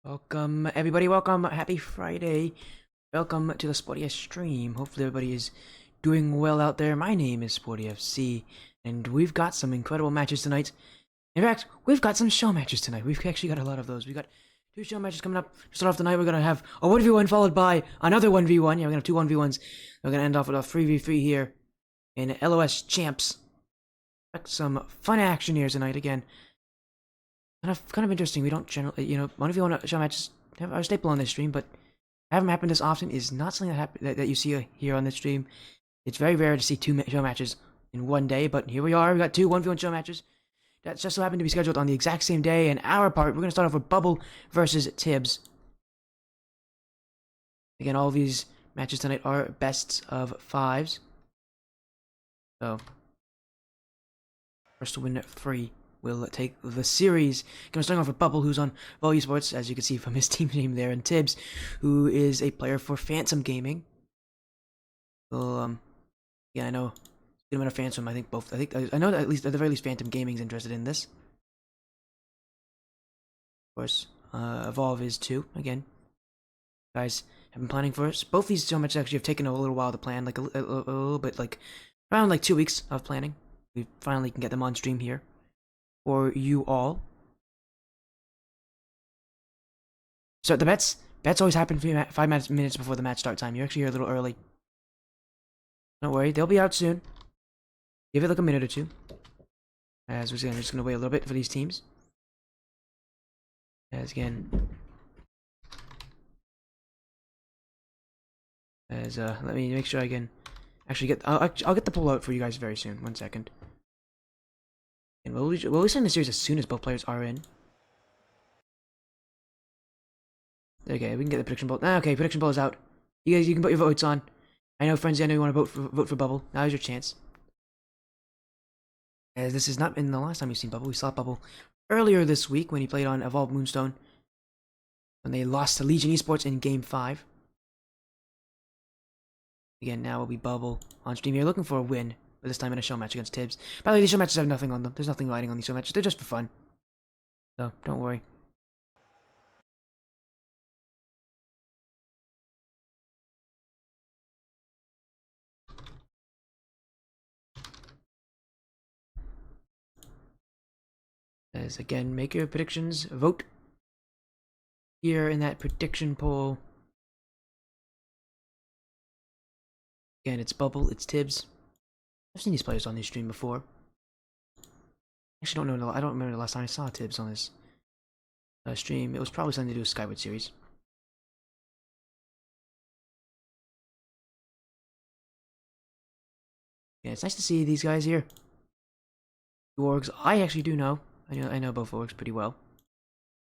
Welcome, everybody. Welcome. Happy Friday. Welcome to the Sporty stream. Hopefully, everybody is doing well out there. My name is Sporty FC, and we've got some incredible matches tonight. In fact, we've got some show matches tonight. We've actually got a lot of those. We've got two show matches coming up. To start off the night, we're going to have a 1v1 followed by another 1v1. Yeah, we're going to have two 1v1s. We're going to end off with a 3v3 here in LOS Champs. Expect some fun action here tonight again. Kind of interesting. We don't generally, one of you want to show matches have a staple on this stream, but have them happen this often is not something that you see here on this stream. It's very rare to see two show matches in one day, but here we are. We got two 1v1 show matches that just so happen to be scheduled on the exact same day and hour apart. We're going to start off with Bubble versus Tibbss. Again, all of these matches tonight are bests of fives. So, first to win 3 will take the series. Gonna start off with Bubble, who's on Esports, as you can see from his team name there, and Tibbss, who is a player for Phantom Gaming. Well, yeah, I know. Good amount of fans from I know that at the very least Phantom Gaming's interested in this. Of course, Evolve is too. Again, guys have been planning for us. Both these so much actually have taken a little while to plan, like a little bit, like around like 2 weeks of planning. We finally can get them on stream here for you all. So the bets always happen 5 minutes before the match start time. You're actually here a little early. Don't worry, they'll be out soon. Give it like a minute or two. As we're just gonna wait a little bit for these teams. As again, let me make sure I can actually get. I'll get the poll out for you guys very soon. 1 second. And we'll send the series as soon as both players are in. Okay, we can get the prediction poll. Okay, prediction poll is out. You guys, you can put your votes on. I know, Frenzy, I know you want to vote for Bubble. Now's your chance. As this has not been the last time we've seen Bubble. We saw Bubble earlier this week when he played on Evolve Moonstone, when they lost to Legion Esports in Game 5. Again, now will be Bubble on stream here, looking for a win, but this time in a show match against Tibbss. By the way, these show matches have nothing on them. There's nothing riding on these show matches. They're just for fun. So, don't worry. As again, make your predictions. Vote here in that prediction poll. Again, it's Bubble, it's Tibbss. I've seen these players on this stream before. Actually, I don't remember the last time I saw Tibbss on this stream. It was probably something to do with Skyward Series. Yeah, it's nice to see these guys here. The orgs, I actually do know. I know both orgs pretty well.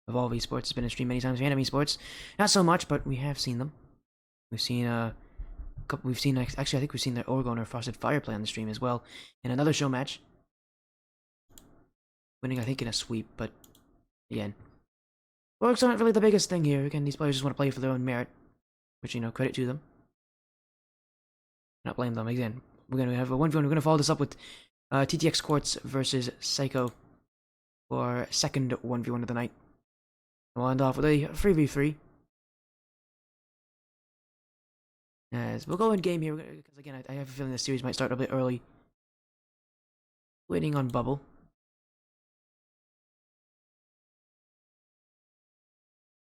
Evolve Esports has been in stream many times. Phantom Esports, not so much, but we have seen them. We've seen actually I think we've seen their org owner Frosted Fire play on the stream as well in another show match. Winning, I think, in a sweep, but again, orgs aren't really the biggest thing here. Again, these players just want to play for their own merit, which, credit to them. Not blame them. Again, we're gonna have a 1v1. We're gonna follow this up with TTX Quartz versus Psycho for second 1v1 of the night. We'll end off with a 3v3. As we'll go in game here, because again, I have a feeling this series might start a bit early. Waiting on Bubble.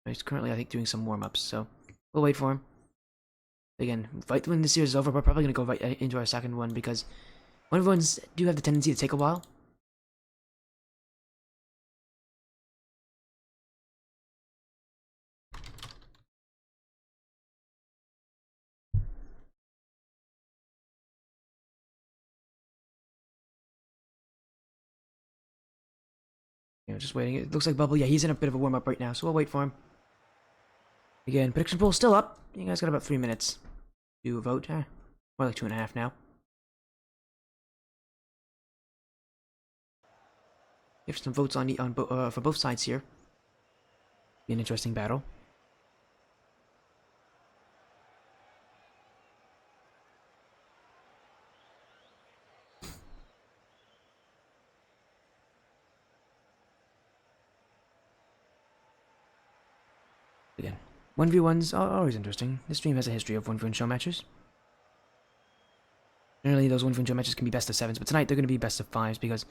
He's currently, I think, doing some warm-ups, so we'll wait for him. Again, when this series is over, we're probably going to go right into our second one, because 1v1s do have the tendency to take a while. Just waiting. It looks like Bubble, yeah, he's in a bit of a warm-up right now, so we'll wait for him. Again, prediction poll still up. You guys got about 3 minutes to vote. More like 2.5 now. Give some votes for both sides here. Be an interesting battle. Again, 1v1s are always interesting. This stream has a history of 1v1 show matches. Generally, those 1v1 show matches can be best of 7s, but tonight they're going to be best of 5s because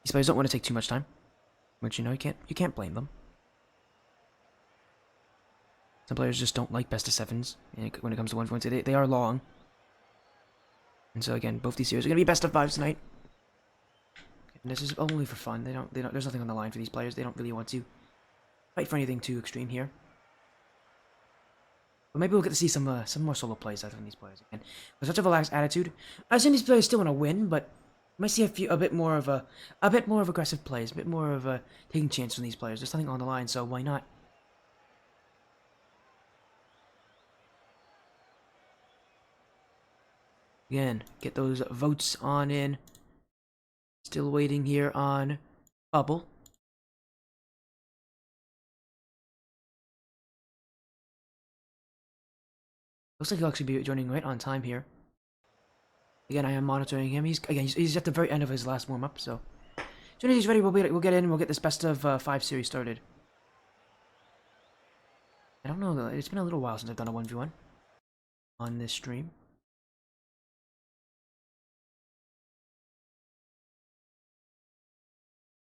these players don't want to take too much time. Which, you know, you can't blame them. Some players just don't like best of 7s when it comes to 1v1s. They are long. And so again, both these series are going to be best of 5s tonight. And this is only for fun. There's nothing on the line for these players. They don't really want to fight for anything too extreme here. But maybe we'll get to see some more solo plays out of these players again. With such a relaxed attitude, I assume these players still want to win, but you might see a bit more of aggressive plays, a bit more of taking chances from these players. There's nothing on the line, so why not? Again, get those votes on in. Still waiting here on Bubble. Looks like he'll actually be joining right on time here. Again, I am monitoring him. He's at the very end of his last warm-up, so as soon as he's ready, we'll get in and we'll get this best of 5 series started. I don't know, it's been a little while since I've done a 1v1 on this stream.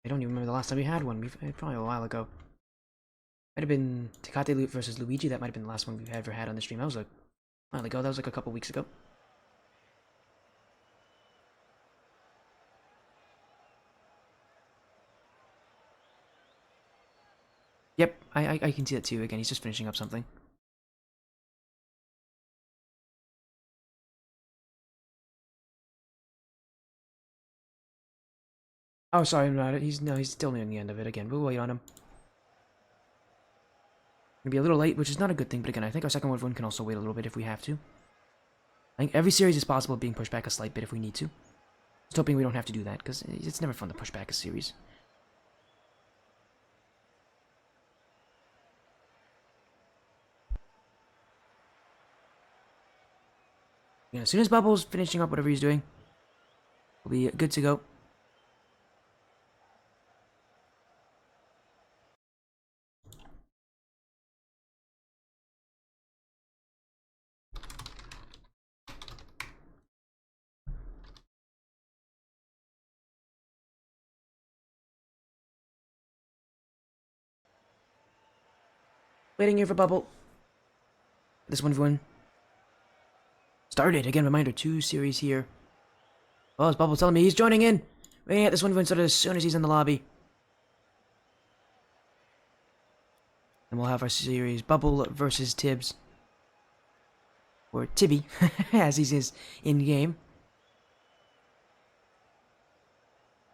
I don't even remember the last time we had one. Probably a while ago. Might have been Tecate versus Luigi. That might have been the last one we've ever had on the stream. That was a while ago. That was like a couple weeks ago. Yep, I can see that too. Again, he's just finishing up something. Oh, sorry, he's still near the end of it again. We'll wait on him. Gonna be a little late, which is not a good thing, but again, I think our second one can also wait a little bit if we have to. I think every series is possible of being pushed back a slight bit if we need to. Just hoping we don't have to do that, because it's never fun to push back a series. Yeah, as soon as Bubble's finishing up whatever he's doing, we'll be good to go. Waiting here for Bubble. This 1v1 started. Again, reminder, 2 series here. Oh, it's Bubble telling me he's joining in. Waiting at this 1v1 started as soon as he's in the lobby. And we'll have our series Bubble versus Tibbss. Or Tibby, as he is in-game.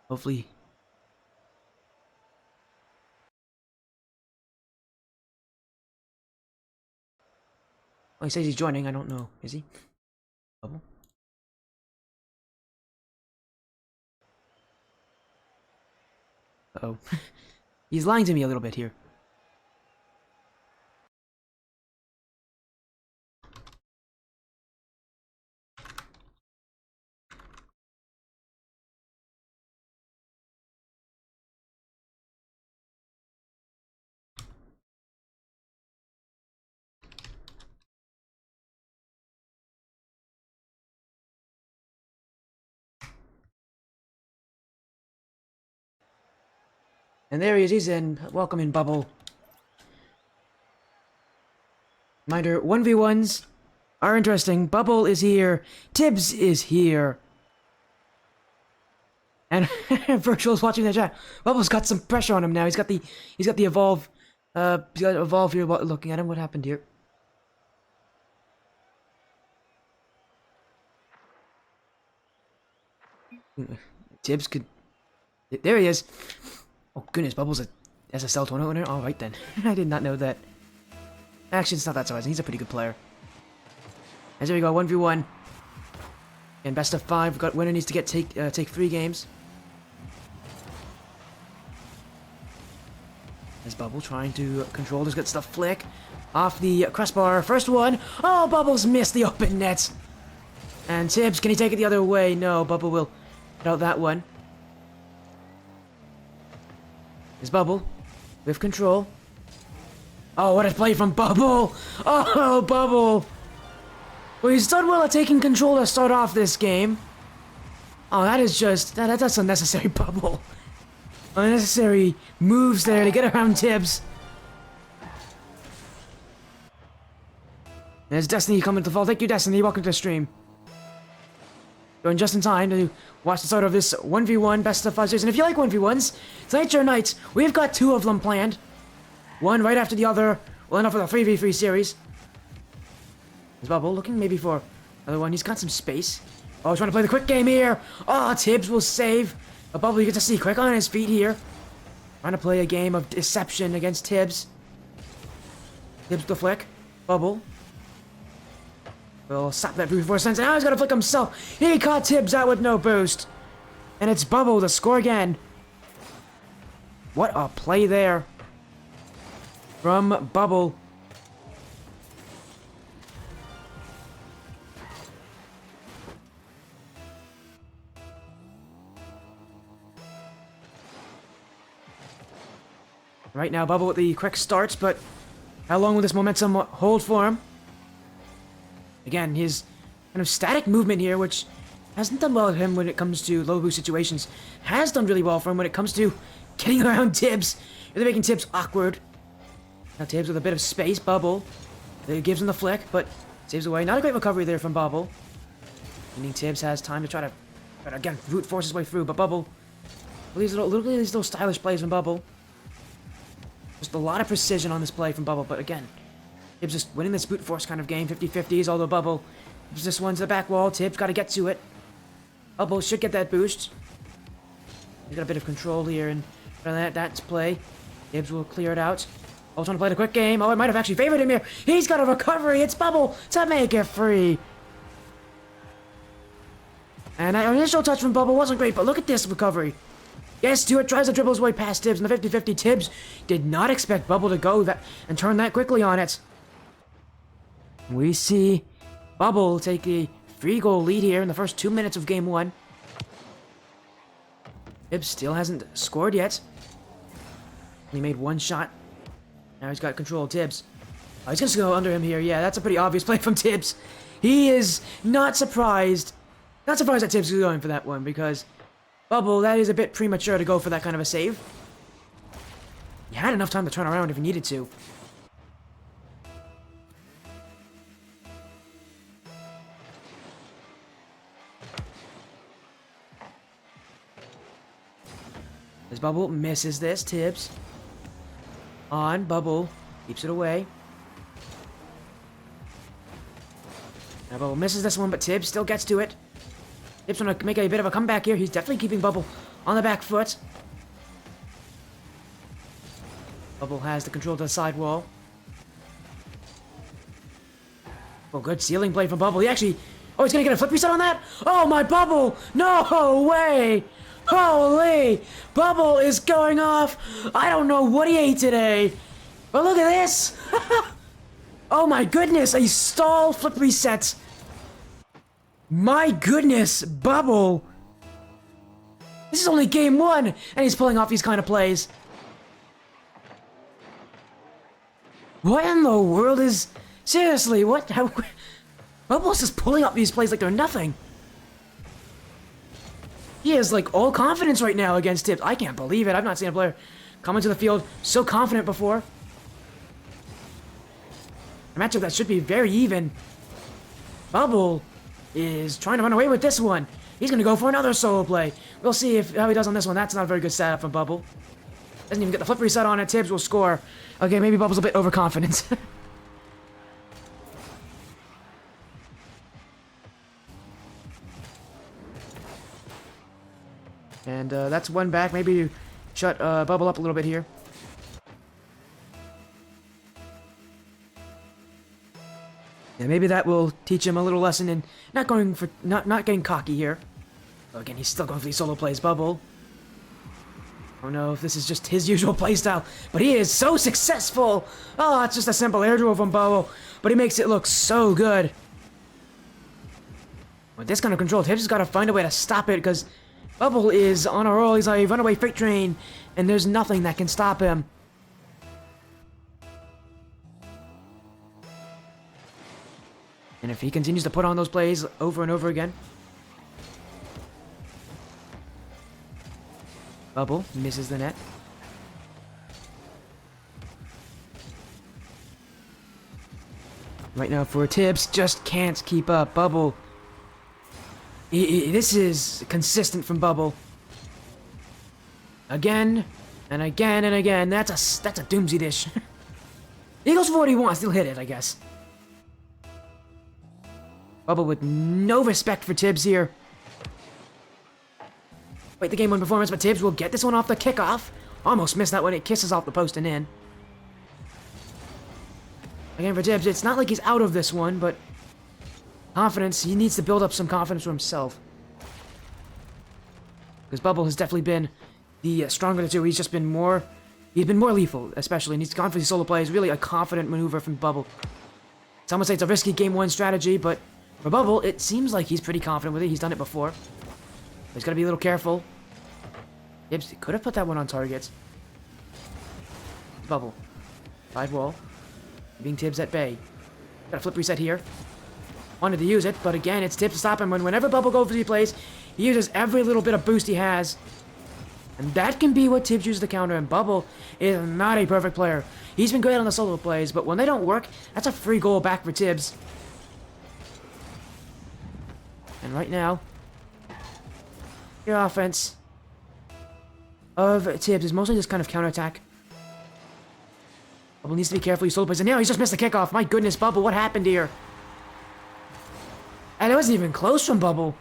Hopefully. Oh, he says he's joining. I don't know. Is he? Bubble? Uh-oh. He's lying to me a little bit here. And there he is, he's in. Welcome in, Bubble. Reminder, 1v1s are interesting. Bubble is here. Tibbss is here. And Virtual's watching the chat. Bubble's got some pressure on him now. He's got the evolve. He's got evolve here looking at him. What happened here? Tibbss could... There he is. Oh goodness, Bubble's a SSL tournament winner? Alright then. I did not know that. Actually, it's not that surprising. He's a pretty good player. As here we go, 1v1. And best of 5. We've got winner needs to take 3 games. As Bubble trying to control this, gets the flick off the crossbar. First one. Oh, Bubbles missed the open net. And Tibbss, can he take it the other way? No, Bubble will hit out that one. Is Bubble with control. Oh, what a play from Bubble! Oh, Bubble! Well, he's done well at taking control to start off this game. Oh, that is just... That's unnecessary, Bubble. Unnecessary moves there to get around Tibbss. There's Destiny coming to the fall. Thank you, Destiny. Welcome to the stream. Going just in time to watch the start of this 1v1 best of 5 series. And if you like 1v1s, tonight's your night. We've got 2 of them planned. One right after the other. We'll end up with a 3v3 series. There's Bubble looking maybe for another one. He's got some space. Oh, trying to play the quick game here. Oh, Tibbss will save. But Bubble, you get to see quick on his feet here. Trying to play a game of deception against Tibbss. Tibbss the flick. Bubble. Will stop that brute force sense. Now he's got to flick himself. He caught Tibbss out with no boost. And it's Bubble to score again. What a play there from Bubble. Right now, Bubble with the quick starts, but how long will this momentum hold for him? Again, his kind of static movement here, which hasn't done well with him when it comes to low boost situations, has done really well for him when it comes to getting around Tibbss. They're making Tibbss awkward. Now Tibbss with a bit of space, Bubble. It gives him the flick, but saves away. Not a great recovery there from Bubble. Meaning Tibbss has time to try to again, brute force his way through, but Bubble. Look at these little stylish plays from Bubble. Just a lot of precision on this play from Bubble, but again, Tibbss just winning this brute force kind of game, 50-50s, although Bubble just one's the back wall. Tibbss got to get to it. Bubble should get that boost. He's got a bit of control here, and that's play. Tibbss will clear it out. Bubble trying to play the quick game. Oh, it might have actually favored him here. He's got a recovery. It's Bubble to make it free. And that initial touch from Bubble wasn't great, but look at this recovery. Yes, Stewart tries to dribble his way past Tibbss in the 50-50. Tibbss did not expect Bubble to go that and turn that quickly on it. We see Bubble take a 3-goal lead here in the first 2 minutes of game 1. Tibbss still hasn't scored yet. He made 1 shot. Now he's got control of Tibbss. Oh, he's gonna go under him here. Yeah, that's a pretty obvious play from Tibbss. He is not surprised. Not surprised that Tibbss is going for that one, because Bubble, that is a bit premature to go for that kind of a save. He had enough time to turn around if he needed to. As Bubble misses this, Tibbss. On, Bubble. Keeps it away. Now Bubble misses this one, but Tibbss still gets to it. Tibbss gonna make a bit of a comeback here. He's definitely keeping Bubble on the back foot. Bubble has the control to the sidewall. Oh, good ceiling play from Bubble. He actually... Oh, he's gonna get a flip reset on that? Oh, my Bubble! No way! Holy! Bubble is going off! I don't know what he ate today. But look at this! Oh my goodness! A stall flip reset! My goodness, Bubble! This is only game 1, and he's pulling off these kind of plays. What in the world is... Seriously, what? How... Bubble's just pulling up these plays like they're nothing. He is like all confidence right now against Tibbss. I can't believe it. I've not seen a player come into the field so confident before. A matchup that should be very even. Bubble is trying to run away with this one. He's going to go for another solo play. We'll see how he does on this one. That's not a very good setup from Bubble. Doesn't even get the flip reset on it. Tibbss will score. Okay, maybe Bubble's a bit overconfident. And that's one back. Maybe you shut Bubble up a little bit here. Yeah, maybe that will teach him a little lesson in not getting cocky here. Oh, again, he's still going for these solo plays. Bubble. I don't know if this is just his usual playstyle, but he is so successful. Oh, it's just a simple air dribble from Bubble, but he makes it look so good. With this kind of control, Tibbss has got to find a way to stop it, because Bubble is on a roll. He's like a runaway freight train, and there's nothing that can stop him. And if he continues to put on those plays over and over again. Bubble misses the net. Right now for Tibbss, just can't keep up. Bubble. This is consistent from Bubble. Again, and again, and again. That's a doomsy dish. He goes for what he wants. He'll hit it, I guess. Bubble with no respect for Tibbss here. Wait, the game one performance, but Tibbss will get this one off the kickoff. Almost missed that one. It kisses off the post and in. Again for Tibbss, it's not like he's out of this one, but confidence. He needs to build up some confidence for himself. Because Bubble has definitely been the stronger of the two. He's just been more. He's been more lethal, especially. And he's gone for these solo plays. Really a confident maneuver from Bubble. Some would say it's a risky game one strategy, but for Bubble, it seems like he's pretty confident with it. He's done it before. He's got to be a little careful. Tibbss could have put that one on target. Bubble. Side wall. Being Tibbss at bay. Got a flip reset here. Wanted to use it, but again, it's Tibbss to stop him. Whenever Bubble goes for these plays, he uses every little bit of boost he has. And that can be what Tibbss uses to counter him. Bubble is not a perfect player. He's been great on the solo plays, but when they don't work, that's a free goal back for Tibbss. And right now, the offense of Tibbss is mostly just kind of counterattack. Bubble needs to be careful. He solo plays, and now he's just missed the kickoff. My goodness, Bubble, what happened here? And it wasn't even close from Bubble.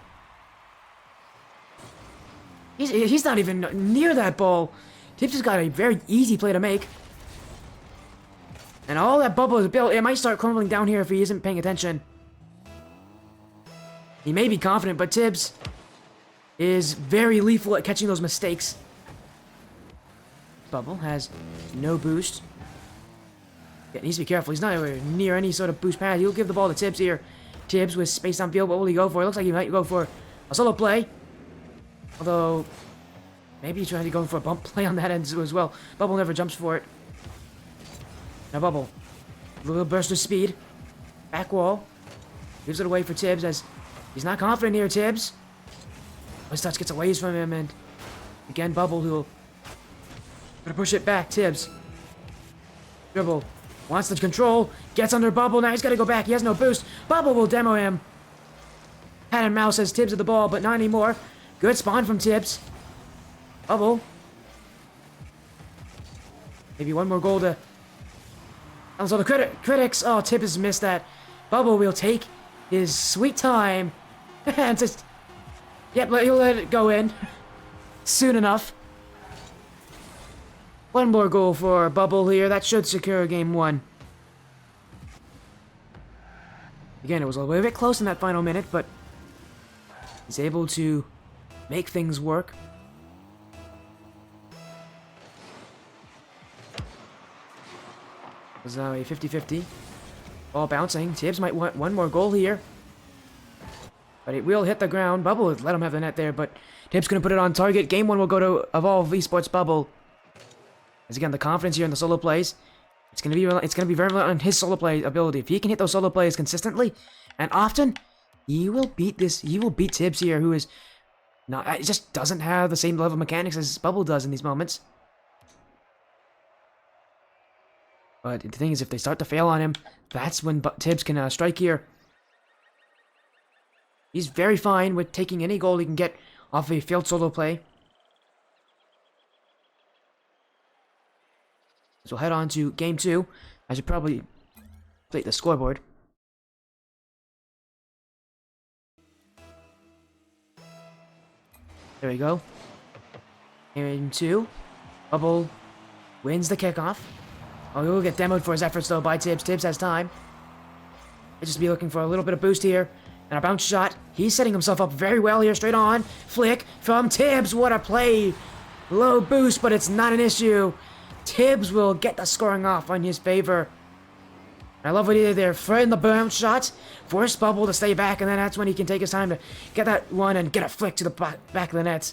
He's not even near that ball. Tibbss has got a very easy play to make. And all that Bubble is built, it might start crumbling down here if he isn't paying attention. He may be confident, but Tibbss is very lethal at catching those mistakes. Bubble has no boost. Yeah, he needs to be careful. He's not near any sort of boost pad. He'll give the ball to Tibbss here. Tibbss with space downfield. What will he go for? It looks like he might go for a solo play. Although, maybe he's trying to go for a bump play on that end as well. Bubble never jumps for it. Now Bubble. A little burst of speed. Back wall. Gives it away for Tibbss as he's not confident here, Tibbss. His touch gets away from him, and again, Bubble who'll gonna push it back. Tibbss. Dribble. Wants the control. Gets under Bubble. Now he's got to go back. He has no boost. Bubble will demo him. Cat and mouse has Tibbss at the ball, but not anymore. Good spawn from Tibbss. Bubble. Maybe one more goal to... Also the critics. Oh, Tibbss missed that. Bubble will take his sweet time. And just... Yep, he'll let it go in. Soon enough. One more goal for Bubble here. That should secure game one. Again, it was a little bit close in that final minute, but he's able to make things work. It was now a 50-50. Ball bouncing. Tibbss might want one more goal here. But it will hit the ground. Bubble would let him have the net there, but Tibbss going to put it on target. Game one will go to Evolve Esports Bubble. As again, the confidence here in the solo plays, it's gonna be very reliant on his solo play ability. If he can hit those solo plays consistently and often, he will beat Tibbss here, who is not, it just doesn't have the same level of mechanics as Bubble does in these moments. But the thing is, if they start to fail on him, that's when Tibbss can strike here. He's very fine with taking any goal he can get off a failed solo play. So we'll head on to game two. I should probably update the scoreboard. There we go. Game two. Bubble wins the kickoff. Oh, he'll get demoed for his efforts though by Tibbss. Tibbss has time. He'll just be looking for a little bit of boost here. And a bounce shot. He's setting himself up very well here. Straight on. Flick from Tibbss. What a play. Low boost, but it's not an issue. Tibbss will get the scoring off on his favor. I love what he did there. Fred in the bounce shot. Force Bubble to stay back, and then that's when he can take his time to get that one and get a flick to the back of the net.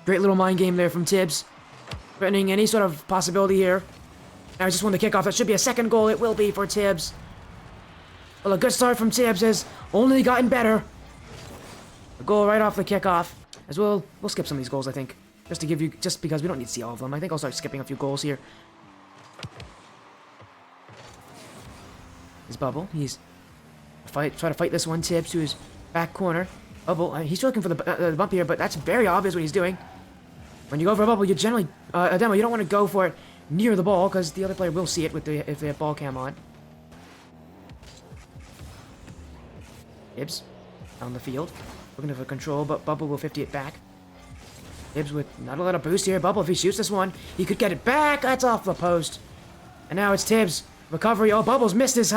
Great little mind game there from Tibbss. Threatening any sort of possibility here. Now he just won the kickoff. That should be a second goal. It will be for Tibbss. Well, a good start from Tibbss has only gotten better. A goal right off the kickoff. As we'll skip some of these goals, I think. Just because we don't need to see all of them. I think I'll start skipping a few goals here. His Bubble. He's try to fight this one. Tibbss to his back corner. Bubble. He's looking for the bump here, but that's very obvious what he's doing. When you go for a bubble, you generally a demo. You don't want to go for it near the ball because the other player will see it if they have ball cam on. Tibbss on the field, looking for control, but Bubble will 50 it back. Tibbss with not a lot of boost here. Bubble, if he shoots this one, he could get it back. That's off the post. And now it's Tibbss. Recovery. Oh, Bubbles missed his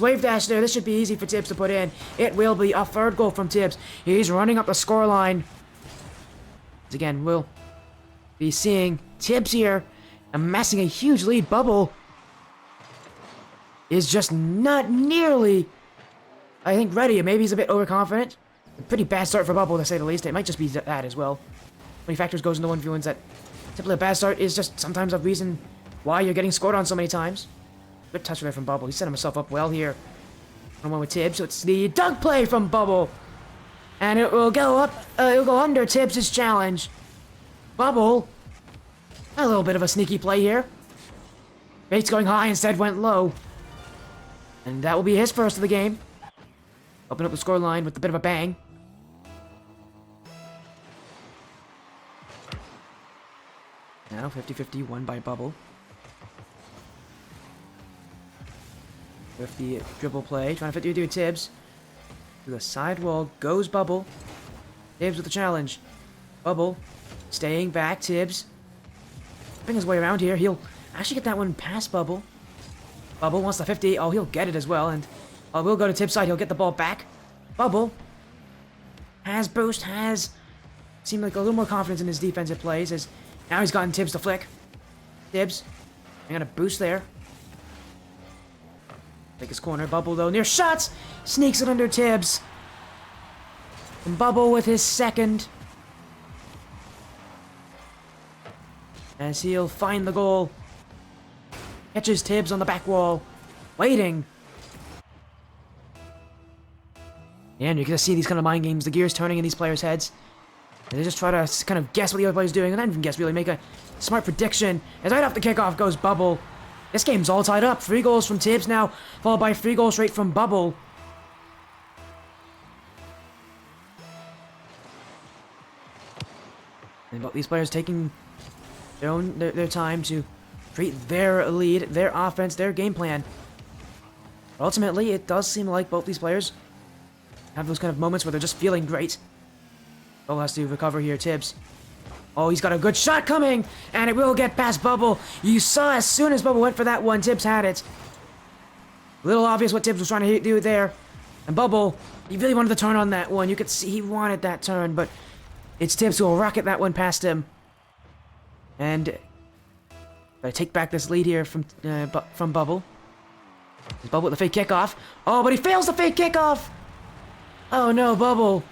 wave dash there. This should be easy for Tibbss to put in. It will be a third goal from Tibbss. He's running up the scoreline. Again, we'll be seeing Tibbss here amassing a huge lead. Bubble is just not nearly, I think, ready. Maybe he's a bit overconfident. A pretty bad start for Bubble, to say the least. It might just be that as well. Many factors goes into 1v1s that simply a bad start is just sometimes a reason why you're getting scored on so many times. Good touch there from Bubble. He set himself up well here. 1-1 with Tibbss. So it's the dunk play from Bubble. And it will go up, it'll go under Tibbs' challenge. Bubble. A little bit of a sneaky play here. Bait's going high, instead went low. And that will be his first of the game. Open up the scoreline with a bit of a bang. Now 50-50, won by Bubble. With the dribble play, trying to 50-50 with Tibbss. To the side wall goes Bubble. Tibbss with the challenge. Bubble staying back. Tibbss bring his way around here. He'll actually get that one past Bubble. Bubble wants the 50. Oh, he'll get it as well. And we'll go to Tibbs' side. He'll get the ball back. Bubble has boost. Has seemed like a little more confidence in his defensive plays. As now he's gotten Tibbs to flick. Tibbs, I got a boost there. Take his corner. Bubble though near shots. Sneaks it under Tibbs. And Bubble with his second. As he'll find the goal. Catches Tibbs on the back wall. Waiting. And you're going to see these kind of mind games. The gears turning in these players' heads. They just try to kind of guess what the other player's doing. And not even guess, really. Make a smart prediction. As right off the kickoff goes Bubble. This game's all tied up. 3 goals from Tibbs now. Followed by 3 goals straight from Bubble. And both these players taking their time to create their lead, their offense, their game plan. But ultimately, it does seem like both these players have those kind of moments where they're just feeling great. Bubble has to recover here. Tibbs. Oh, he's got a good shot coming, and it will get past Bubble. You saw as soon as Bubble went for that one, Tibbs had it. A little obvious what Tibbs was trying to do there. And Bubble, he really wanted to turn on that one. You could see he wanted that turn, but it's Tibbs who will rocket that one past him. And gotta take back this lead here from Bubble. Bubble with the fake kickoff. Oh, but he fails the fake kickoff! Oh no, Bubble.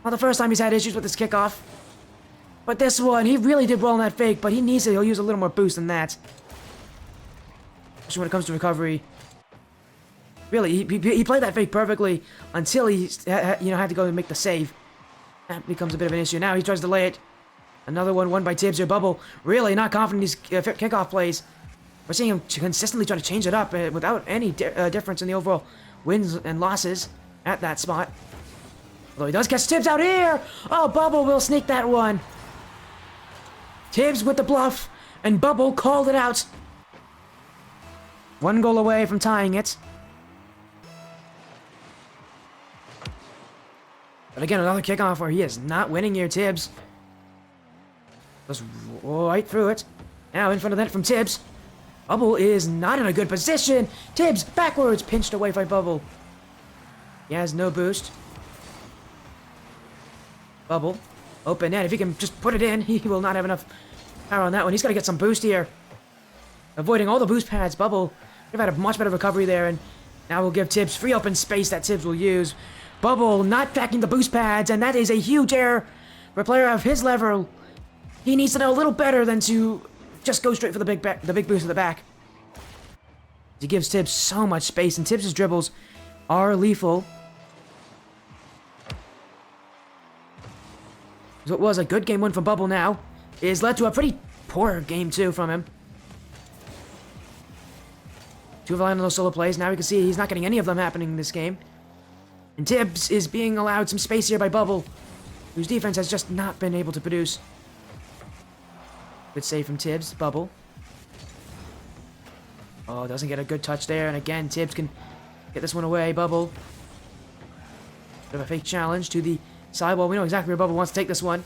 Not the first time he's had issues with this kickoff. But this one, he really did well on that fake, but he needs to. He'll use a little more boost than that. Especially when it comes to recovery. Really, he played that fake perfectly until he had to go and make the save. That becomes a bit of an issue. Now he tries to lay it. Another one won by Tibbs or Bubble. Really not confident in these kickoff plays. We're seeing him consistently trying to change it up without any difference in the overall wins and losses at that spot. Although he does catch Tibbs out here. Oh, Bubble will sneak that one. Tibbs with the bluff, and Bubble called it out. 1 goal away from tying it. But again, another kickoff where he is not winning here, Tibbs. Goes right through it. Now in front of that from Tibbs. Bubble is not in a good position. Tibbs backwards, pinched away by Bubble. He has no boost. Bubble, open net. If he can just put it in, he will not have enough power on that one. He's got to get some boost here. Avoiding all the boost pads. Bubble could have had a much better recovery there, and now we'll give Tibbs free open space that Tibbs will use. Bubble not tracking the boost pads, and that is a huge error for a player of his level. He needs to know a little better than to just go straight for the big boost at the back. He gives Tibbss so much space, and Tibbs' dribbles are lethal. So it was a good game 1 from Bubble now. It has led to a pretty poor game 2 from him. 2 of those solo plays. Now we can see he's not getting any of them happening in this game. And Tibbs is being allowed some space here by Bubble, whose defense has just not been able to produce. Good save from Tibbs. Bubble. Oh, doesn't get a good touch there. And again, Tibbs can get this one away. Bubble. Bit of a fake challenge to the sidewall. We know exactly where Bubble wants to take this one.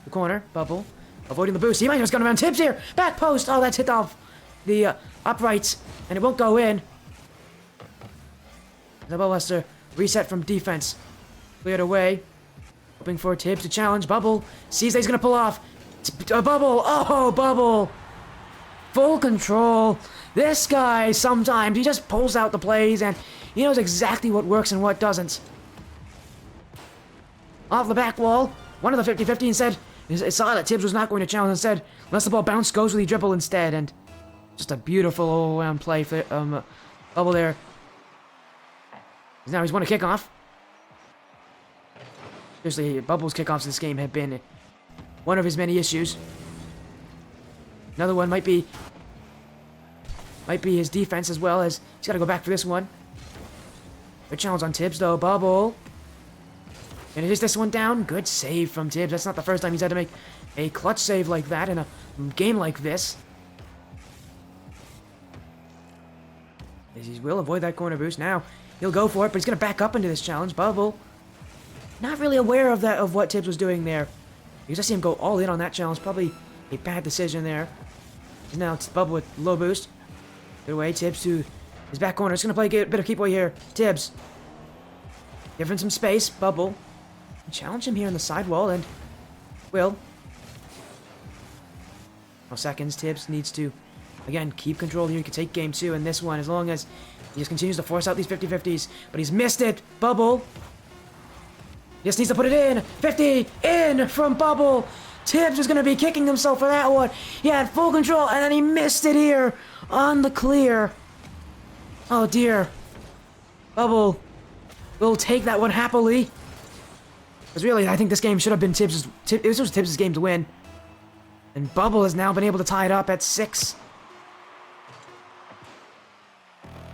The corner. Bubble. Avoiding the boost. He might have just gone around Tibbs here. Back post. Oh, that's hit off the uprights. And it won't go in. The Bubble has to reset from defense. Cleared away. Hoping for Tibbs to challenge. Bubble sees that he's going to pull off. Bubble. Oh, Bubble. Full control. This guy, sometimes, he just pulls out the plays and he knows exactly what works and what doesn't. Off the back wall, one of the 50-50 said, saw that Tibbs was not going to challenge and said, unless the ball bounced, goes with the dribble instead. And just a beautiful all-around play for Bubble there. Now he's won a kickoff. Seriously, Bubble's kickoffs in this game have been one of his many issues. Another one might be his defense as well, as he's got to go back for this one. Good challenge on Tibbs though. Bubble. And it is this one down. Good save from Tibbs. That's not the first time he's had to make a clutch save like that in a game like this. He will avoid that corner boost. Now he'll go for it, but he's going to back up into this challenge. Bubble. Not really aware of what Tibbs was doing there. You just see him go all in on that challenge. Probably a bad decision there. Now it's Bubble with low boost. Good away. Tibbs to his back corner. It's going to play a bit of keep away here. Tibbs. Give him some space. Bubble. Challenge him here on the sidewall and will. No seconds. Tibbs needs to, again, keep control here. He can take game 2 in this one as long as he just continues to force out these 50-50s. But he's missed it. Bubble. Just needs to put it in. 50 in from Bubble. Tibbs was going to be kicking himself for that one. He had full control, and then he missed it here on the clear. Oh, dear. Bubble will take that one happily. Because really, I think this game should have been Tibbs'. It was Tibbs' game to win. And Bubble has now been able to tie it up at 6.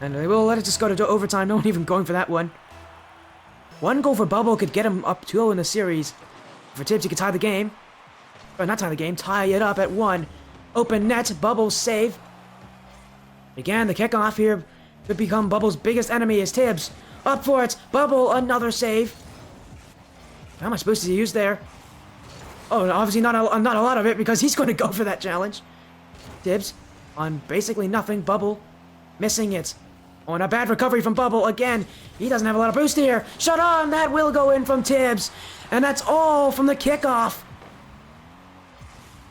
And they will let it just go to overtime. No one even going for that one. One goal for Bubble could get him up 2-0 in the series. For Tibbs, he could tie the game. Or not tie the game, tie it up at 1. Open net, Bubble save. Again, the kickoff here could become Bubble's biggest enemy is Tibbs. Up for it, Bubble, another save. How much boost did he use there? Oh, obviously not a lot of it because he's going to go for that challenge. Tibbs on basically nothing. Bubble missing it. Oh, and a bad recovery from Bubble again. He doesn't have a lot of boost here. Shut on, that will go in from Tibbs. And that's all from the kickoff.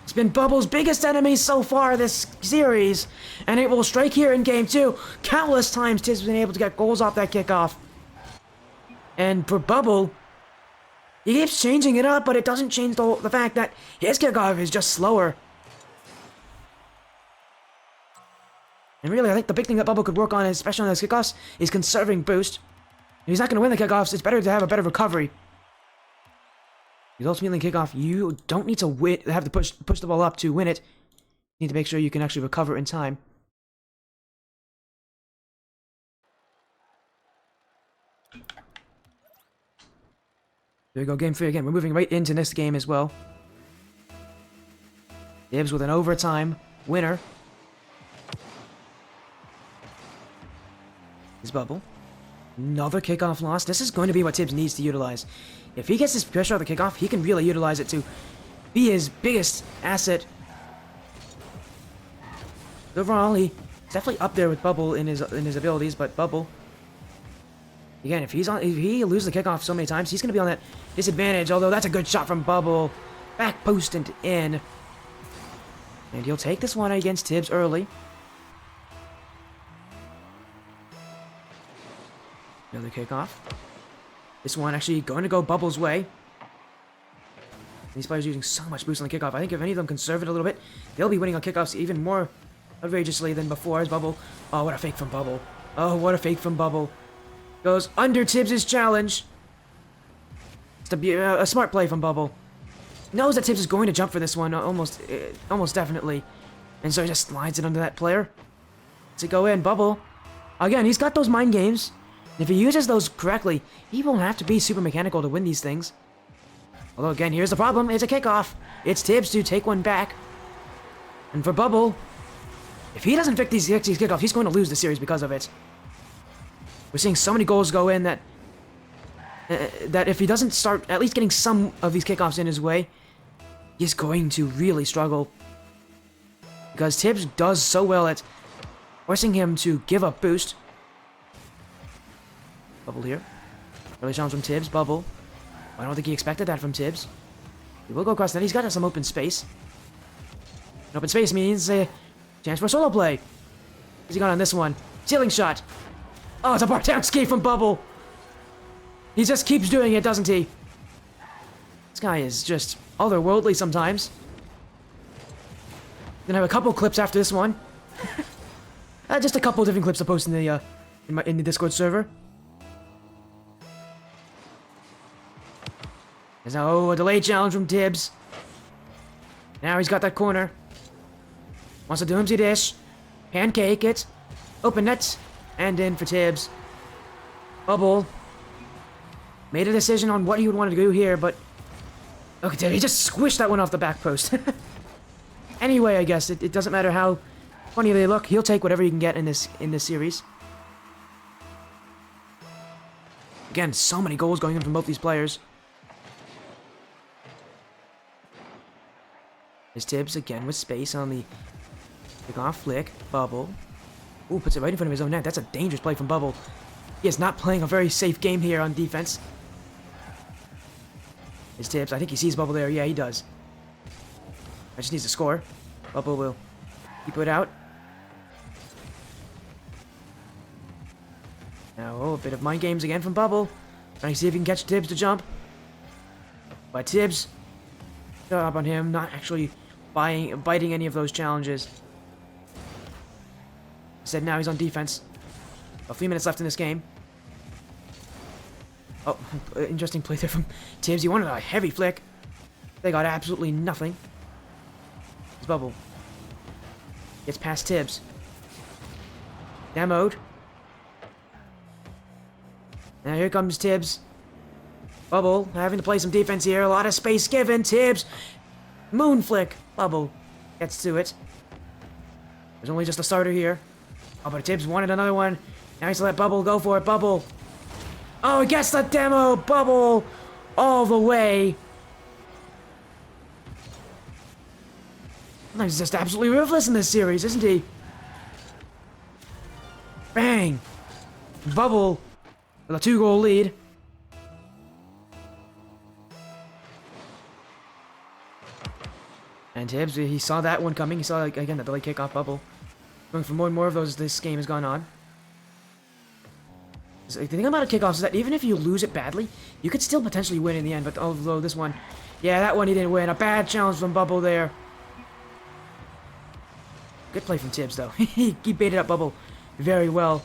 It's been Bubble's biggest enemy so far this series. And it will strike here in game 2. Countless times Tibbs has been able to get goals off that kickoff. And for Bubble, he keeps changing it up, but it doesn't change the fact that his kickoff is just slower. And really, I think the big thing that Bubble could work on, especially on those kickoffs, is conserving boost. If he's not going to win the kickoffs, it's better to have a better recovery. Because ultimately in kickoff, you don't need to have to push the ball up to win it. You need to make sure you can actually recover in time. There we go, game 3 again. We're moving right into this game as well. Tibbs with an overtime winner. His Bubble. Another kickoff loss. This is going to be what Tibbs needs to utilize. If he gets this pressure on the kickoff, he can really utilize it to be his biggest asset. Overall, he's definitely up there with Bubble in his abilities, but Bubble, again, if he loses the kickoff so many times, he's going to be on that disadvantage, although that's a good shot from Bubble. Back post and in. And he'll take this one against Tibbs early. Another kickoff. This one actually going to go Bubble's way. These players using so much boost on the kickoff. I think if any of them conserve it a little bit, they'll be winning on kickoffs even more outrageously than before as Bubble. Oh, what a fake from Bubble. Oh, what a fake from Bubble. Goes under Tibbs' challenge. It's a smart play from Bubble. Knows that Tibbs is going to jump for this one, almost definitely. And so he just slides it under that player. To go in, Bubble. Again, he's got those mind games. And if he uses those correctly, he won't have to be super mechanical to win these things. Although again, here's the problem, it's a kickoff. It's Tibbs to take one back. And for Bubble, if he doesn't fix these kickoffs, he's going to lose the series because of it. We're seeing so many goals go in that if he doesn't start at least getting some of these kickoffs in his way, he's going to really struggle. Because Tibbs does so well at forcing him to give up boost. Bubble here. Early challenge from Tibbs. Bubble. I don't think he expected that from Tibbs. He will go across that. He's got some open space. And open space means a chance for solo play. What's he got on this one? Ceiling shot. Oh, it's a bar down skate from Bubble. He just keeps doing it, doesn't he? This guy is just otherworldly sometimes. Gonna have a couple clips after this one. Just a couple different clips to post in the in the Discord server. There's now a delayed challenge from Tibbs. Now he's got that corner. Wants to do empty dish. Pancake it. Open net. And in for Tibbs. Bubble. Made a decision on what he would want to do here, but... Okay, he just squished that one off the back post. Anyway, I guess, it doesn't matter how funny they look. He'll take whatever he can get in this series. Again, so many goals going in from both these players. There's Tibbs again with space on the kickoff flick. Bubble. Ooh, puts it right in front of his own net. That's a dangerous play from Bubble. He is not playing a very safe game here on defense. There's Tibbs. I think he sees Bubble there. Yeah, he does. I just needs to score. Bubble will keep it out. Now, a bit of mind games again from Bubble. Trying to see if he can catch Tibbs to jump. But Tibbs, job on him, not actually biting any of those challenges. Instead, now he's on defense. A few minutes left in this game. Oh, interesting play there from Tibbs. He wanted a heavy flick. They got absolutely nothing. It's Bubble. Gets past Tibbs. Demoed. Now here comes Tibbs. Bubble having to play some defense here. A lot of space given. Tibbs. Moon flick. Bubble gets to it. There's only just a starter here. Oh, but Tibbs wanted another one. Now he's to let Bubble go for it. Bubble. Oh, he gets the demo. Bubble all the way. He's just absolutely ruthless in this series, isn't he? Bang. Bubble with a 2-goal lead. And Tibbs, he saw that one coming. He saw, again, the delayed kickoff. Bubble going for more and more of those as this game has gone on. The thing about a kickoff is that even if you lose it badly, you could still potentially win in the end. But although this one, yeah, that one he didn't win. A bad challenge from Bubble there. Good play from Tibbs, though. He baited up Bubble very well.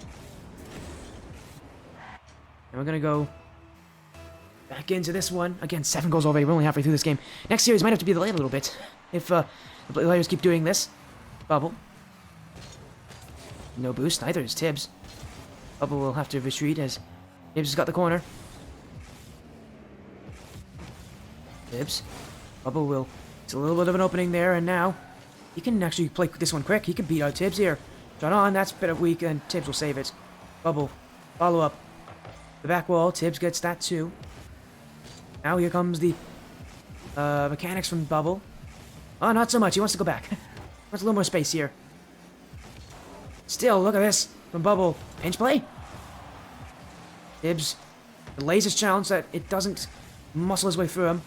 And we're going to go back into this one. Again, 7 goals already. We're only halfway through this game. Next series might have to be delayed a little bit if the players keep doing this. Bubble. No boost. Neither is Tibbs. Bubble will have to retreat as Tibbs has got the corner. Tibbs. Bubble will... It's a little bit of an opening there, and now he can actually play this one quick. He can beat out Tibbs here. Shot on. That's a bit of weak, and Tibbs will save it. Bubble. Follow up. The back wall. Tibbs gets that too. Now here comes the mechanics from Bubble. Oh, not so much. He wants to go back. Wants a little more space here. Still, look at this from Bubble. Pinch play. Tibbs delays his challenge that it doesn't muscle his way through him.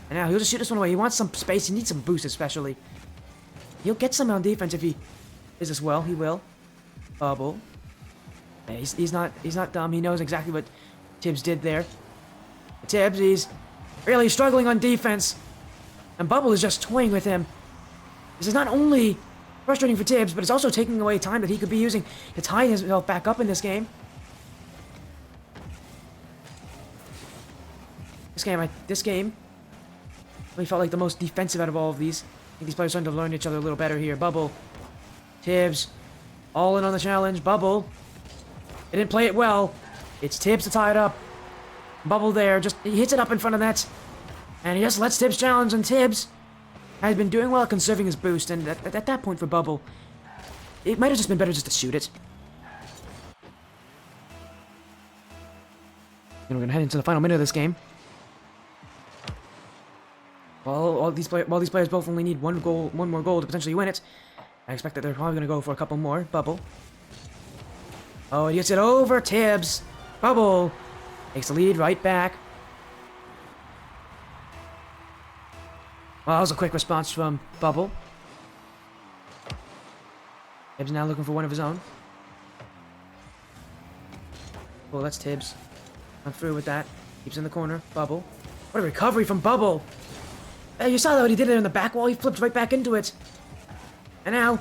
And now he'll just shoot this one away. He wants some space. He needs some boost especially. He'll get some on defense if he does this well. He will. Bubble. Yeah, he's not dumb. He knows exactly what Tibbs did there. Tibbs, he's really struggling on defense. And Bubble is just toying with him. This is not only Frustrating for Tibbs, but it's also taking away time that he could be using to tie himself back up in this game. This game, really felt like the most defensive out of all of these. I think these players are starting to learn each other a little better here. Bubble, Tibbs, all in on the challenge. Bubble, they didn't play it well. It's Tibbs to tie it up. Bubble there, he hits it up in front of that, and he just lets Tibbs challenge, and Tibbs has been doing well at conserving his boost, and at that point for Bubble, it might have just been better just to shoot it. And we're gonna head into the final minute of this game. While these players both only need one more goal to potentially win it, I expect that they're probably gonna go for a couple more. Bubble. Oh, he gets it over Tibbs. Bubble takes the lead right back. Well, that was a quick response from Bubble. Tibbs now looking for one of his own. Oh, that's Tibbs. I'm through with that. Keeps in the corner. Bubble. What a recovery from Bubble. Hey, you saw that what he did there in the back wall? He flipped right back into it. And now,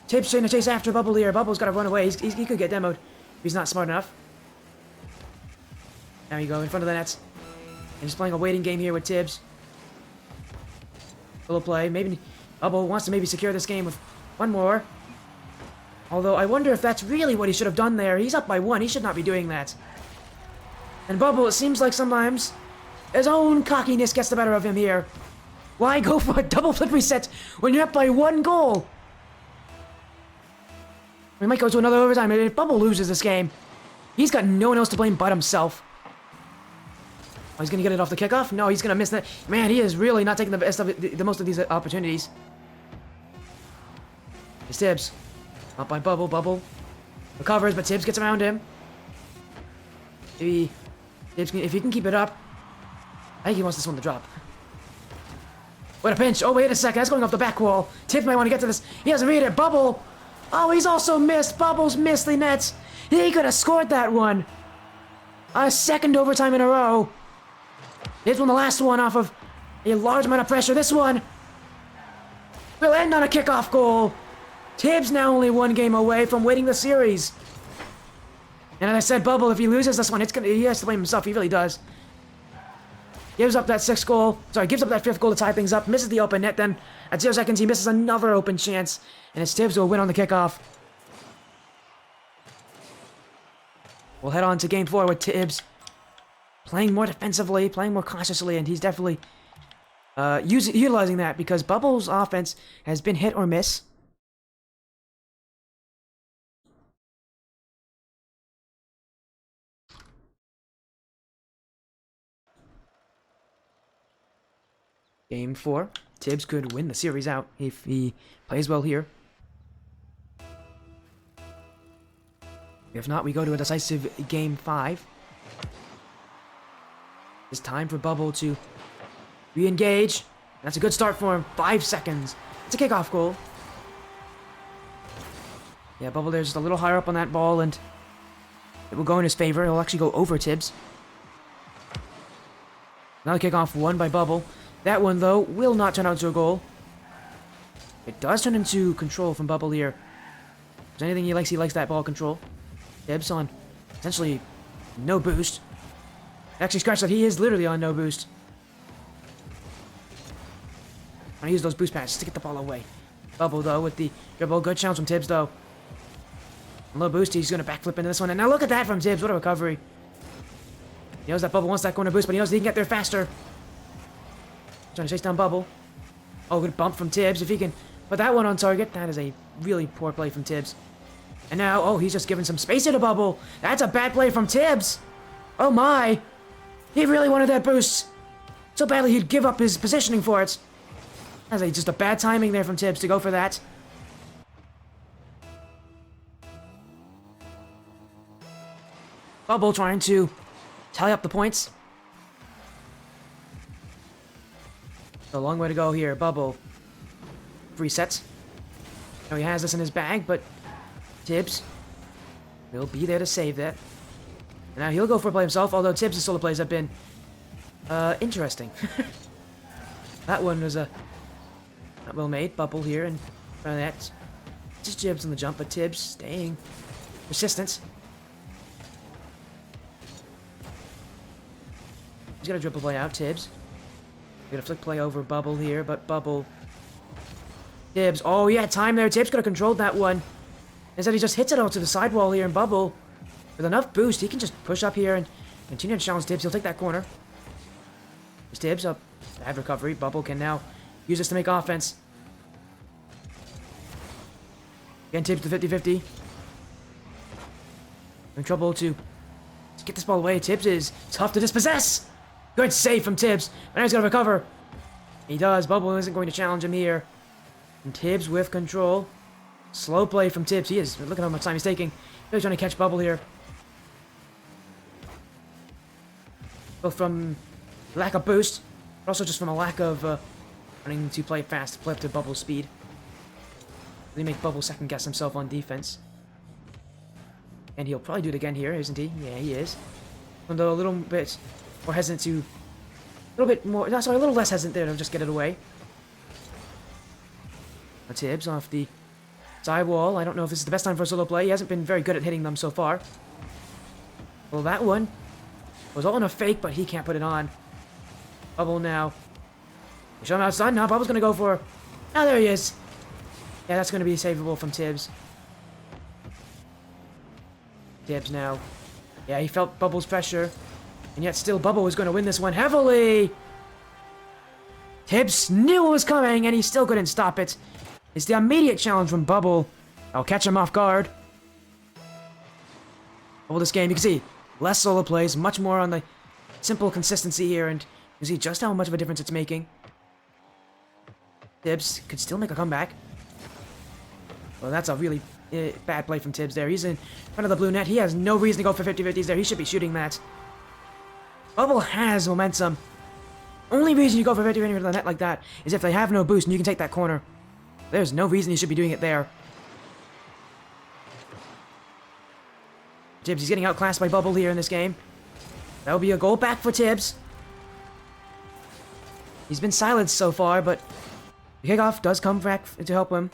Tibbs trying to chase after Bubble here. Bubble's got to run away. He could get demoed if he's not smart enough. There you go, in front of the nets. And he's playing a waiting game here with Tibbs. A little play. Maybe Bubble wants to maybe secure this game with one more. Although, I wonder if that's really what he should have done there. He's up by one. He should not be doing that. And Bubble, it seems like sometimes his own cockiness gets the better of him here. Why go for a double flip reset when you're up by one goal? We might go to another overtime, and if Bubble loses this game, he's got no one else to blame but himself. Oh, he's gonna get it off the kickoff? No, he's gonna miss that. Man, he is really not taking the best of it, the most of these opportunities. It's Tibbs. Up by Bubble. Bubble recovers, but Tibbs gets around him. Maybe Tibbs if he can keep it up, I think he wants this one to drop. What a pinch. Oh, wait a second. That's going off the back wall. Tibbs might want to get to this. He doesn't read it. Bubble. Oh, he's also missed. Bubble's missed the nets. He could have scored that one. A second overtime in a row. This one, the last one, off of a large amount of pressure. This one will end on a kickoff goal. Tibbs now only one game away from winning the series. And as I said, Bubble, if he loses this one, he has to blame himself. He really does. Gives up that fifth goal to tie things up. Misses the open net. Then at 0 seconds, he misses another open chance. And it's Tibbs who will win on the kickoff. We'll head on to game 4 with Tibbs playing more defensively, playing more cautiously, and he's definitely utilizing that because Bubble's offense has been hit or miss. Game 4. Tibbs could win the series out if he plays well here. If not, we go to a decisive game 5. It's time for Bubble to re-engage. That's a good start for him. 5 seconds. It's a kickoff goal. Yeah, Bubble there's just a little higher up on that ball, and it will go in his favor. It'll actually go over Tibbs. Another kickoff won by Bubble. That one, though, will not turn out into a goal. It does turn into control from Bubble here. If there's anything he likes that ball control. Tibbs on essentially no boost. Actually, scratch that, he is literally on no boost. I'm gonna use those boost passes to get the ball away. Bubble, though, with the dribble. Good challenge from Tibbs, though. Low boost, he's gonna backflip into this one. And now look at that from Tibbs. What a recovery. He knows that Bubble wants that corner boost, but he knows he can get there faster. Trying to chase down Bubble. Oh, good bump from Tibbs. If he can put that one on target, that is a really poor play from Tibbs. And now, oh, he's just giving some space to Bubble. That's a bad play from Tibbs. Oh my. He really wanted that boost so badly he'd give up his positioning for it. That's just a bad timing there from Tibbs to go for that. Bubble trying to tally up the points. A long way to go here. Bubble. Resets. Now he has this in his bag, but Tibbs will be there to save that. And now he'll go for a play himself, although Tibbs' solo plays have been interesting. That one was not well made. Bubble here and front of that. Just Jibs on the jump, but Tibbss staying persistent. He's got a dribble play out, Tibbss. Got a flick play over Bubble here, but Bubble... Tibbss, oh yeah, time there. Tibbss could have controlled that one. Instead he just hits it out to the sidewall here, and Bubble, with enough boost, he can just push up here and continue to challenge Tibbss. He'll take that corner. There's Tibbss up. Bad recovery. Bubble can now use this to make offense. Again, Tibbss to 50-50. In trouble to get this ball away. Tibbss is tough to dispossess. Good save from Tibbss. But now he's going to recover. He does. Bubble isn't going to challenge him here. And Tibbss with control. Slow play from Tibbss. He is. Look at how much time he's taking. He's trying to catch Bubble here. Both from lack of boost, but also just from a lack of running to play fast, play up to Bubble's speed. Really make Bubble second guess himself on defense. And he'll probably do it again here, isn't he? Yeah, he is. Although a little bit more hesitant to... A little bit more... No, sorry, a little less hesitant there to just get it away. Tibbss off the side wall. I don't know if this is the best time for a solo play. He hasn't been very good at hitting them so far. Well, that one was all in a fake, but he can't put it on. Bubble now. Show him how it's done. Now Bubble's going to go for... Oh, there he is. Yeah, that's going to be savable from Tibbss. Tibbss now. Yeah, he felt Bubble's pressure. And yet still Bubble was going to win this one heavily. Tibbss knew it was coming, and he still couldn't stop it. It's the immediate challenge from Bubble. I'll catch him off guard. Bubble this game, you can see, less solo plays, much more on the simple consistency here, and you see just how much of a difference it's making. Tibbss could still make a comeback. Well, that's a really bad play from Tibbss there. He's in front of the blue net. He has no reason to go for 50-50s there. He should be shooting that. Bubble has momentum. Only reason you go for 50-50 to the net like that is if they have no boost and you can take that corner. There's no reason you should be doing it there. Tibbss, he's getting outclassed by Bubble here in this game. That'll be a goal back for Tibbss. He's been silenced so far, but the kickoff does come back to help him.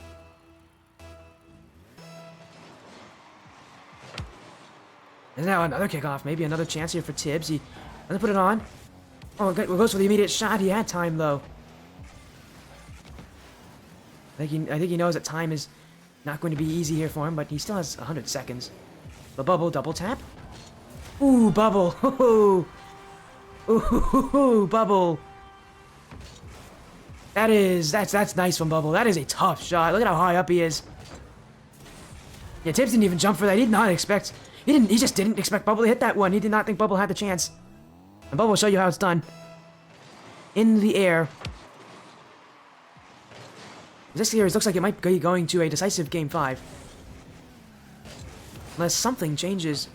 And now another kickoff, maybe another chance here for Tibbss. He doesn't put it on. Oh, goes for the immediate shot. He had time though. I think he knows that time is not going to be easy here for him, but he still has 100 seconds. The Bubble double tap. Ooh, Bubble. Ooh, ooh, Bubble. That's nice from Bubble. That is a tough shot. Look at how high up he is. Yeah, Tibbss didn't even jump for that. He did not expect. He just didn't expect Bubble to hit that one. He did not think Bubble had the chance. And Bubble will show you how it's done. In the air. This series looks like it might be going to a decisive Game 5. Unless something changes.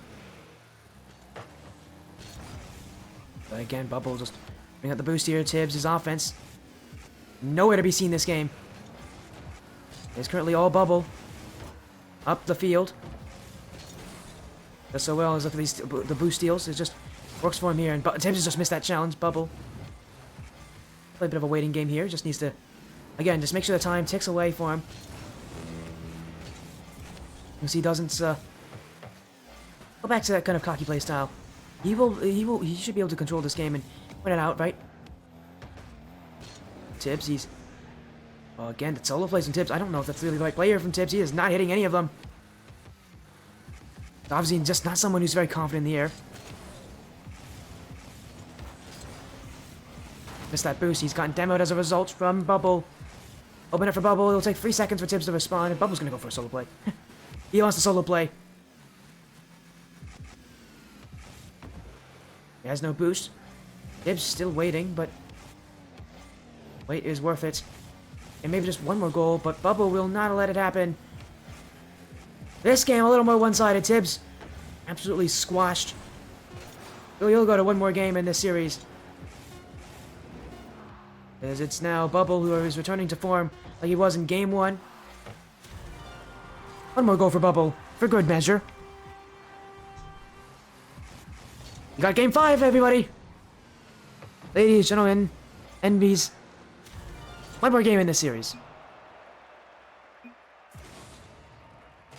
But again, Bubble just bring out the boost here. Tibbss, his offense. Nowhere to be seen this game. It's currently all Bubble. Up the field. Does so well as look at these the boost steals. It just works for him here. And Tibbss has just missed that challenge. Bubble. Play a bit of a waiting game here. Just needs to... Again, just make sure the time ticks away for him. Because he doesn't go back to that kind of cocky play style. He should be able to control this game and win it out, right? Tibbss, he's... Well, again, the solo plays from Tibbss. I don't know if that's really the right player from Tibbss. He is not hitting any of them. Obviously, just not someone who's very confident in the air. Missed that boost. He's gotten demoed as a result from Bubble. Open it for Bubble. It'll take 3 seconds for Tibbss to respond, and Bubble's gonna go for a solo play. He wants to solo play. He has no boost. Tibbss still waiting, but wait is worth it. And maybe just one more goal, but Bubble will not let it happen. This game a little more one-sided. Tibbss absolutely squashed. He'll go to one more game in this series. As it's now Bubble who is returning to form like he was in Game 1. One more goal for Bubble, for good measure. You got Game 5, everybody! Ladies, gentlemen, envies. One more game in this series.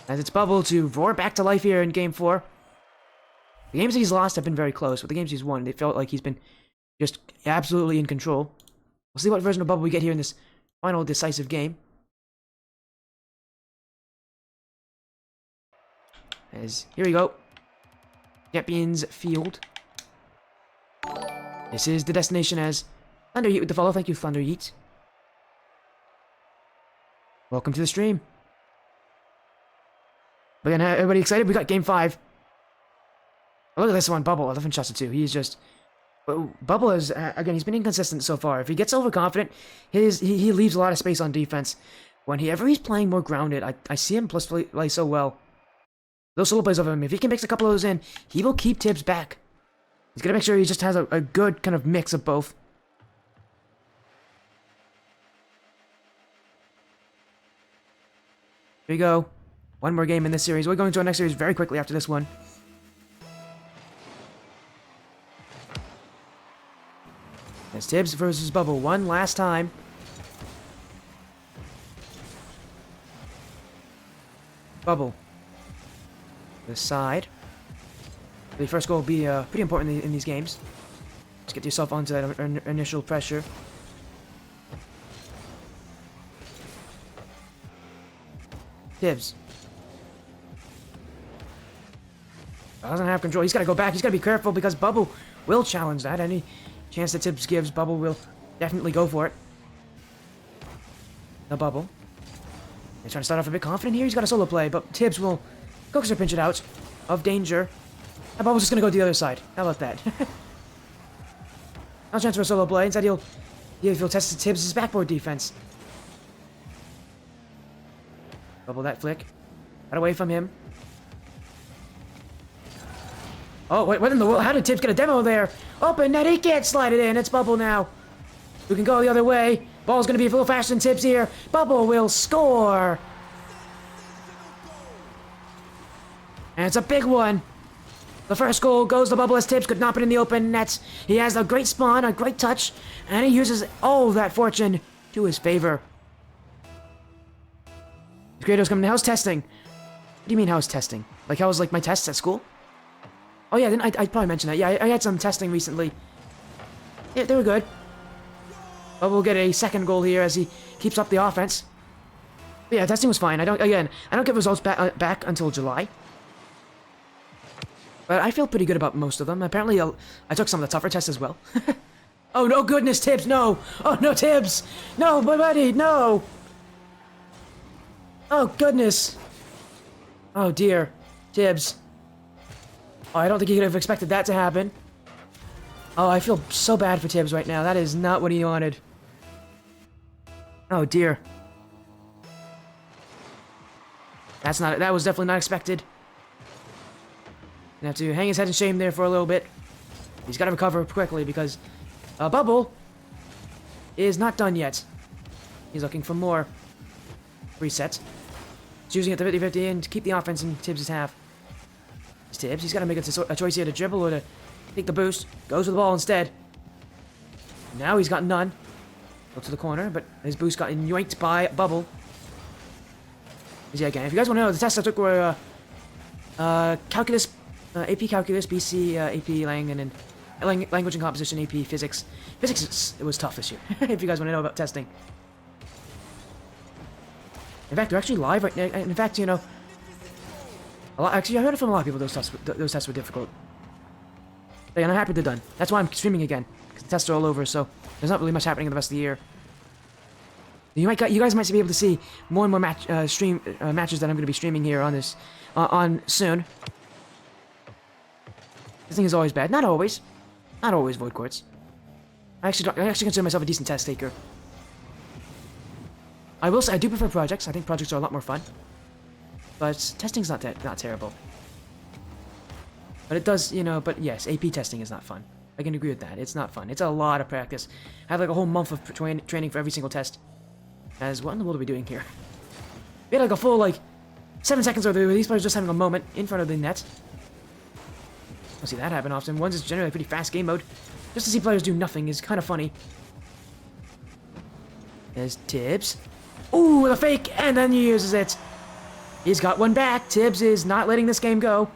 As it's Bubble to roar back to life here in Game 4. The games he's lost have been very close, but the games he's won, they felt like he's been just absolutely in control. We'll see what version of Bubble we get here in this final decisive game. As, here we go. Champions Field. This is the destination as Thunder Yeet with the follow. Thank you, Thunder Yeet. Welcome to the stream. Again, everybody excited? We got Game 5. Oh, look at this one, Bubble, 11 shots to 2. He's just... Bubble is, again, he's been inconsistent so far. If he gets overconfident, he leaves a lot of space on defense. Whenever he's playing more grounded, I see him play so well. Those solo plays over him, if he can mix a couple of those in, he will keep Tibbss back. He's gonna make sure he just has a good kind of mix of both. Here we go. One more game in this series. We're going to our next series very quickly after this one. It's Tibbss versus Bubble one last time. Bubble. This side. The first goal will be pretty important in these games. Just get yourself onto that initial pressure. Tibbss. Doesn't have control. He's got to go back. He's got to be careful because Bubble will challenge that. Any chance that Tibbss gives, Bubble will definitely go for it. The Bubble. He's trying to start off a bit confident here. He's got a solo play, but Tibbss will coax or pinch it out of danger. And Bubble's just going to go to the other side. How about that? No chance for a solo play. Instead, he'll test Tibbs' backboard defense. Bubble that flick. Got away from him. Oh, wait, what in the world? How did Tibbs get a demo there? Open net, he can't slide it in. It's Bubble now. We can go the other way. Ball's going to be a little faster than Tibbs here. Bubble will score. And it's a big one. The first goal goes to Bubble as Tibbs could not put in the open nets. He has a great spawn, a great touch, and he uses all that fortune to his favor. Grado's coming. How's testing? What do you mean, how's testing? Like, how's, like, my tests at school? Oh, yeah, I probably mentioned that. Yeah, I had some testing recently. Yeah, they were good. Bubble will get a second goal here as he keeps up the offense. But yeah, testing was fine. I don't get results back until July. But I feel pretty good about most of them. Apparently, I took some of the tougher tests as well. Oh, no goodness, Tibbs, no! Oh, no, Tibbs! No, my buddy, no! Oh, goodness! Oh, dear. Tibbs. Oh, I don't think he could have expected that to happen. Oh, I feel so bad for Tibbs right now. That is not what he wanted. Oh, dear. That was definitely not expected. Gonna have to hang his head in shame there for a little bit. He's got to recover quickly because Bubble is not done yet. He's looking for more resets. He's using it to 50-50 and to keep the offense in Tibbs' half. It's Tibbs. He's got to make a choice here to dribble or to take the boost. Goes with the ball instead. Now he's got none. Go to the corner, but his boost got yoinked by Bubble. Yeah, again, if you guys want to know, the tests I took were Calculus, AP Calculus, BC, AP Lang, and Language and Composition, AP Physics. Physics, it was tough this year, if you guys want to know about testing. In fact, they're actually live right now. In fact, you know, actually, I heard it from a lot of people those tests were difficult. But I'm happy they're done. That's why I'm streaming again, because the tests are all over, so there's not really much happening in the rest of the year. You guys might be able to see more and more matches that I'm going to be streaming here on this on soon. This thing is always bad. Not always. Not always, Void Quartz. I actually consider myself a decent test taker. I will say I do prefer projects. I think projects are a lot more fun. But testing's not terrible. But it does, you know, but yes, AP testing is not fun. I can agree with that. It's not fun. It's a lot of practice. I have like a whole month of training for every single test. As what in the world are we doing here? We had like a full, 7 seconds where these players just having a moment in front of the net. I don't see that happen often. One's just generally a pretty fast game mode. Just to see players do nothing is kind of funny. There's Tibbs. Ooh, the fake, and then he uses it. He's got one back. Tibbs is not letting this game go.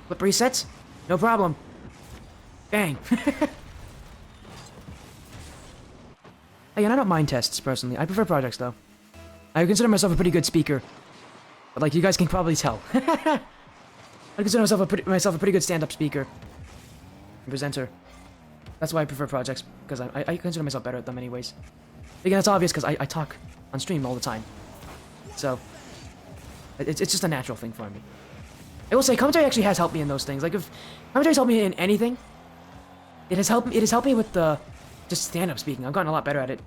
Flip resets? No problem. Bang. Again, I don't mind tests, personally. I prefer projects, though. I consider myself a pretty good speaker. But, like, you guys can probably tell. I consider myself a pretty good stand-up speaker. And presenter. That's why I prefer projects, because I consider myself better at them anyways. Again, it's obvious, because I talk on stream all the time. So, it's just a natural thing for me. I will say, commentary actually has helped me in those things. Like, if commentary's helped me in anything, it has helped me with the just stand-up speaking. I've gotten a lot better at it.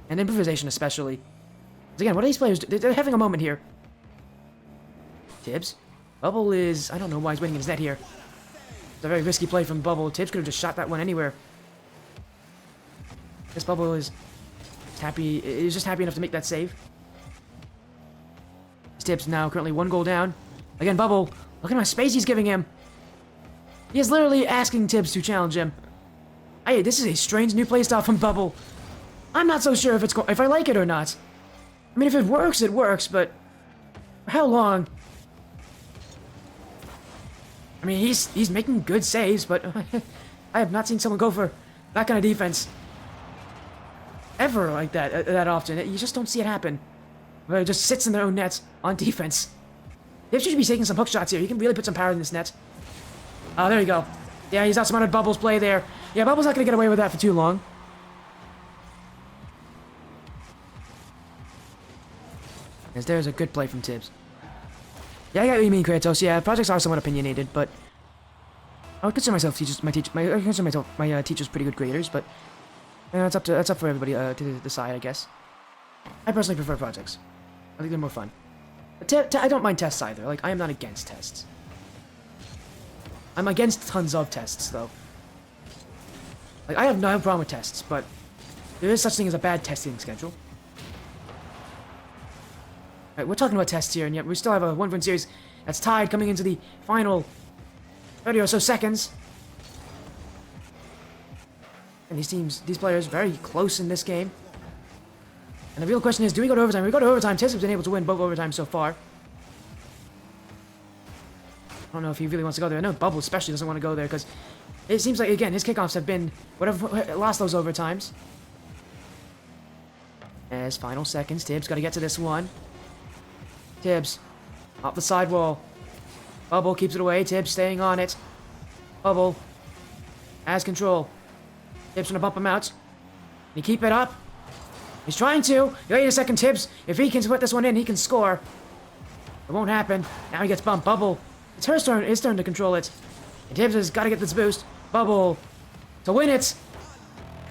And improvisation especially. 'Cause again, what are these players do? They're having a moment here. Tibbs? Bubble is... I don't know why he's waiting in his net here. It's a very risky play from Bubble. Tibbs could have just shot that one anywhere. This Bubble is happy. Is just happy enough to make that save. Tibbs now currently 1 goal down. Again, Bubble. Look at how much space he's giving him. He is literally asking Tibbs to challenge him. Hey, this is a strange new playstyle from Bubble. I'm not so sure if I like it or not. I mean, if it works, but for how long? I mean, he's making good saves, but I have not seen someone go for that kind of defense ever like that often. You just don't see it happen. Where it just sits in their own nets on defense. They should be taking some hook shots here. He can really put some power in this net. Oh, there you go. Yeah, he's outsmarted Bubble's play there. Yeah, Bubble's not going to get away with that for too long. As there's a good play from Tibbs. Yeah, I got what you mean, Kratos. Yeah, projects are somewhat opinionated, but I would consider myself my teachers pretty good graders, but that's up for everybody to decide, I guess. I personally prefer projects. I think they're more fun. But I don't mind tests either. Like, I am not against tests. I'm against tons of tests, though. Like, I have no problem with tests, but there is such thing as a bad testing schedule. Alright, we're talking about tests here, and yet we still have a 1-1 series that's tied coming into the final 30 or so seconds. And these players, very close in this game. And the real question is, do we go to overtime? If we go to overtime, Tibbs has been able to win both overtime so far. I don't know if he really wants to go there. I know Bubble especially doesn't want to go there, because it seems like, again, his kickoffs have been lost those overtimes. As final seconds, Tibbs got to get to this one. Tibbs, off the sidewall. Bubble keeps it away. Tibbs staying on it. Bubble has control. Tibbs gonna bump him out. Can he keep it up? He's trying to. Wait a second, Tibbs. If he can put this one in, he can score. It won't happen. Now he gets bumped. Bubble. It's his turn to control it. And Tibbs has got to get this boost. Bubble to win it.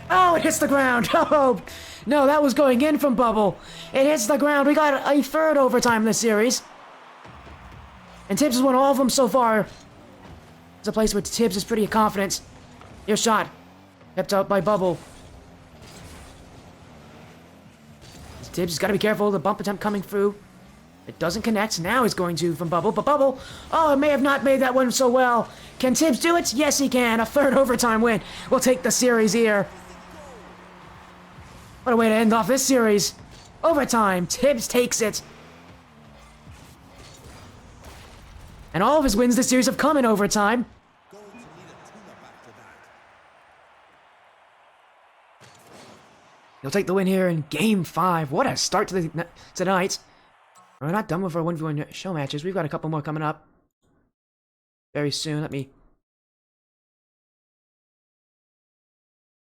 Oh, it hits the ground. Oh, no, that was going in from Bubble. It hits the ground. We got a third overtime this series. And Tibbs has won all of them so far. It's a place where Tibbs is pretty confident. Here's shot. Kept out by Bubble. Tibbs has got to be careful. The bump attempt coming through. It doesn't connect. Now he's going to from Bubble. But Bubble, oh, it may have not made that one so well. Can Tibbs do it? Yes, he can. A third overtime win. We'll take the series here. What a way to end off this series. Overtime. Tibbs takes it. And all of his wins this series have come in overtime. He'll take the win here in Game 5. What a start to tonight. We're not done with our 1v1 show matches. We've got a couple more coming up very soon. Let me...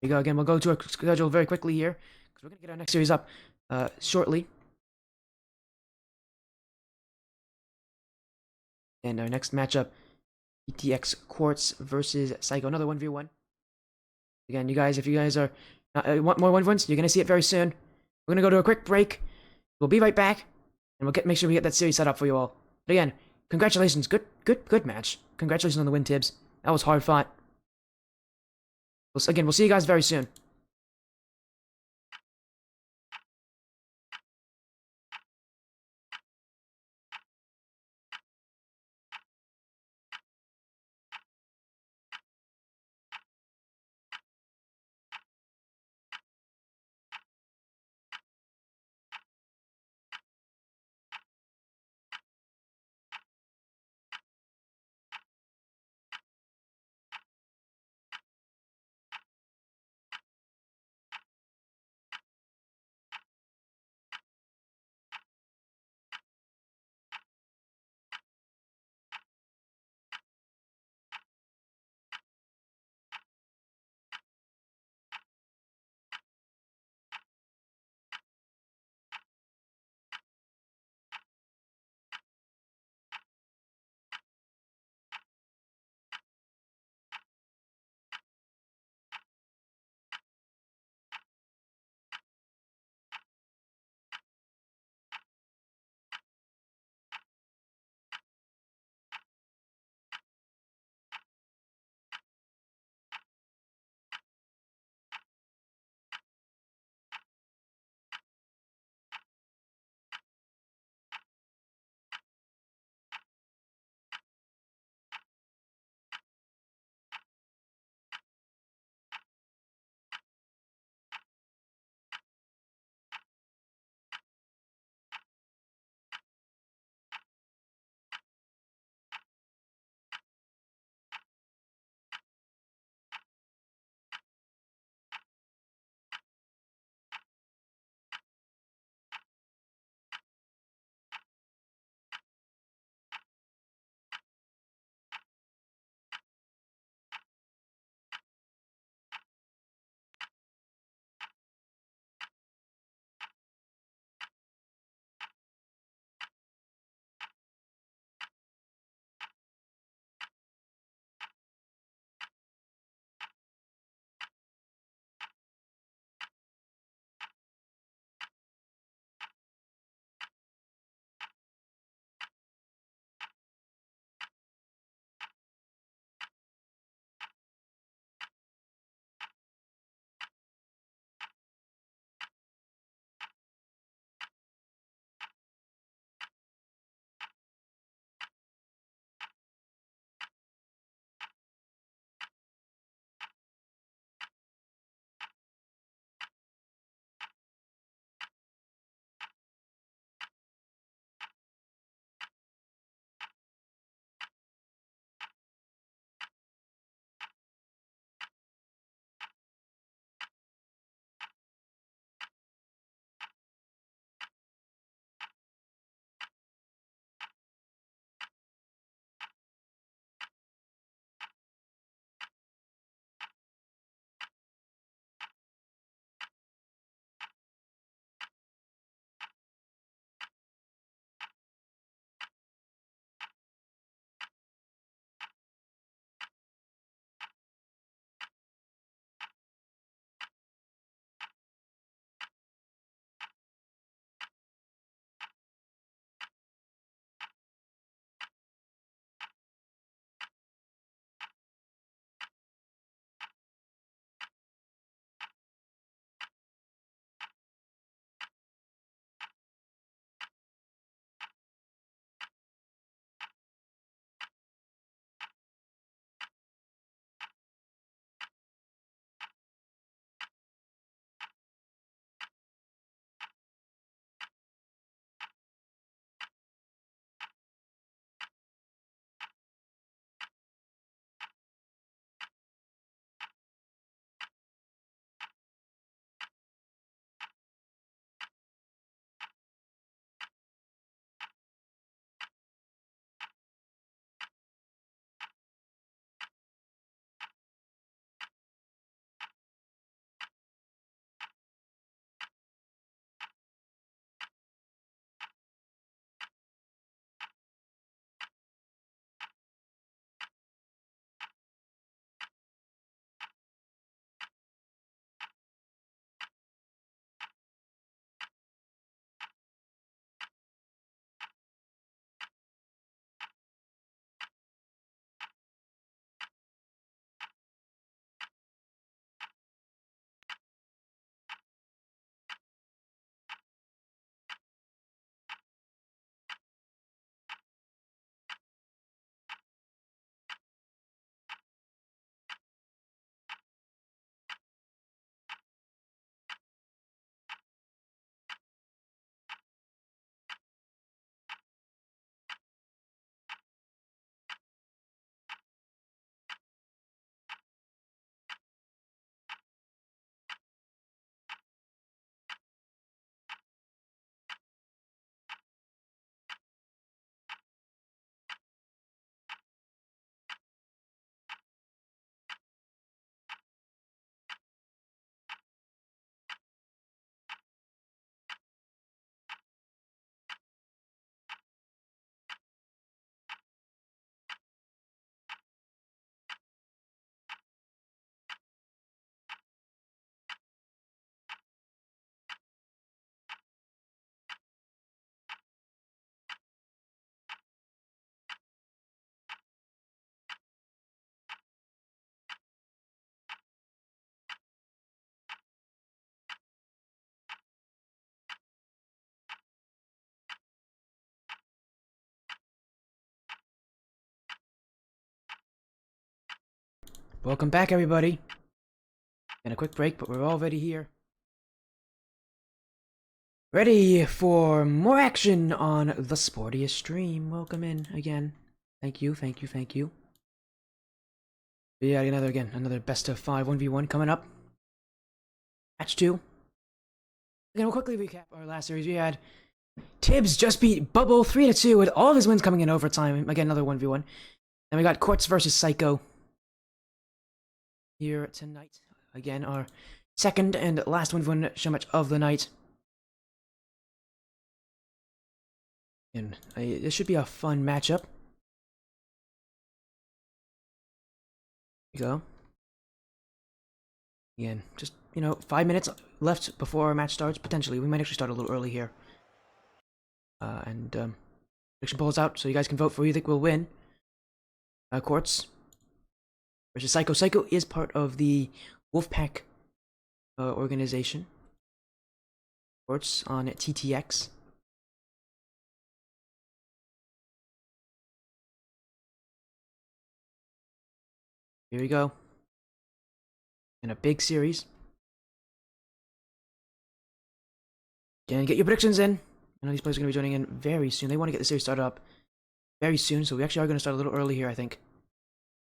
Here we go again. We'll go to our schedule very quickly here, because we're going to get our next series up shortly. And our next matchup, ETX Quartz versus Psycho. Another 1v1. Again, you guys, if you guys are want more 1v1s, you're going to see it very soon. We're going to go to a quick break. We'll be right back, and we'll make sure we get that series set up for you all. But again, congratulations. Good match. Congratulations on the win, Tibbs. That was hard fought. Again, we'll see you guys very soon. Welcome back, everybody. And a quick break, but we're already here. Ready for more action on the sportiest stream. Welcome in again. Thank you, thank you, thank you. Yeah, another best of 5 1v1 coming up. Match 2. Again, we'll quickly recap our last series. We had Tibbss just beat Bubble 3-2 with all of his wins coming in overtime. Again, another 1v1. Then we got Quartz versus Psycho here tonight. Again, our second and last 1v1 showmatch of the night. And this should be a fun matchup. Here we go. Again, just, 5 minutes left before our match starts. Potentially, we might actually start a little early here. Prediction polls out, so you guys can vote for who you think will win. Quartz versus Psycho. Psycho is part of the Wolfpack organization. Quartz on TTX. Here we go. In a big series. Again, get your predictions in. I know these players are going to be joining in very soon. They want to get the series started up very soon, so we actually are going to start a little early here, I think.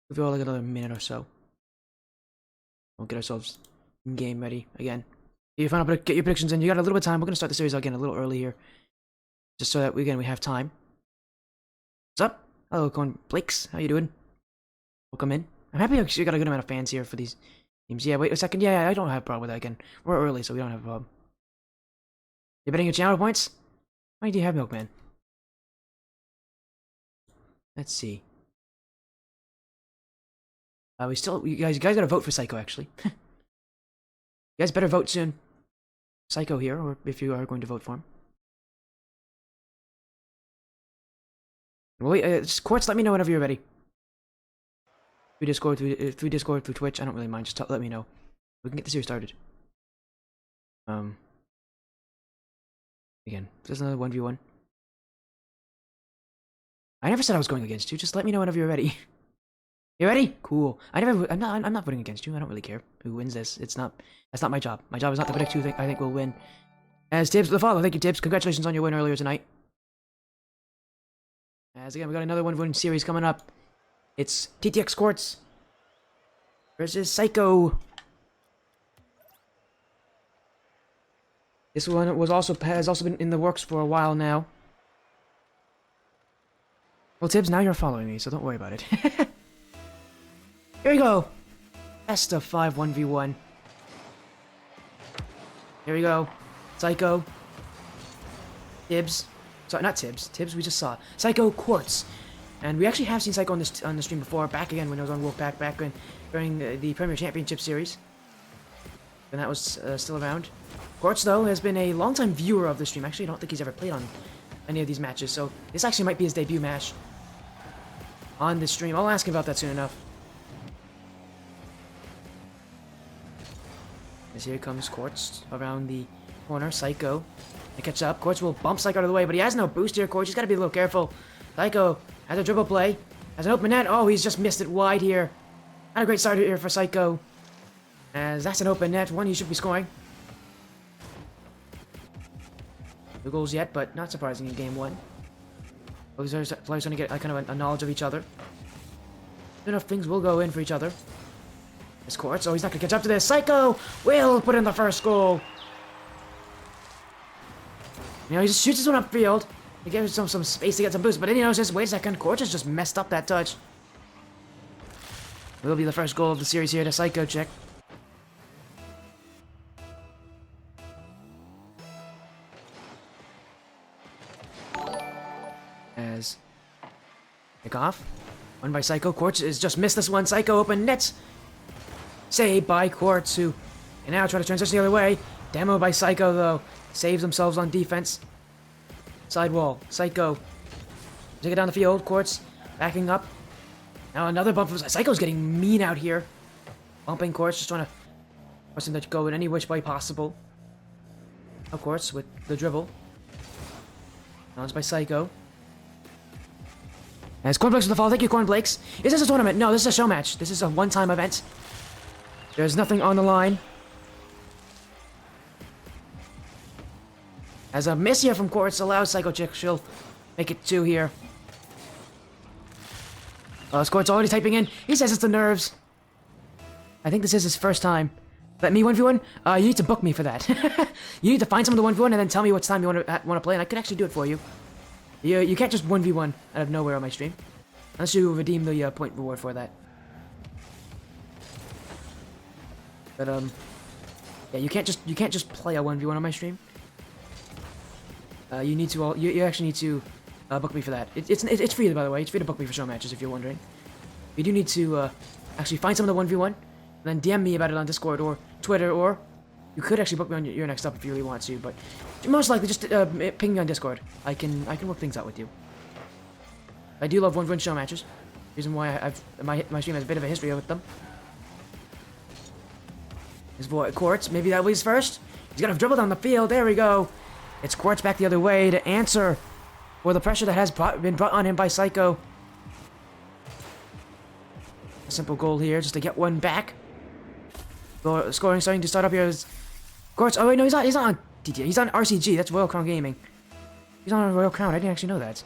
Give you all like another minute or so. We'll get ourselves in game ready again. Get your predictions in. You got a little bit of time. We're going to start the series again a little early here. Just so that, we have time. What's up? Hello, Cohen Blakes. How you doing? Welcome in. I'm happy you got a good amount of fans here for these teams. Yeah, wait a second. Yeah, I don't have a problem with that again. We're early, so we don't have a problem. You're betting your channel points? Why do you have Milkman? Let's see. You guys gotta vote for Psycho, actually. You guys better vote soon. Psycho here, or if you are going to vote for him. Well, wait, just Quartz, let me know whenever you're ready. Through Discord, through Twitch, I don't really mind, just let me know. We can get the series started. Again, there's another 1v1. I never said I was going against you, just let me know whenever you're ready. You ready? Cool. I'm not voting against you. I don't really care who wins this. That's not my job. My job is not to predict who I think will win. As Tibbss the follow. Thank you, Tibbss. Congratulations on your win earlier tonight. As again, we got another 1v1 series coming up. It's TTX Quartz versus Psycho. This one has also been in the works for a while now. Well, Tibbss, now you're following me, so don't worry about it. Here we go. Best of 5 1v1. Here we go. Psycho. Tibbss. Sorry, not Tibbss. Tibbss we just saw. Psycho Quartz. And we actually have seen Psycho on the stream before. Back again when I was on Wolfpack. During the Premier Championship Series. And that was still around. Quartz, though, has been a long-time viewer of the stream. Actually, I don't think he's ever played on any of these matches. So this actually might be his debut match on the stream. I'll ask him about that soon enough. As here comes Quartz around the corner. Psycho to catch up. Quartz will bump Psycho out of the way, but he has no boost here. Quartz, he's got to be a little careful. Psycho has a dribble play. Has an open net. Oh, he's just missed it wide here. Not a great start here for Psycho. As that's an open net. One he should be scoring. No goals yet, but not surprising in game 1. Both these players going to get kind of a knowledge of each other. Soon enough, things will go in for each other. This Quartz, oh, he's not going to catch up to this. Psycho will put in the first goal. He just shoots this one upfield. He gives him some space to get some boost, but then he notices, wait a second, Quartz has just messed up that touch. Will be the first goal of the series here to Psycho check. As pick off. Won by Psycho. Quartz has just missed this one. Psycho open nets. Saved by Quartz, who can now try to transition the other way. Demo by Psycho, though. Saves themselves on defense. Sidewall. Psycho. Take it down the field. Quartz backing up. Now another bump. Psycho's getting mean out here. Bumping Quartz, just trying to force him to go in any which way possible. Of course, with the dribble. Now it's by Psycho. As Cornflakes with the fall. Thank you, Cornflakes. Is this a tournament? No, this is a show match. This is a one-time event. There's nothing on the line. As a miss here from Quartz allows Psycho Chick. She'll make it 2 here. Quartz already typing in. He says it's the nerves. I think this is his first time. Let me 1v1? You need to book me for that. You need to find someone to 1v1 and then tell me what time you want to play, and I could actually do it for you. You can't just 1v1 out of nowhere on my stream. Unless you redeem the point reward for that. But yeah, you can't just play a 1v1 on my stream. You need to you actually need to book me for that. It's free, by the way. It's free to book me for show matches if you're wondering. You do need to actually find someone to 1v1, and then DM me about it on Discord or Twitter, or you could actually book me on your next up if you really want to. But most likely, just ping me on Discord. I can work things out with you. I do love 1v1 show matches. Reason why my stream has a bit of a history with them. His boy Quartz, maybe that was first. He's gonna dribble down the field. There we go. It's Quartz back the other way to answer for the pressure that has been brought on him by Psycho. A simple goal here, just to get one back. Scoring starting to start up here is Quartz. Oh wait, no, he's not on TT. He's on RCG. That's Royal Crown Gaming. He's on Royal Crown. I didn't actually know that.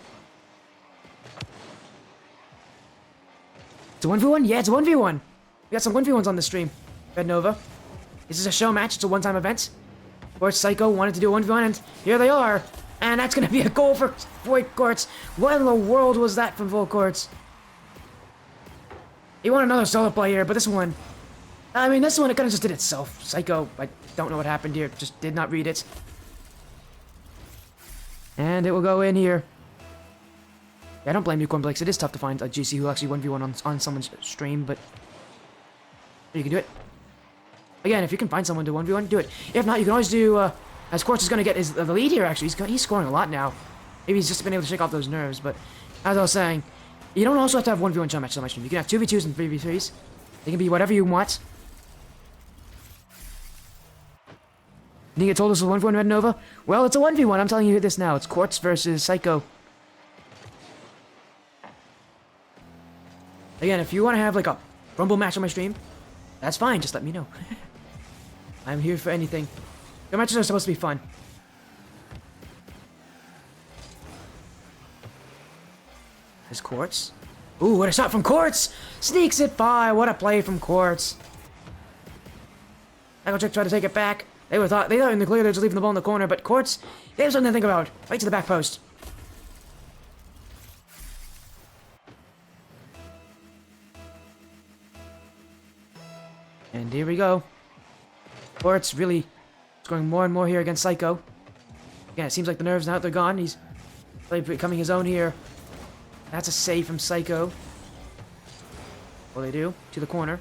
It's a 1v1? Yeah, it's a 1v1. We got some 1v1s on the stream. Red Nova. This is a show match. It's a one-time event. Quartz Psycho wanted to do a 1v1, and here they are. And that's going to be a goal for Quartz. What in the world was that from Quartz? He wanted another solo play here, but this one... I mean, this one, it kind of just did itself. Psycho, I don't know what happened here. Just did not read it. And it will go in here. Yeah, I don't blame you, Cornflakes. It is tough to find a GC who actually 1v1 on someone's stream, but... you can do it. Again, if you can find someone to 1v1, do it. If not, you can always do, as Quartz is going to get the lead here, actually. He's scoring a lot now. Maybe he's just been able to shake off those nerves, but as I was saying, you don't also have to have 1v1 show matches on my stream. You can have 2v2s and 3v3s. They can be whatever you want. You think it told us a 1v1 Red Nova? Well, it's a 1v1. I'm telling you this now. It's Quartz versus Psycho. Again, if you want to have, like, a Rumble match on my stream, that's fine. Just let me know. I'm here for anything. Your matches are supposed to be fun. There's Quartz. Ooh, what a shot from Quartz! Sneaks it by. What a play from Quartz. Psycho Chick tried to take it back. They thought in the clear they were just leaving the ball in the corner, but Quartz, they have something to think about. Right to the back post. And here we go. Quartz really scoring more and more here against Psycho. Again, it seems like the nerves, now that they're gone, he's really becoming his own here. That's a save from Psycho. What do they do? To the corner.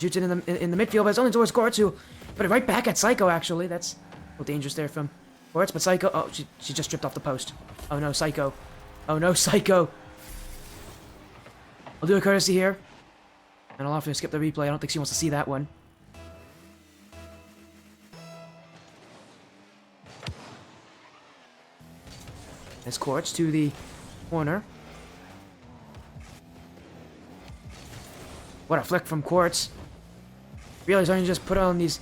Shoots it in the midfield, but it's only towards Quartz, who put it right back at Psycho, actually. That's a little dangerous there from Quartz, but Psycho... oh, she just stripped off the post. Oh no, Psycho. Oh no, Psycho. I'll do a courtesy here. And I'll have to skip the replay. I don't think she wants to see that one. There's Quartz to the corner. What a flick from Quartz. Really starting to just put on these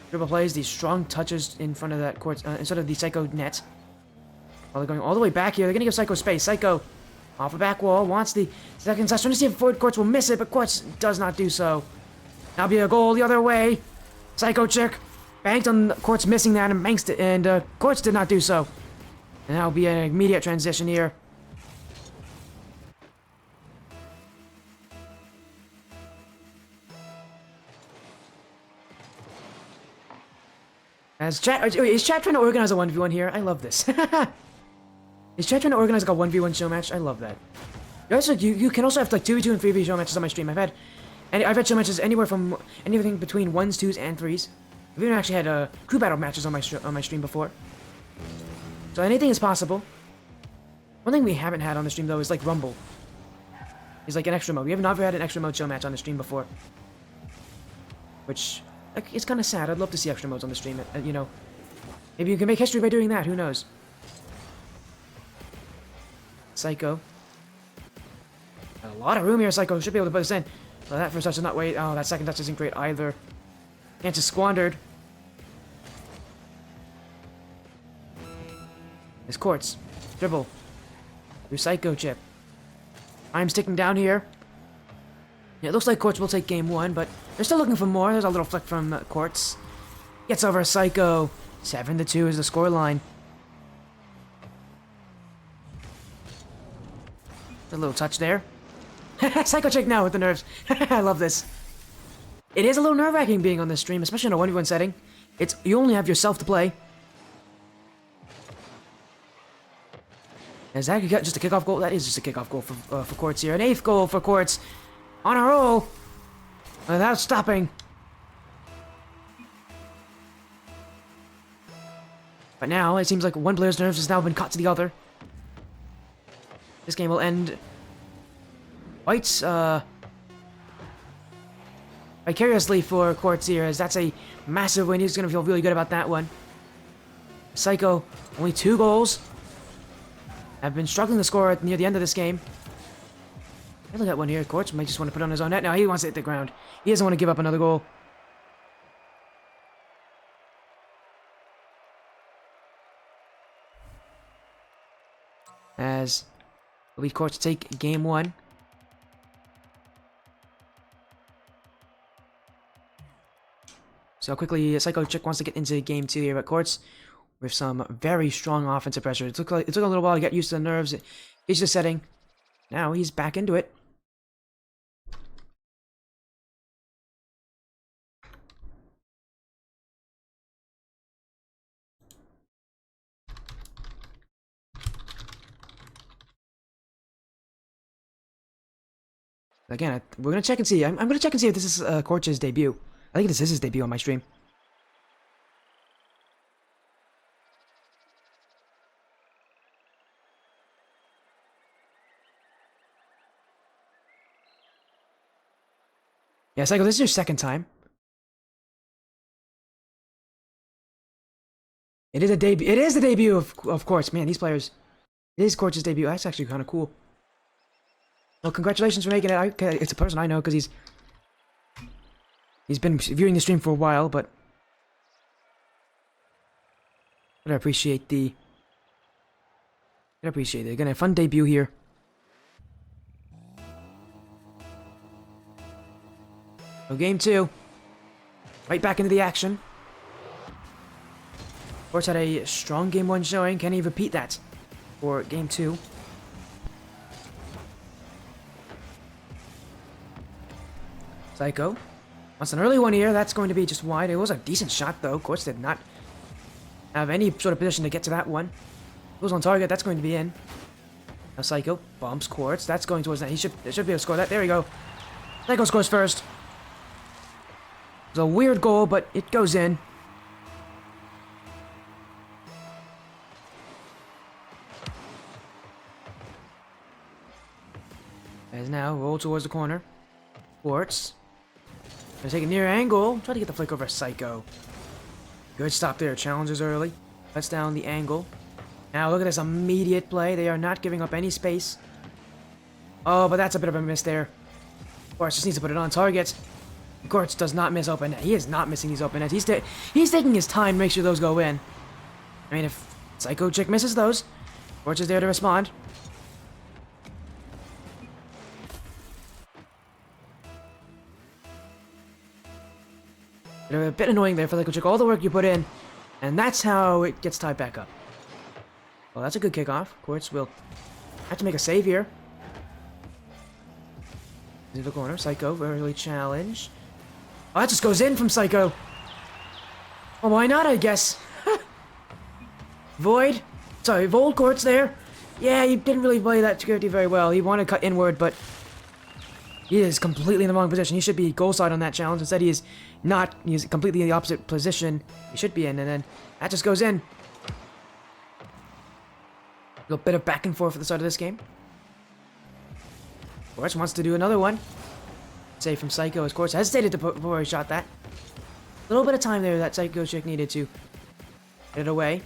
dribble plays, these strong touches in front of that Quartz, instead of the Psycho net. While they're going all the way back here, they're going to give Psycho space. Psycho, off the back wall, wants the second touch. Trying to see if Quartz will miss it, but Quartz does not do so. That'll be a goal the other way. Psycho Chick banked on Quartz missing that and banked it, and Quartz did not do so. And that'll be an immediate transition here. As chat, is chat trying to organize a 1v1 here? I love this. Is chat trying to organize like a 1v1 show match? I love that. You can also have like 2v2 and 3v show matches on my stream. I've had show matches anywhere from anything between 1s, 2s, and 3s. I've even actually had crew battle matches on my stream before. So anything is possible. One thing we haven't had on the stream though is like Rumble. It's like an extra mode. We have never had an extra mode show match on the stream before. Which, like, it's kind of sad. I'd love to see extra modes on the stream. You know, maybe you can make history by doing that. Who knows? Psycho. Got a lot of room here, Psycho. Should be able to put this in. Well, that first touch is not wait. Oh, that second touch isn't great either. Chance is squandered. This Quartz. Dribble. Through Psycho chip. Time's ticking down here. Yeah, it looks like Quartz will take game 1, but they're still looking for more. There's a little flick from Quartz. Gets over Psycho. 7-2 is the scoreline. A little touch there. Psycho check now with the nerves. I love this. It is a little nerve-wracking being on this stream, especially in a 1v1 setting. You only have yourself to play. Is that just a kickoff goal? That is just a kickoff goal for Quartz here. An 8th goal for Quartz. On a roll. Without stopping. But now, it seems like one player's nerves has now been caught to the other. This game will end quite, vicariously for Quartz here, as that's a massive win. He's going to feel really good about that one. Psycho, only 2 goals. Have been struggling to score near the end of this game. Look at one here. Quartz might just want to put it on his own net. No, he wants to hit the ground. He doesn't want to give up another goal. As we lead Quartz to take game 1. So quickly, Psycho Chick wants to get into game 2 here, but Quartz with some very strong offensive pressure. It took a little while to get used to the nerves, get used to the setting. Now he's back into it. Again, we're gonna check and see. I'm gonna check and see if this is Quartz's debut. I think this is his debut on my stream. Yeah, Psycho, this is your second time. It is a debut. It is the debut of Quartz. Man, these players. It is Quartz's debut. That's actually kind of cool. Well, congratulations for making it. It's a person I know because he's been viewing the stream for a while, but I appreciate it. Again, a fun debut here. So game 2. Right back into the action. Quartz had a strong game 1 showing. Can he repeat that for game 2? Psycho wants an early one here. That's going to be just wide. It was a decent shot, though. Quartz did not have any sort of position to get to that one. It was on target. That's going to be in. Now Psycho bumps Quartz. That's going towards that. They should be able to score that. There we go. Psycho scores first. It's a weird goal, but it goes in. As now roll towards the corner. Quartz. Gonna take a near angle. Try to get the flick over Psycho. Good stop there. Challenges early. Lets down the angle. Now look at this immediate play. They are not giving up any space. Oh, but that's a bit of a miss there. Quartz just needs to put it on target. Quartz does not miss open net. He is not missing these open nets. He's taking his time to make sure those go in. I mean, if Psycho Chick misses those, Quartz is there to respond. A bit annoying there for Psycho Chick. All the work you put in, and that's how it gets tied back up. Well, that's a good kickoff. Quartz will have to make a save here. Into the corner. Psycho, early challenge. Oh, that just goes in from Psycho. Well, why not, I guess? Void. Sorry, Void Quartz there. Yeah, he didn't really play that security very well. He wanted to cut inward, but he is completely in the wrong position. He should be goal side on that challenge. Instead, he is not. He is completely in the opposite position he should be in, and then that just goes in. A little bit of back and forth at the start of this game. Quartz wants to do another one. Save from Psycho as Quartz hesitated before he shot that. A little bit of time there that Psycho Chick needed to get it away.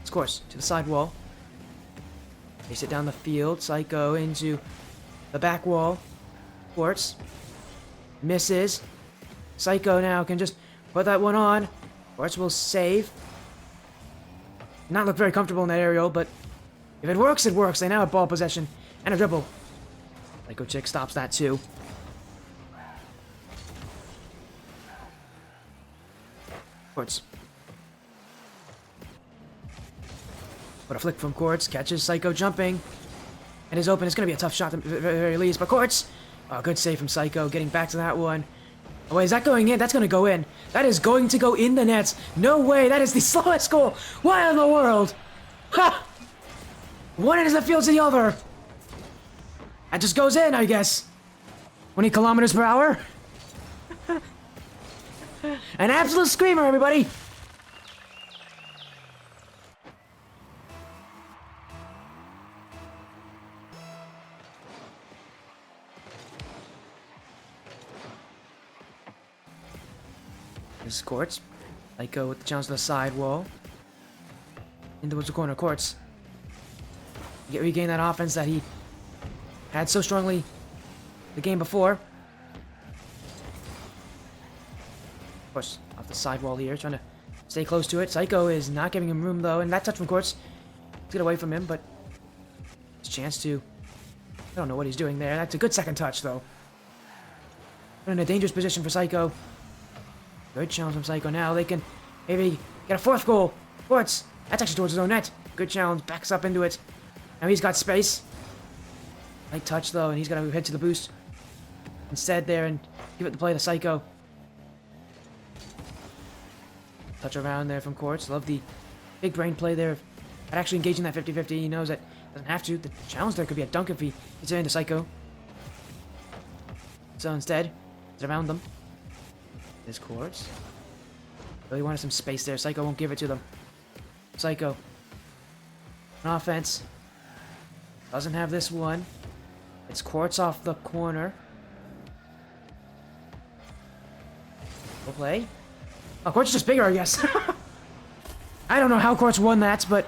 It's Quartz to the side wall. They sit down the field. Psycho into the back wall. Quartz. Misses. Psycho now can just put that one on. Quartz will save. Not look very comfortable in that aerial, but if it works, it works. They now have ball possession and a dribble. Psycho Chick stops that too. Quartz. What a flick from Quartz. Catches Psycho jumping. And is open. It's going to be a tough shot at the very least. But Quartz. Oh, good save from Psycho. Getting back to that one. Oh, wait, is that going in? That's going to go in. That is going to go in the nets. No way. That is the slowest goal. Why in the world? Ha! One end of the field to the other. That just goes in, I guess. 20 kilometers per hour. An absolute screamer, everybody. This Quartz. Psycho with the challenge to the side wall. In towards the corner. Quartz. Regain that offense that he had so strongly the game before. Of course, off the side wall here, trying to stay close to it. Psycho is not giving him room though, and that touch from Quartz to get away from him, but his chance to. I don't know what he's doing there. That's a good second touch though. We're in a dangerous position for Psycho. Good challenge from Psycho now. They can maybe get a fourth goal. Quartz. That's actually towards his own net. Good challenge. Backs up into it. Now he's got space. Light touch though, and he's got to head to the boost instead there and give it the play to Psycho. Touch around there from Quartz. Love the big brain play there. Actually engaging that 50-50. He knows that doesn't have to. The challenge there could be a dunk if he gets it into Psycho. So instead, it's around them. This Quartz. Really wanted some space there. Psycho won't give it to them. Psycho. On offense. Doesn't have this one. It's Quartz off the corner. We'll play. Oh, Quartz is just bigger, I guess. I don't know how Quartz won that, but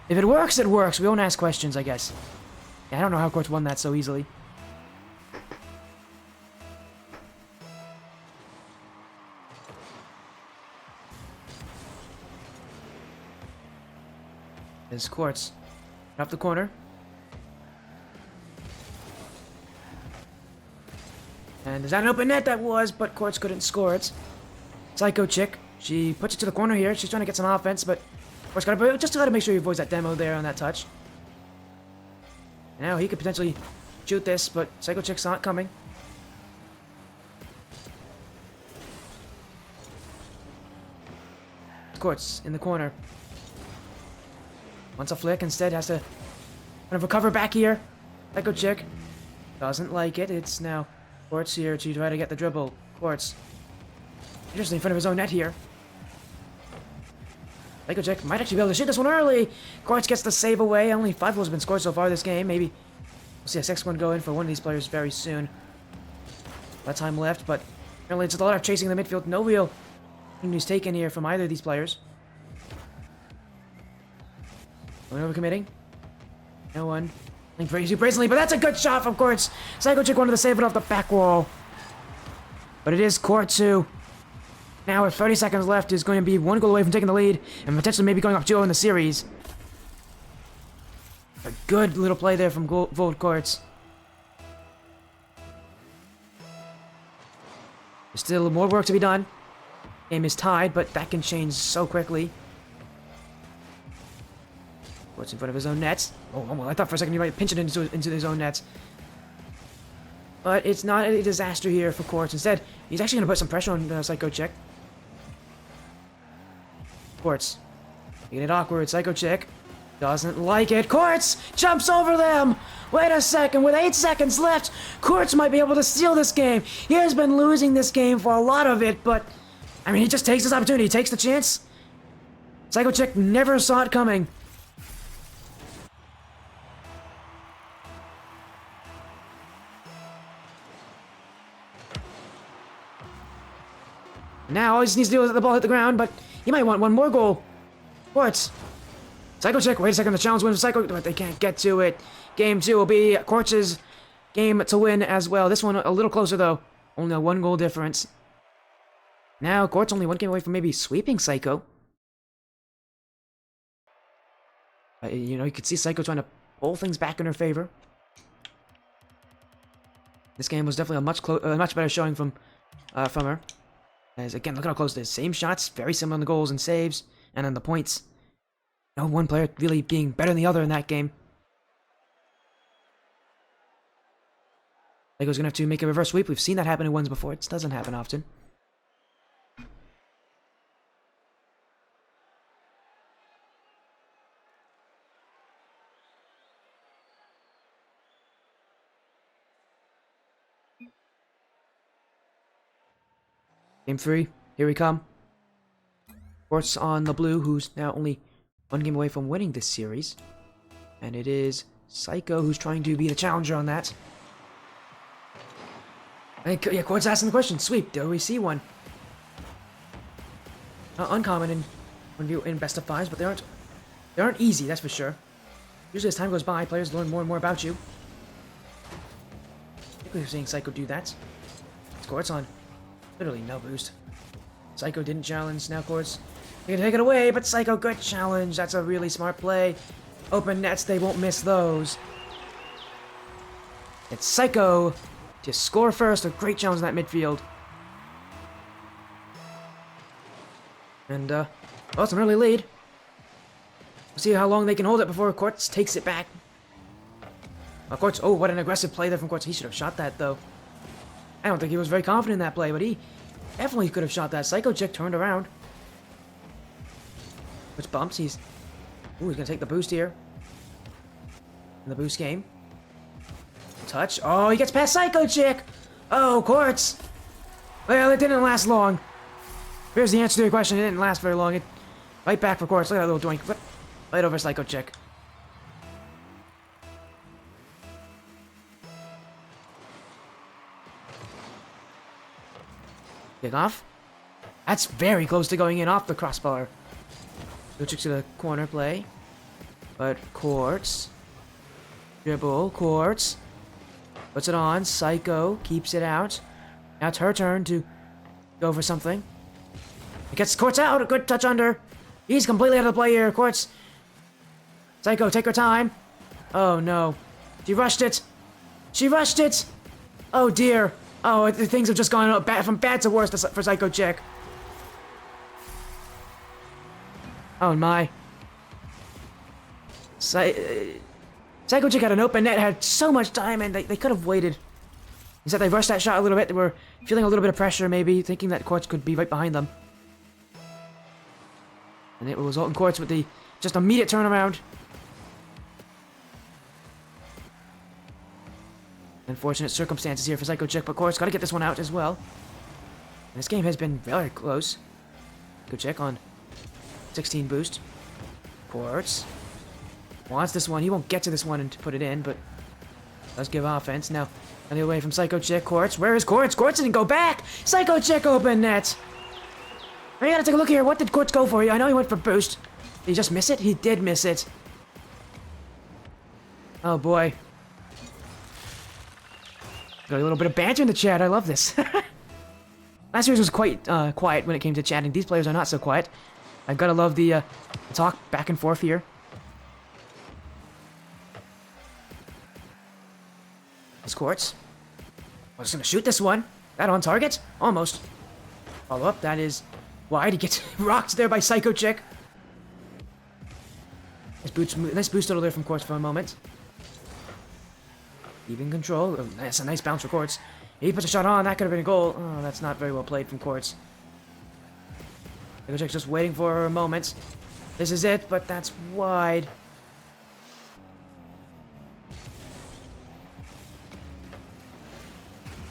if it works, it works. We won't ask questions, I guess. Yeah, I don't know how Quartz won that so easily. There's Quartz. Off the corner. And is that an open net? That was, but Quartz couldn't score it. Psycho Chick. She puts it to the corner here. She's trying to get some offense, but Quartz got to just to make sure he avoids that demo there on that touch. Now he could potentially shoot this, but Psycho Chick saw it coming. Quartz in the corner. Wants a flick, instead has to kind of recover back here. Psycho Chick doesn't like it. It's now Quartz here to try to get the dribble. Quartz. Interesting in front of his own net here. Psycho Chick might actually be able to shoot this one early. Quartz gets the save away. Only 5 goals have been scored so far this game. Maybe we'll see a 6th one go in for one of these players very soon. A lot of time left, but apparently it's a lot of chasing in the midfield. No real news taken here from either of these players. No one overcommitting. No one. Playing crazy brazenly, but that's a good shot from Quartz. Psycho Chick wanted to save it off the back wall. But it is Quartz who, now with 30 seconds left, is going to be 1 goal away from taking the lead and potentially maybe going up 2-0 in the series. A good little play there from Volt Quartz. There's still more work to be done. Game is tied, but that can change so quickly. Quartz in front of his own nets. Oh, well, I thought for a second he might pinch it into his own nets. But it's not a disaster here for Quartz. Instead, he's actually going to put some pressure on Psycho Chick. Quartz. Making it awkward. Psycho Chick doesn't like it. Quartz jumps over them. Wait a second. With 8 seconds left, Quartz might be able to steal this game. He has been losing this game for a lot of it, but I mean, he just takes this opportunity. He takes the chance. Psycho Chick never saw it coming. Now all he just needs to do is let the ball hit the ground, but he might want one more goal. Quartz. Psycho Chick, wait a second, the challenge wins Psycho, but they can't get to it. Game 2 will be Quartz's game to win as well. This one a little closer though. Only a 1 goal difference. Now, Quartz only 1 game away from maybe sweeping Psycho. You know, you could see Psycho trying to pull things back in her favor. This game was definitely a much better showing from her. As again, look at how close it is. Same shots, very similar on the goals and saves, and on the points. No one player really being better than the other in that game. Psycho's gonna have to make a reverse sweep. We've seen that happen in ones before. It doesn't happen often. Game 3, here we come. Quartz on the blue, who's now only 1 game away from winning this series. And it is Psycho who's trying to be the challenger on that. Yeah, Quartz asking the question, sweep, do we see one? Uncommon in best of fives, but they aren't easy, that's for sure. Usually as time goes by, players learn more and more about you. I think we're seeing Psycho do that. It's Quartz on literally no boost. Psycho didn't challenge, now Quartz. They can take it away, but Psycho, good challenge. That's a really smart play. Open nets, they won't miss those. It's Psycho to score first. A great challenge in that midfield. And, well, it's an early lead. We'll see how long they can hold it before Quartz takes it back. Quartz, oh, what an aggressive play there from Quartz. He should have shot that, though. I don't think he was very confident in that play, but he definitely could have shot that. Psycho Chick turned around. Which bumps, he's gonna take the boost here. In the boost game. Touch. Oh, he gets past Psycho Chick! Oh, Quartz! Well, it didn't last long. Here's the answer to your question. It didn't last very long. Right back for Quartz. Look at that little doink. Right over Psycho Chick. Kick off. That's very close to going in off the crossbar. Go to the corner play. But Quartz. Dribble. Quartz. Puts it on. Psycho keeps it out. Now it's her turn to go for something. It gets Quartz out. A good touch under. He's completely out of the play here. Quartz. Psycho, take her time. Oh no. She rushed it. She rushed it. Oh dear. Oh, things have just gone from bad to worse for Psycho Chick. Oh my. Psycho Chick had an open net, had so much time, and they could have waited. Instead, they rushed that shot a little bit. They were feeling a little bit of pressure, maybe, thinking that Quartz could be right behind them. And it will result in Quartz with the just immediate turnaround. Unfortunate circumstances here for Psycho Chick, but Quartz got to get this one out as well. And this game has been very close. Psycho Chick on 16 boost. Quartz wants this one. He won't get to this one and to put it in, but does give offense. Now, on the way from Psycho Chick. Quartz, where is Quartz? Quartz didn't go back! Psycho Chick open net! I gotta take a look here. What did Quartz go for? I know he went for boost. Did he just miss it? He did miss it. Oh boy. Got a little bit of banter in the chat. I love this. Last series was quite quiet when it came to chatting. These players are not so quiet. I gotta love the talk back and forth here. It's Quartz. I'm just gonna shoot this one. That on target? Almost. Follow up. That is wide. He gets rocked there by Psycho Chick. Nice boost over there from Quartz for a moment. Even control. That's a nice bounce for Quartz. He puts a shot on. That could have been a goal. Oh, that's not very well played from Quartz. Psycho Chick's just waiting for a moment. This is it, but that's wide.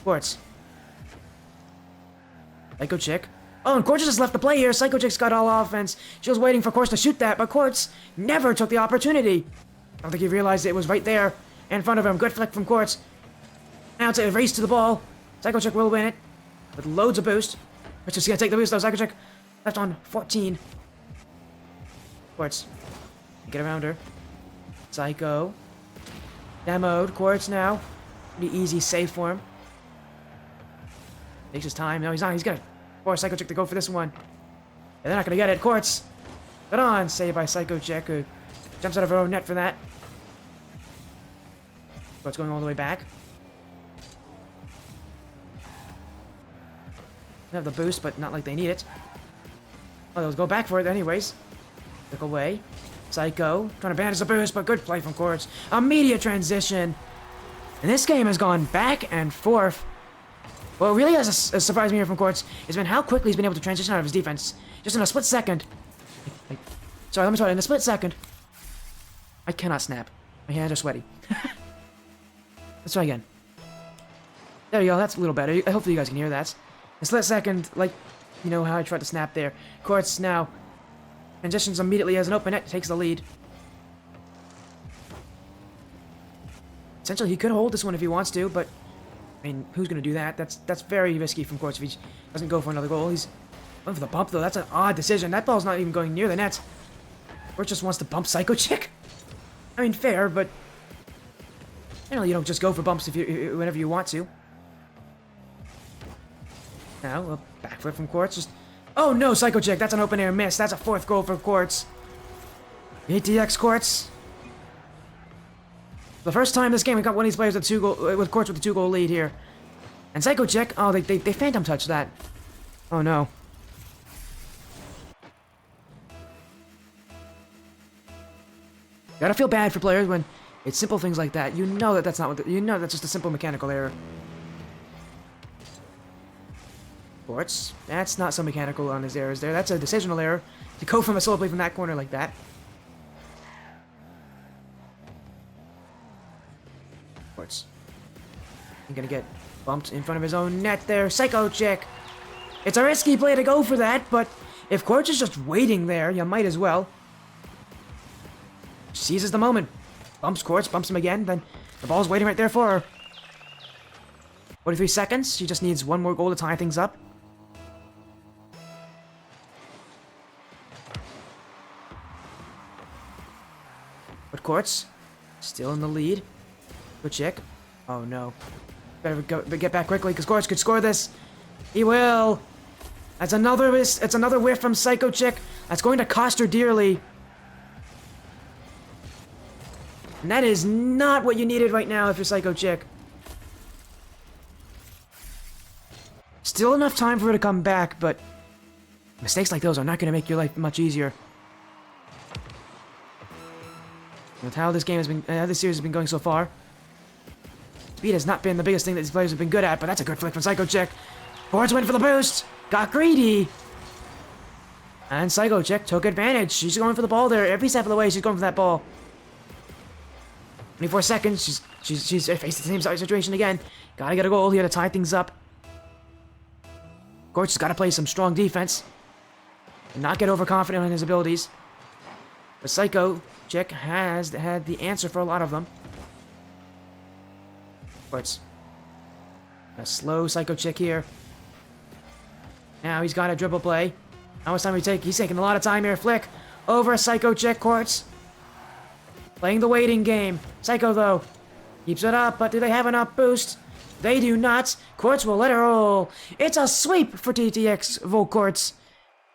Quartz. Psycho Chick. Oh, and Quartz just left the play here. Psycho Chick's got all offense. She was waiting for Quartz to shoot that, but Quartz never took the opportunity. I don't think he realized it was right there in front of him. Good flick from Quartz. Now it's a race to the ball. Psycho Chick will win it with loads of boost. Quartz is gonna take the boost though. Psycho Chick left on 14. Quartz. Get around her. Psycho. Demoed. Quartz now. Pretty easy save for him. Takes his time. No, he's not. He's gonna force Psycho Chick to go for this one. And they're not gonna get it. Quartz. Good on. Saved by Psycho Chick, who jumps out of her own net for that. Quartz going all the way back. They have the boost, but not like they need it. Oh, they'll go back for it anyways. Look away. Psycho. Trying to bandage the boost, but good play from Quartz. Immediate transition. And this game has gone back and forth. What really has surprised me here from Quartz has been how quickly he's been able to transition out of his defense. Just in a split second. Sorry, let me try it. In a split second. I cannot snap. My hands are sweaty. Let's try again. There you go. That's a little better. Hopefully you guys can hear that. A split second, like, you know how I tried to snap there. Quartz now transitions immediately as an open net, takes the lead. Essentially, he could hold this one if he wants to, but I mean, who's going to do that? That's very risky from Quartz if he doesn't go for another goal. He's going for the bump, though. That's an odd decision. That ball's not even going near the net. Quartz just wants to bump Psycho Chick. I mean, fair, but generally you don't just go for bumps if whenever you want to. Now, a back foot from Quartz. Just, oh no, Psycho Chick. That's an open air miss. That's a 4th goal for Quartz. ATX Quartz. The first time this game we got one of these players with Quartz with a 2-goal lead here. And Psycho Chick, oh, they phantom touched that. Oh no. Gotta feel bad for players when it's simple things like that. You know that's not what you know that's just a simple mechanical error. Quartz, that's not so mechanical on his errors there. That's a decisional error to go from a solo play from that corner like that. Quartz. He's gonna get bumped in front of his own net there. Psycho Chick. It's a risky play to go for that, but if Quartz is just waiting there, you might as well. Seizes the moment. Bumps Quartz, bumps him again, then the ball's waiting right there for her. 43 seconds. She just needs one more goal to tie things up. But Quartz, still in the lead. Good check. Oh no. Better get back quickly, because Quartz could score this. He will. That's another miss. It's another whiff from Psycho Chick. That's going to cost her dearly. And that is not what you needed right now if you're Psycho Chick. Still enough time for her to come back, but mistakes like those are not going to make your life much easier. With how this game has been, how this series has been going so far, speed has not been the biggest thing that these players have been good at, but that's a good flick from Psycho Chick. Quartz went for the boost, got greedy, and Psycho Chick took advantage. She's going for the ball there every step of the way. She's going for that ball. 24 seconds. She's faced the same situation again. Gotta get a goal here to tie things up. Quartz has got to play some strong defense and not get overconfident on his abilities. But Psycho Chick has had the answer for a lot of them. Quartz. A slow Psycho Chick here. Now he's got a dribble play. How much time we take? He's taking a lot of time here. Flick over Psycho Chick. Quartz playing the waiting game. Psycho, though, keeps it up, but do they have enough boost? They do not. Quartz will let her roll. It's a sweep for TTX Quartz.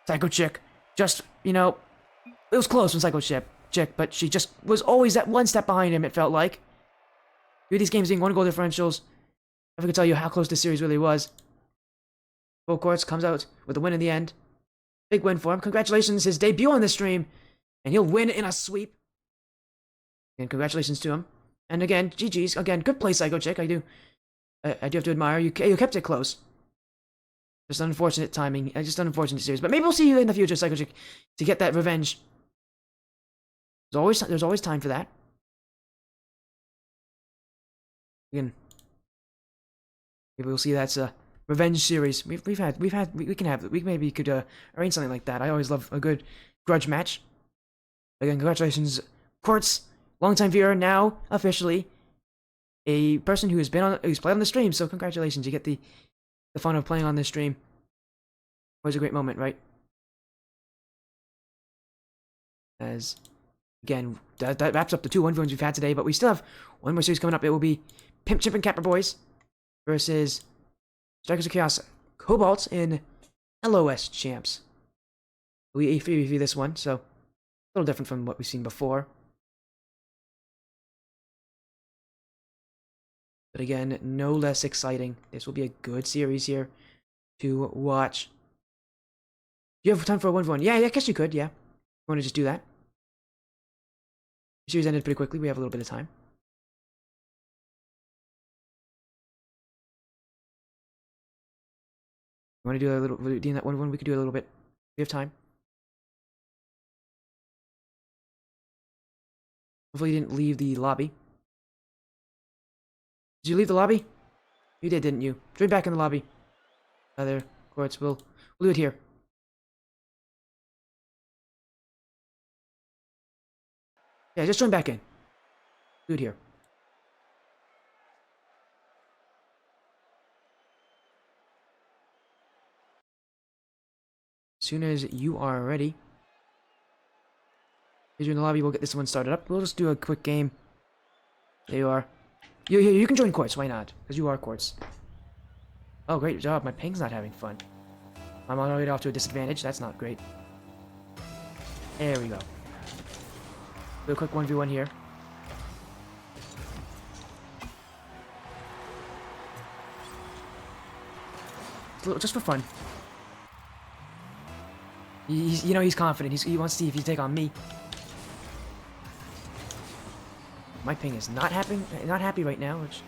Psycho Chick just, you know, it was close from Psycho Chick, but she just was always that one step behind him, it felt like. Two of these games being 1-goal differentials. I could tell you how close this series really was. Quartz comes out with a win in the end. Big win for him. Congratulations, his debut on this stream. And he'll win in a sweep. And congratulations to him. And again, GG's. Again, good play, Psycho Chick. I do have to admire you. You kept it close. Just unfortunate timing. Just an unfortunate series. But maybe we'll see you in the future, Psycho Chick, to get that revenge. There's always time for that. Again, maybe we'll see that's a revenge series. We maybe could arrange something like that. I always love a good grudge match. Again, congratulations, Quartz, longtime viewer, now officially a person who's played on the stream. So congratulations, you get the fun of playing on this stream. Always a great moment, right? As Again, that wraps up the 2 1v1s we've had today, but we still have one more series coming up. It will be Pimp, Chimpin, Capper Boys versus Strikers of Chaos, Cobalt in LOS Champs. We review this one, so a little different from what we've seen before. But again, no less exciting. This will be a good series here to watch. Do you have time for a 1v1? Yeah, I guess you could, yeah. You want to just do that? The series ended pretty quickly. We have a little bit of time. You want to do a little, doing that 1v1? We could do a little bit. We have time. Hopefully you didn't leave the lobby. Did you leave the lobby? You did, didn't you? Join back in the lobby. There, Quartz. We'll do it here. Yeah, just join back in. Do it here. As soon as you are ready. If you're in the lobby, we'll get this one started up. We'll just do a quick game. There you are. You can join Quartz, why not? Because you are Quartz. Oh, great job. My ping's not having fun. I'm already off to a disadvantage. That's not great. There we go. Do a quick 1v1 here. Just for fun. He's confident. He wants to see if he can take on me. My ping is not happy right now, which...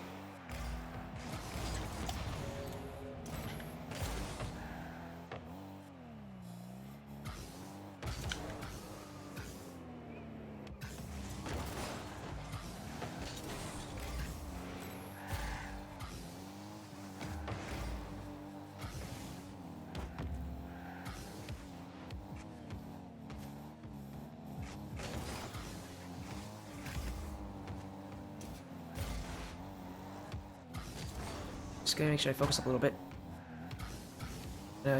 Just gotta make sure I focus up a little bit.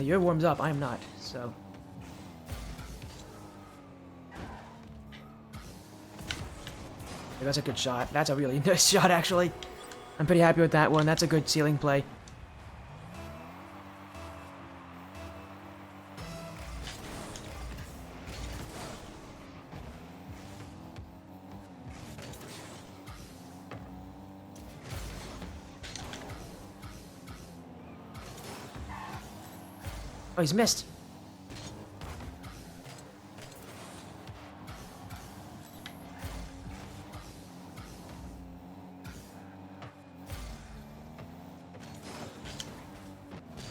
You're warmed up, I'm not, so... That's a good shot. That's a really nice shot, actually. I'm pretty happy with that one. That's a good ceiling play. Oh, he's missed.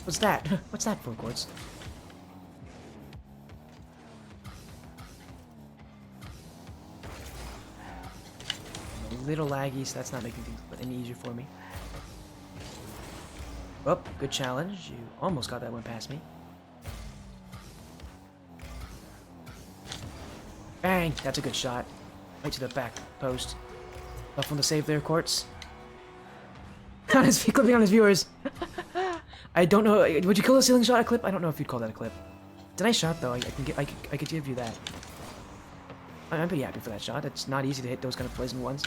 What's that? What's that for, Quartz? A little laggy, so that's not making things any easier for me. Oh, good challenge. You almost got that one past me. Bang! That's a good shot. Right to the back post. Tough one to save there, Quartz. Clipping on his viewers. I don't know. Would you call a ceiling shot a clip? I don't know if you'd call that a clip. It's a nice shot, though. I could give you that. I'm pretty happy for that shot. It's not easy to hit those kind of poison ones.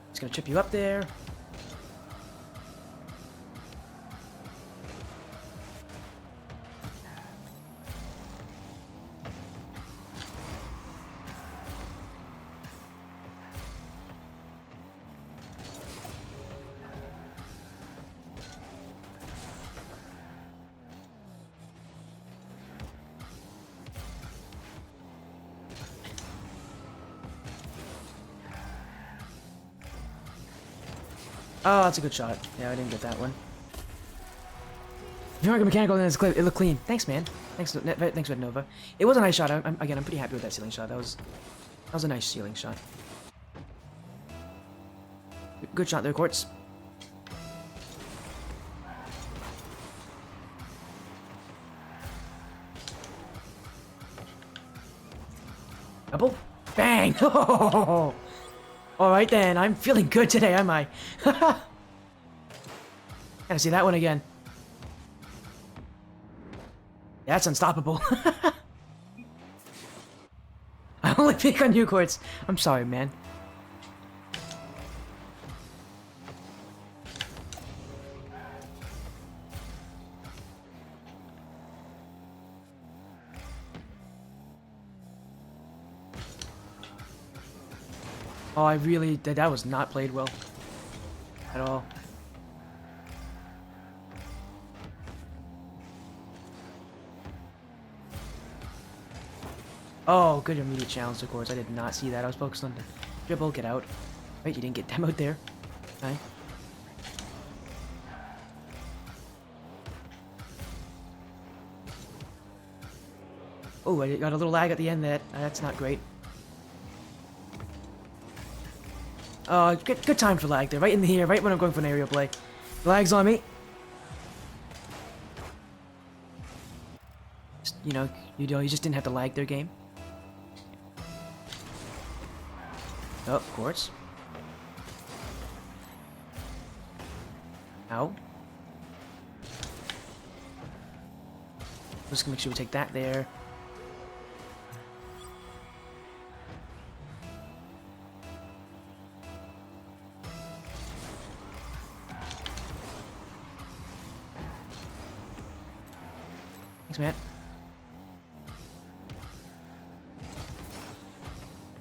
Just gonna chip you up there. Oh, that's a good shot. Yeah, I didn't get that one. If you aren't mechanical, then it's clear. It looked clean. Thanks, man. Thanks, Red Nova. It was a nice shot. I'm pretty happy with that ceiling shot. That was a nice ceiling shot. Good shot there, Quartz. Double. Bang! Bang! All right then, I'm feeling good today, am I? Gotta see that one again. That's unstoppable. I only pick on you, Quartz. I'm sorry, man. Oh, I really... That was not played well. At all. Oh, good immediate challenge, of course. I did not see that. I was focused on the dribble. Get out. Wait, you didn't get them out there. Okay. Oh, I got a little lag at the end there. That's not great. Good time for lag there. Right in here, right when I'm going for an aerial play. Lag's on me. Just, you just didn't have to lag their game. Oh, of course. Ow. Just gonna make sure we take that there. Thanks, man.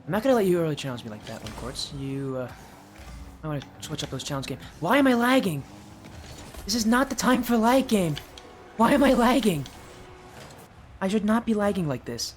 I'm not gonna let you early challenge me like that one, Quartz. I want to switch up those challenge games. Why am I lagging? This is not the time for lag game. Why am I lagging? I should not be lagging like this.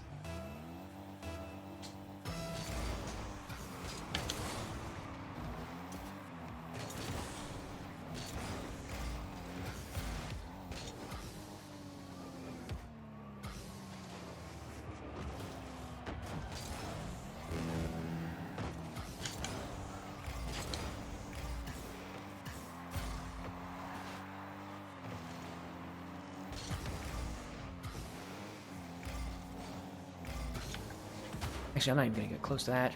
Actually, I'm not even gonna get close to that.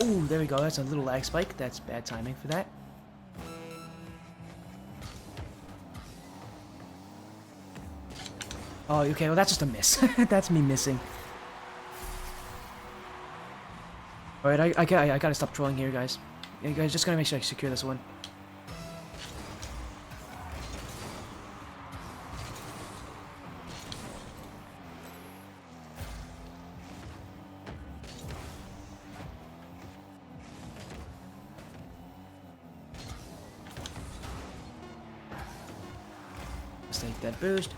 Ooh, there we go. That's a little lag spike. That's bad timing for that. Oh, okay. Well, that's just a miss. That's me missing. All right, I gotta stop trolling here, guys. You guys just gotta make sure I secure this one. Let's take that boost.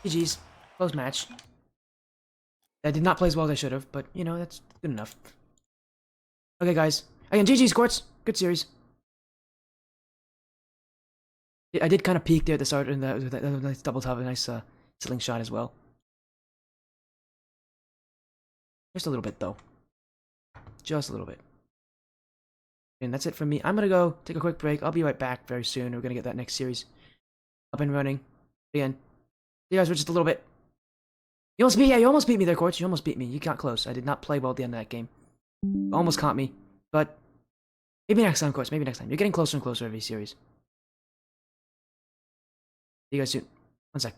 GG's. Close match. I did not play as well as I should have, but, that's good enough. Okay, guys. Again, GG's, Quartz. Good series. I did kind of peek there at the start, and that nice double top, a nice ceiling shot as well. Just a little bit, though. Just a little bit. And that's it from me. I'm gonna go take a quick break. I'll be right back very soon. We're gonna get that next series up and running. Again, you guys were just a little bit. You almost beat me there, Quartz. You almost beat me. You got close. I did not play well at the end of that game. Almost caught me. But maybe next time, Quartz. Maybe next time. You're getting closer and closer every series. See you guys soon. One sec.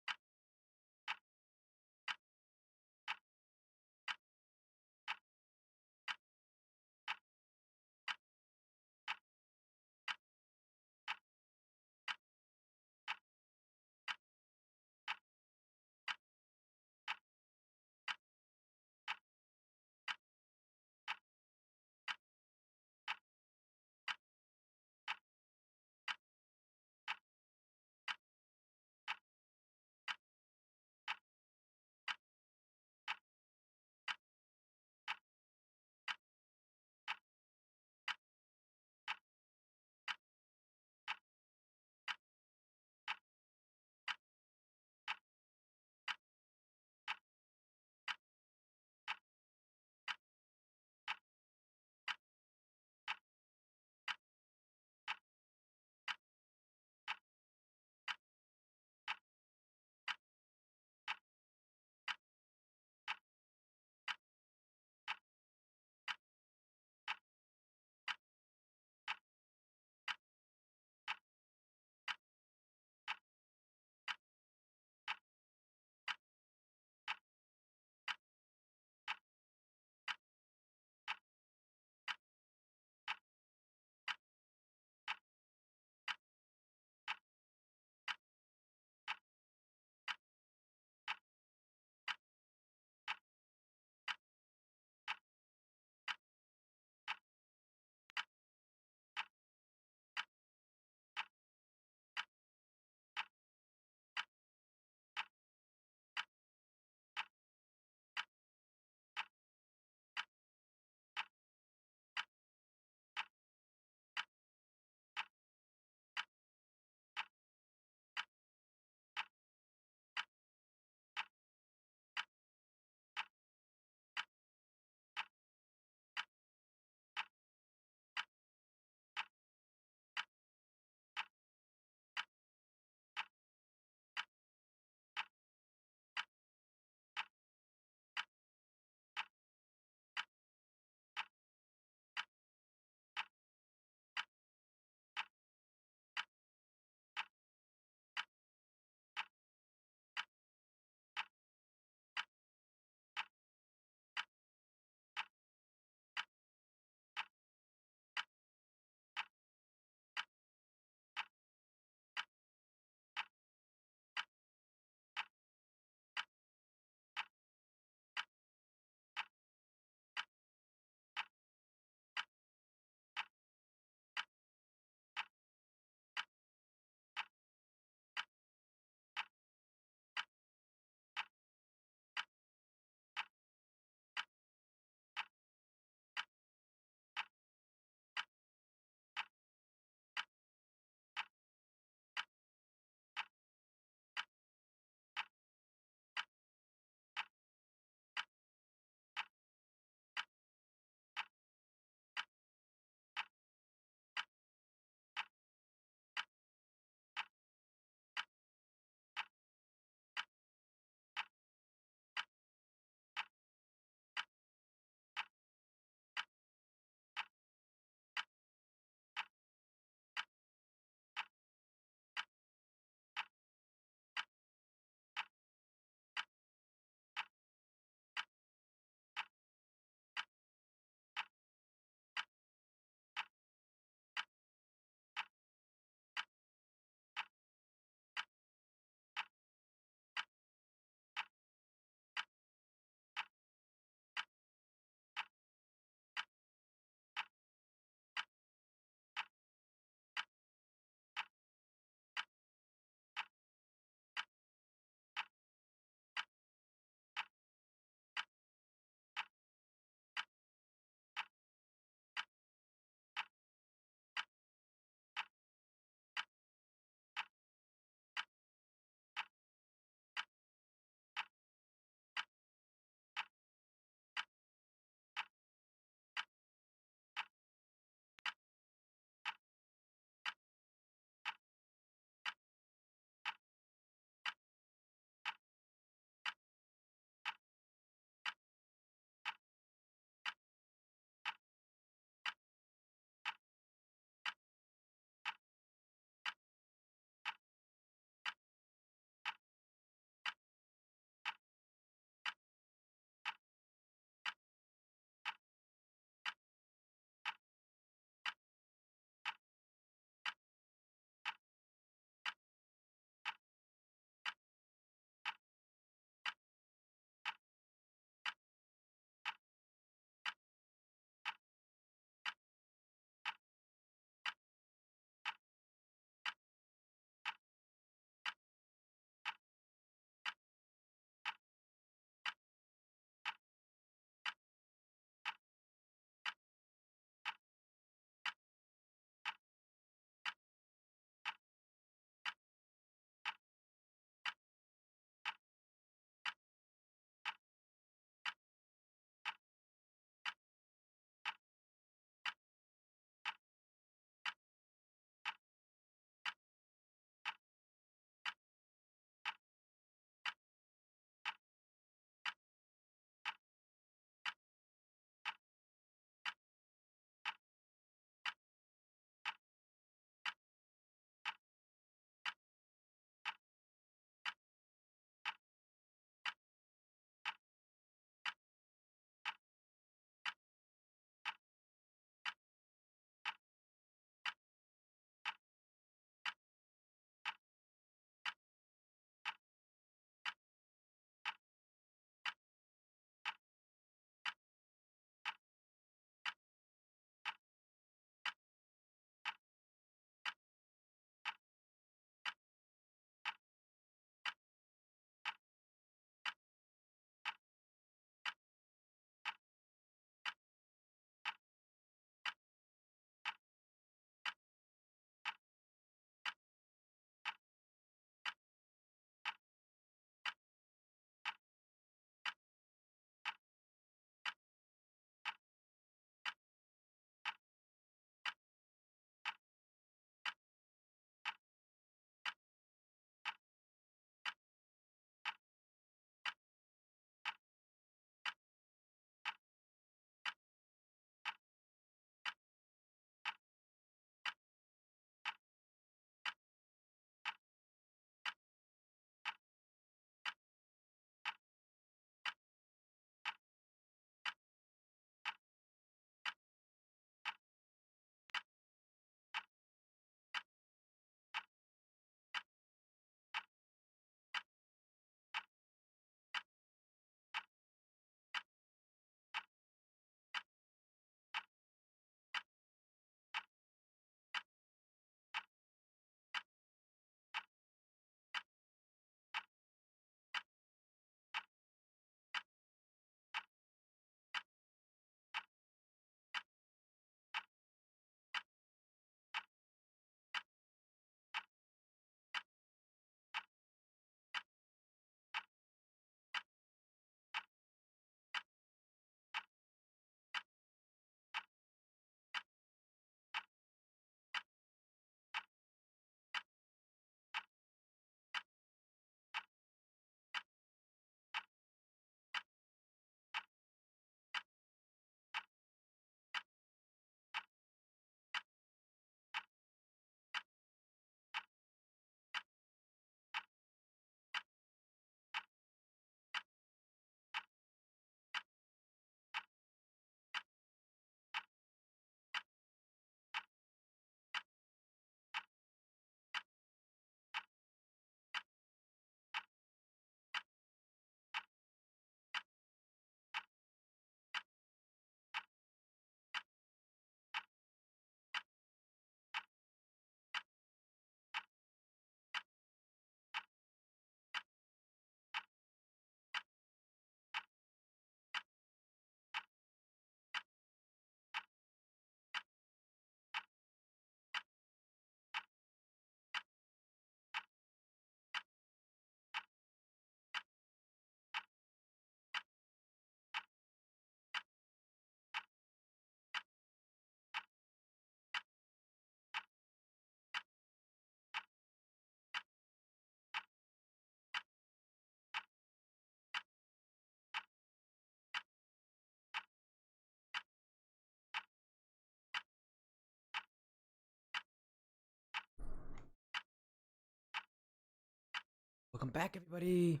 Welcome back, everybody.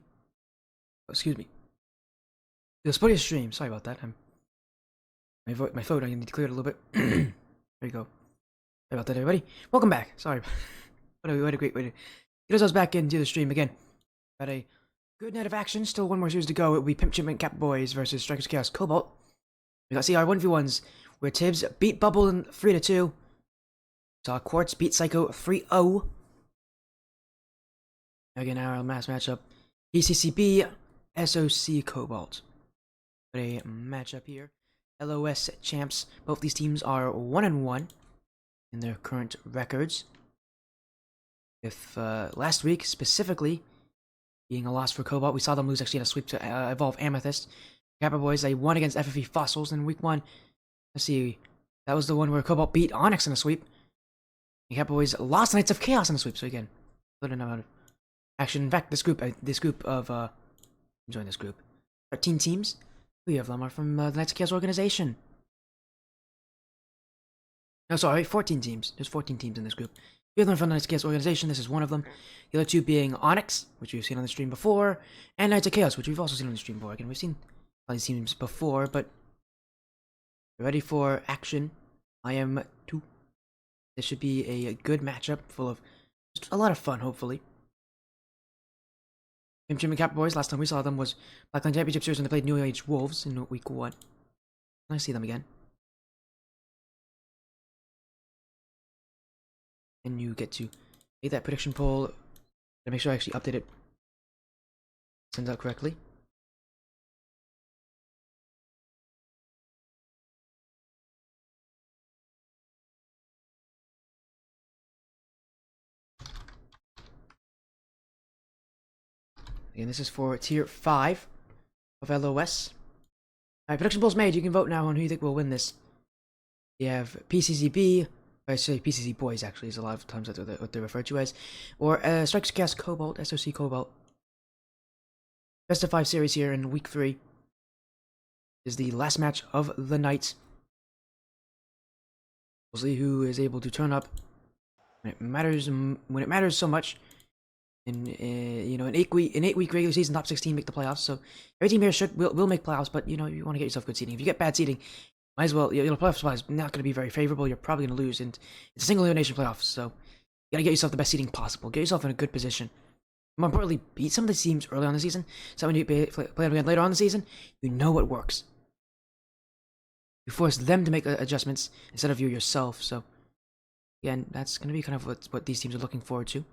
Oh, excuse me. The Spotify stream. Sorry about that. My phone. I need to clear it a little bit. There you go. Sorry about that, everybody. Welcome back. Sorry. What a great way to get us back into the stream again. Got a good night of action. Still one more series to go. It will be Pimp, Chimpin, Cap Boys versus Strikers Chaos Cobalt. We got CR 1v1s where Tibbss beat Bubble in 3-2. Saw Quartz beat Psycho 3-0. Again, our last matchup. PCCB SOC Cobalt. Got a matchup here. LOS champs. Both these teams are 1-1 in their current records. With last week specifically being a loss for Cobalt, we saw them lose actually in a sweep to Evolve Amethyst. Kappa Boys, they won against FFE Fossils in week 1. Let's see, that was the one where Cobalt beat Onyx in a sweep. And Kappa Boys lost Knights of Chaos in a sweep. So again, good amount of action. In fact, this group of join this group. 13 teams. 3 of them are from the Knights of Chaos organization. No, sorry, 14 teams. There's 14 teams in this group. 3 of them are from the Knights of Chaos organization. This is one of them. The other 2 being Onyx, which we've seen on the stream before, and Knights of Chaos, which we've also seen on the stream before. Again, we've seen all these teams before, but ready for action. I am too. This should be a good matchup full of just a lot of fun, hopefully. Pimp, Chimpin, Cap Boys, last time we saw them was Blackline Championship Series when they played New Age Wolves in week 1. Nice to see them again. And you get to make that prediction poll to make sure I actually update it. Send out correctly. Again, this is for Tier 5 of LOS. Alright, prediction poll's made. You can vote now on who you think will win this. You have PCCB, I say PCC Boys actually, is a lot of times that's what they're referred to as, or Strikers Chaos Cobalt, SOC Cobalt. Best of 5 series here in week 3 is the last match of the night. We'll see who is able to turn up when it matters so much. In an 8-week regular season, top 16 make the playoffs. So every team here will make playoffs, but you want to get yourself good seeding. If you get bad seeding, might as well. Playoff spot is not going to be very favorable. You're probably going to lose, and it's a single elimination playoffs. So you got to get yourself the best seeding possible. Get yourself in a good position. More importantly, beat some of the teams early on the season. So when you play them again later on in the season, you know what works. You force them to make adjustments instead of you yourself. So again, that's going to be kind of what these teams are looking forward to.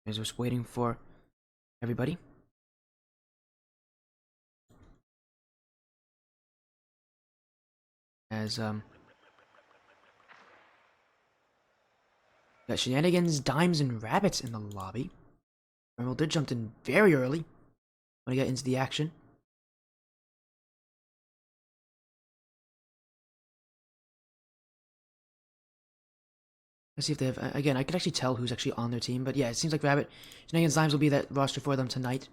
As we're just waiting for everybody. As got Shenanigans, Dimes, and Rabbits in the lobby. Emerald did jumped in very early. Want to get into the action. Let's see if they have. Again, I can actually tell who's actually on their team, but yeah, it seems like Rabbit, Shenanigans, Dimes will be that roster for them tonight.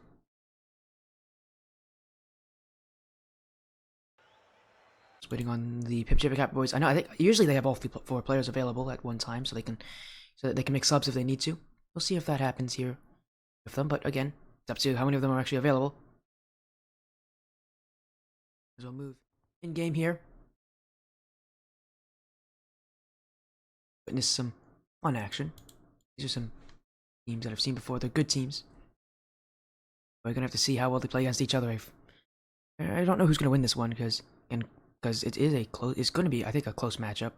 Just waiting on the Pimp, Chimpin, Cap Boys. I think usually they have all 4 players available at one time, so that they can make subs if they need to. We'll see if that happens here with them, but again, it's up to how many of them are actually available. As we'll move in game here. Witness some fun action. These are some teams that I've seen before. They're good teams. We're gonna have to see how well they play against each other. I don't know who's gonna win this one because it is a close. It's gonna be, I think, a close matchup.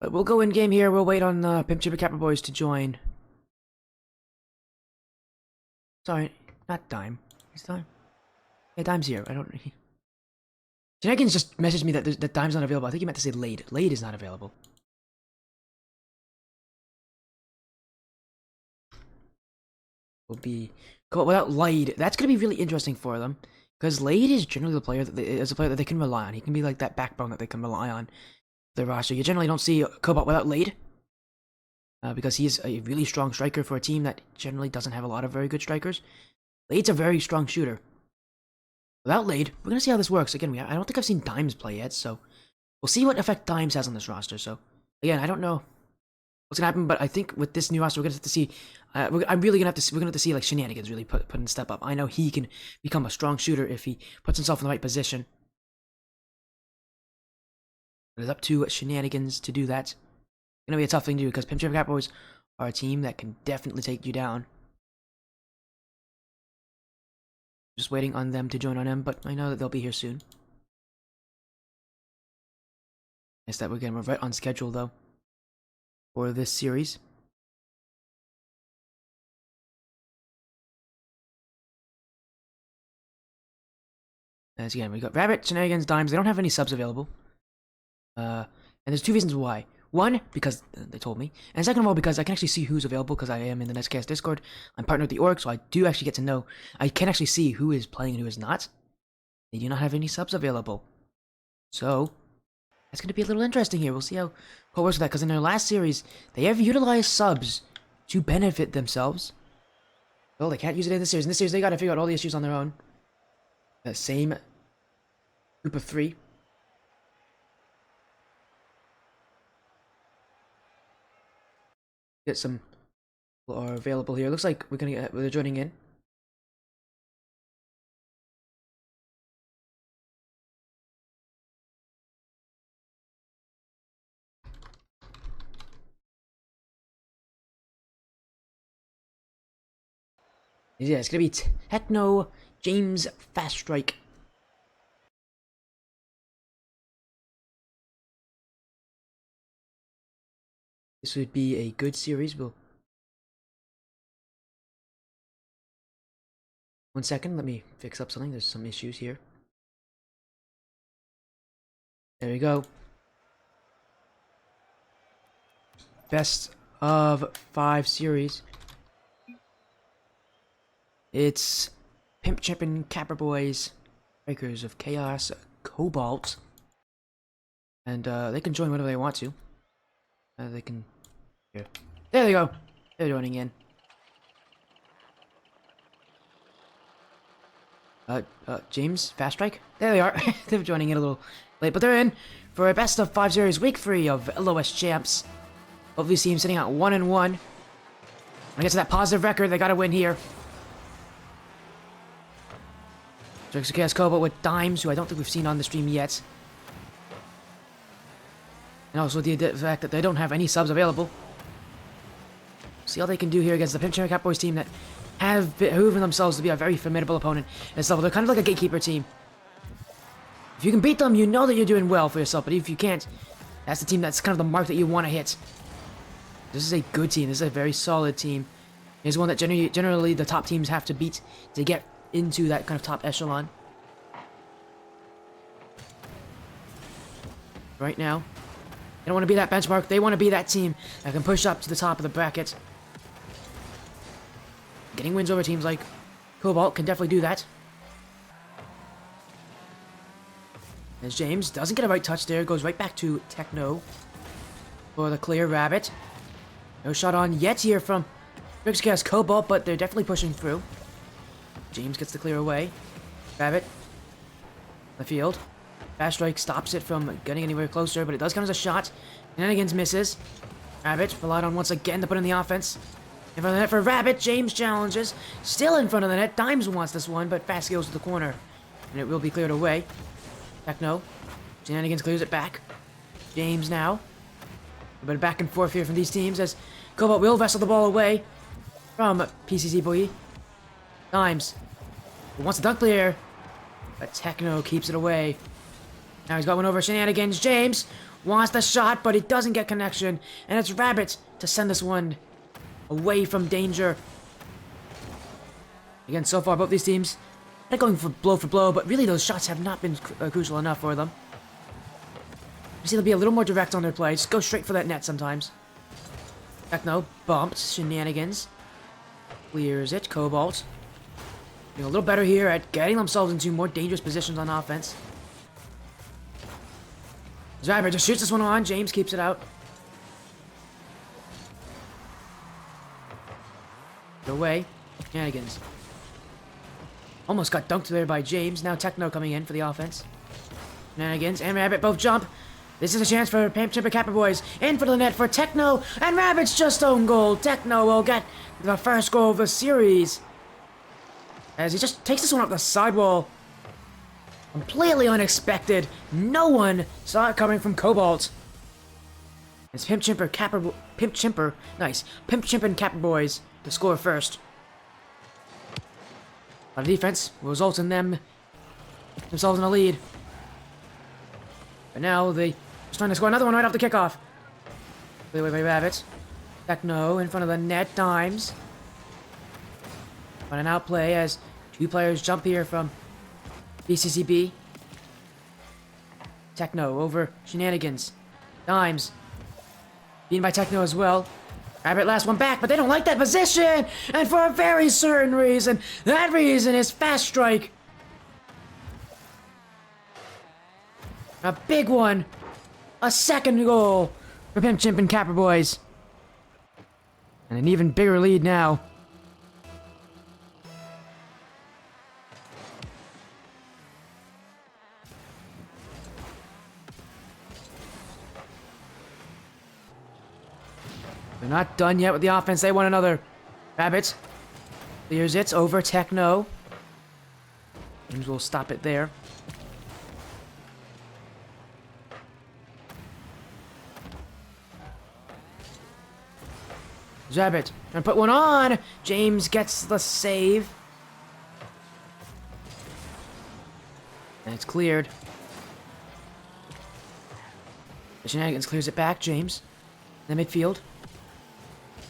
But we'll go in game here. We'll wait on Pimp, Chimpin, Kappa Boys to join. Sorry, not Dime. Is Dime? Yeah, Dime's here. I don't. Shenanigans just messaged me that Dime's not available. I think he meant to say Lade. Lade is not available. Will be without Lade. That's gonna be really interesting for them because Lade is generally the player that they can rely on. He can be like that backbone that they can rely on their roster. You generally don't see Cobalt without Lade because he is a really strong striker for a team that generally doesn't have a lot of very good strikers. Lade's a very strong shooter. Without Lade, we're gonna see how this works. Again, I don't think I've seen Dimes play yet, so we'll see what effect Dimes has on this roster. So again, I don't know what's gonna happen. But I think with this new roster, we're gonna have to see. I'm really gonna have to. We're gonna have to see like Shenanigans really put in a step up. I know he can become a strong shooter if he puts himself in the right position. But it's up to Shenanigans to do that. It's gonna be a tough thing to do because Pimp, Chimpin, Cat Boys are a team that can definitely take you down. Just waiting on them to join on him, but I know that they'll be here soon. Nice that we're right on schedule though for this series. As again, we got Rabbit, Shenanigans, Dimes. They don't have any subs available. And there's two reasons why. One, because they told me. And second of all, because I can actually see who's available because I am in the Nextcast Discord. I'm partnered with the org, so I do actually get to know. I can actually see who is playing and who is not. They do not have any subs available. So, that's going to be a little interesting here. We'll see how it works with that. Because in their last series, they have utilized subs to benefit themselves. Well, they can't use it in this series. In this series, they got to figure out all the issues on their own. The same group of 3. Get some are available here. Looks like they're joining in. Yeah, it's gonna be Techno James Fast Strike. This would be a good series. We'll... One second, let me fix up something. There's some issues here. There we go. Best of 5 series. It's Pimp, Chimpin, Capper Boys, Breakers of Chaos, Cobalt. And they can join whenever they want to. They can... Here. There they go! They're joining in. James, Fast Strike? There they are. They're joining in a little late, but they're in for a best of 5 series, week 3 of LOS Champs. Hopefully see him sitting at 1-1. When I get to that positive record, they gotta win here. Chaos Cobalt with Dimes, who I don't think we've seen on the stream yet. And also the fact that they don't have any subs available. See how they can do here against the Pimp, Chimpin, Cat Boys team that have proven themselves to be a very formidable opponent at this level. They're kind of like a gatekeeper team. If you can beat them, you know that you're doing well for yourself. But if you can't, that's the team that's kind of the mark that you want to hit. This is a good team. This is a very solid team. It's one that generally the top teams have to beat to get into that kind of top echelon. Right now, they don't want to be that benchmark. They want to be that team that can push up to the top of the bracket. Getting wins over teams like Cobalt can definitely do that. As James doesn't get a right touch there, goes right back to Techno for the clear. Rabbit. No shot on yet here from Chaos Cobalt, but they're definitely pushing through. James gets the clear away. Rabbit. The field. Fast Strike stops it from getting anywhere closer, but it does count as a shot. Shenanigans misses. Rabbit relied on once again to put in the offense. In front of the net for Rabbit. James challenges. Still in front of the net. Dimes wants this one, but fast goes to the corner. And it will be cleared away. Techno. Shenanigans clears it back. James now. A bit of back and forth here from these teams as Cobalt will wrestle the ball away from PCC Boy. Dimes. Wants to dunk clear. But Techno keeps it away. Now he's got one over Shenanigans. James wants the shot, but he doesn't get connection. And it's Rabbit to send this one away from danger. Again, so far, both these teams, they're going for blow, but really those shots have not been crucial enough for them. You see, they'll be a little more direct on their play. Just go straight for that net sometimes. Techno bumps. Shenanigans clears it. Cobalt doing a little better here at getting themselves into more dangerous positions on offense. Rabbit just shoots this one on. James keeps it out. Get away. Shenanigans. Almost got dunked there by James. Now Techno coming in for the offense. Shenanigans and Rabbit both jump. This is a chance for Pimp, Chimpin, Capper Boys. In for the net for Techno, and Rabbit's just own goal. Techno will get the first goal of the series. As he just takes this one up the sidewall. Completely unexpected. No one saw it coming from Cobalt. It's Pimp, Chimpin, Capper Boys to score first. A lot of defense will result in them themselves in a lead. But now they just trying to score another one right off the kickoff. Wait, Rabbit. Techno in front of the net. Dimes. On an outplay as two players jump here from BCCB. Techno over Shenanigans. Dimes. Beaten by Techno as well. Rabbit last one back, but they don't like that position! And for a very certain reason. That reason is fast strike. A big one. A second goal for Pimp, Chimp, and Capper Boys. And an even bigger lead now. They're not done yet with the offense. They want another. Rabbit clears it over Techno. James will stop it there. Rabbit trying to put one on. James gets the save. And it's cleared. The Shenanigans clears it back. James in the midfield.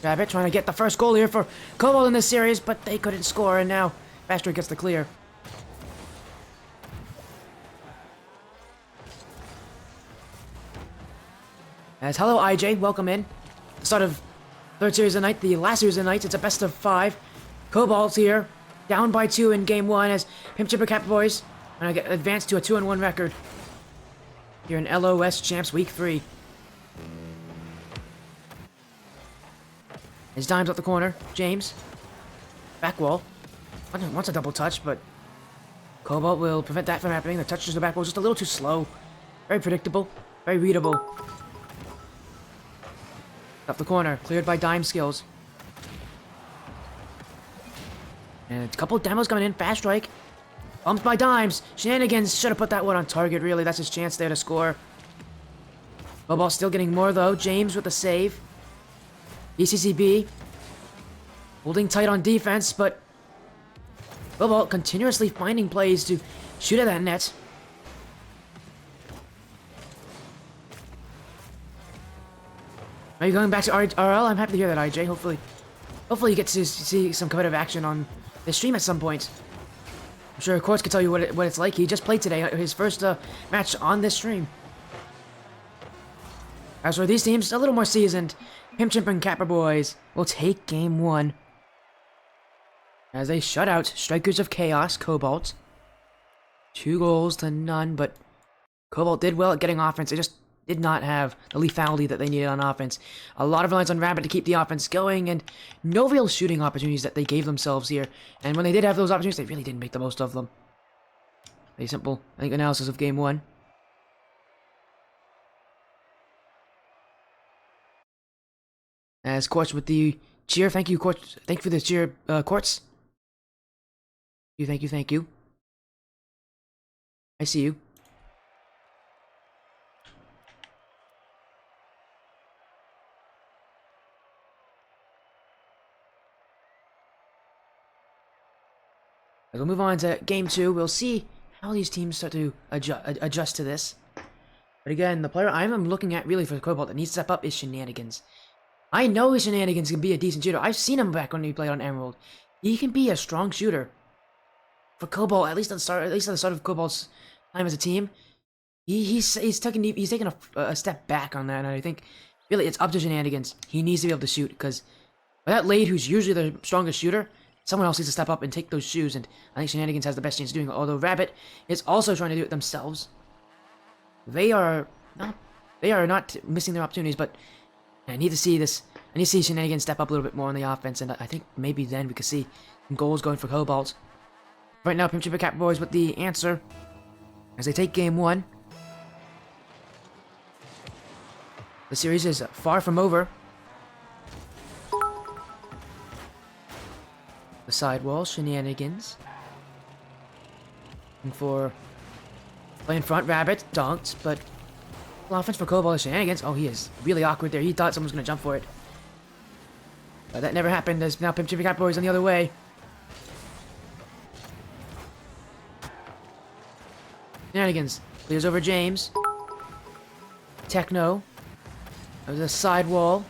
Rabbit trying to get the first goal here for Cobalt in this series, but they couldn't score, and now Faster gets the clear. As hello IJ, welcome in. The start of third series of the night, the last series of the night. It's a best of 5. Cobalt's here, down by 2 in game 1 as Pimp, Chipper, Capper Boys and I get advanced to a 2-1 record here in LOS Champs Week 3. His Dimes up the corner. James. Back wall. Wants a double touch, but Cobalt will prevent that from happening. The touch to the back wall is just a little too slow. Very predictable. Very readable. Up the corner. Cleared by Dime skills. And a couple of demos coming in. Fast strike. Bumped by Dimes. Shenanigans should have put that one on target, really. That's his chance there to score. Cobalt still getting more, though. James with the save. BCCB holding tight on defense, but Cobalt continuously finding plays to shoot at that net. Are you going back to RL? I'm happy to hear that, IJ. Hopefully you get to see some competitive action on the stream at some point. I'm sure Quartz can tell you what it's like. He just played today, his first match on this stream. As for these teams, a little more seasoned. Pimp, Chimp, and Capper Boys will take game 1. As they shut out Strikers of Chaos, Cobalt. 2 goals to none, but Cobalt did well at getting offense. They just did not have the lethality that they needed on offense. A lot of reliance on Rabbit to keep the offense going, and no real shooting opportunities that they gave themselves here. And when they did have those opportunities, they really didn't make the most of them. A simple, I think, analysis of game 1. As Quartz with the cheer. Thank you, Quartz. Thank you for the cheer, Quartz. Thank you. I see you. As we'll move on to game 2, we'll see how these teams start to adjust to this. But again, the player I'm looking at really for Cobalt that needs to step up is Shenanigans. I know Shenanigans can be a decent shooter. I've seen him back when he played on Emerald. He can be a strong shooter. For Cobalt, at least at the start of Cobalt's time as a team, he's taken a step back on that, and I think really it's up to Shenanigans. He needs to be able to shoot, because without Lade, who's usually the strongest shooter, someone else needs to step up and take those shoes, and I think Shenanigans has the best chance of doing it, although Rabbit is also trying to do it themselves. They are not missing their opportunities, but I need to see this. I need to see Shenanigans step up a little bit more on the offense, and I think maybe then we could see some goals going for Cobalt. Right now, Pimp, Chipper, Capper Boys with the answer as they take game 1. The series is far from over. The sidewall shenanigans. And for play in front, Rabbit dunked, but offense for Cobalt shenanigans. Oh, he is really awkward there. He thought someone was gonna jump for it. But that never happened. There's now Pimp, Chimpin, Boys on the other way. Shenanigans. Clears over James. Techno. There's a sidewall.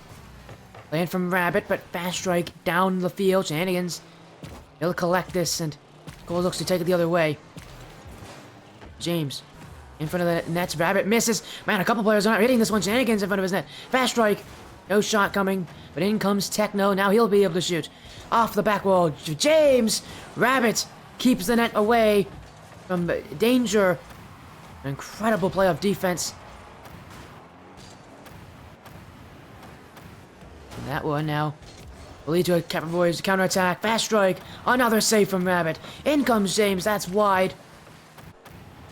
Land from Rabbit, but fast strike down the field. Shenanigans. He'll collect this, and Cole looks to take it the other way. James. In front of the nets. Rabbit misses. Man, a couple players aren't hitting this one. Shenanigans in front of his net. Fast strike. No shot coming, but in comes Techno. Now he'll be able to shoot. Off the back wall. James. Rabbit keeps the net away from danger. An incredible play of defense. And that one now will lead to a Capra Boys counterattack. Fast strike. Another save from Rabbit. In comes James. That's wide.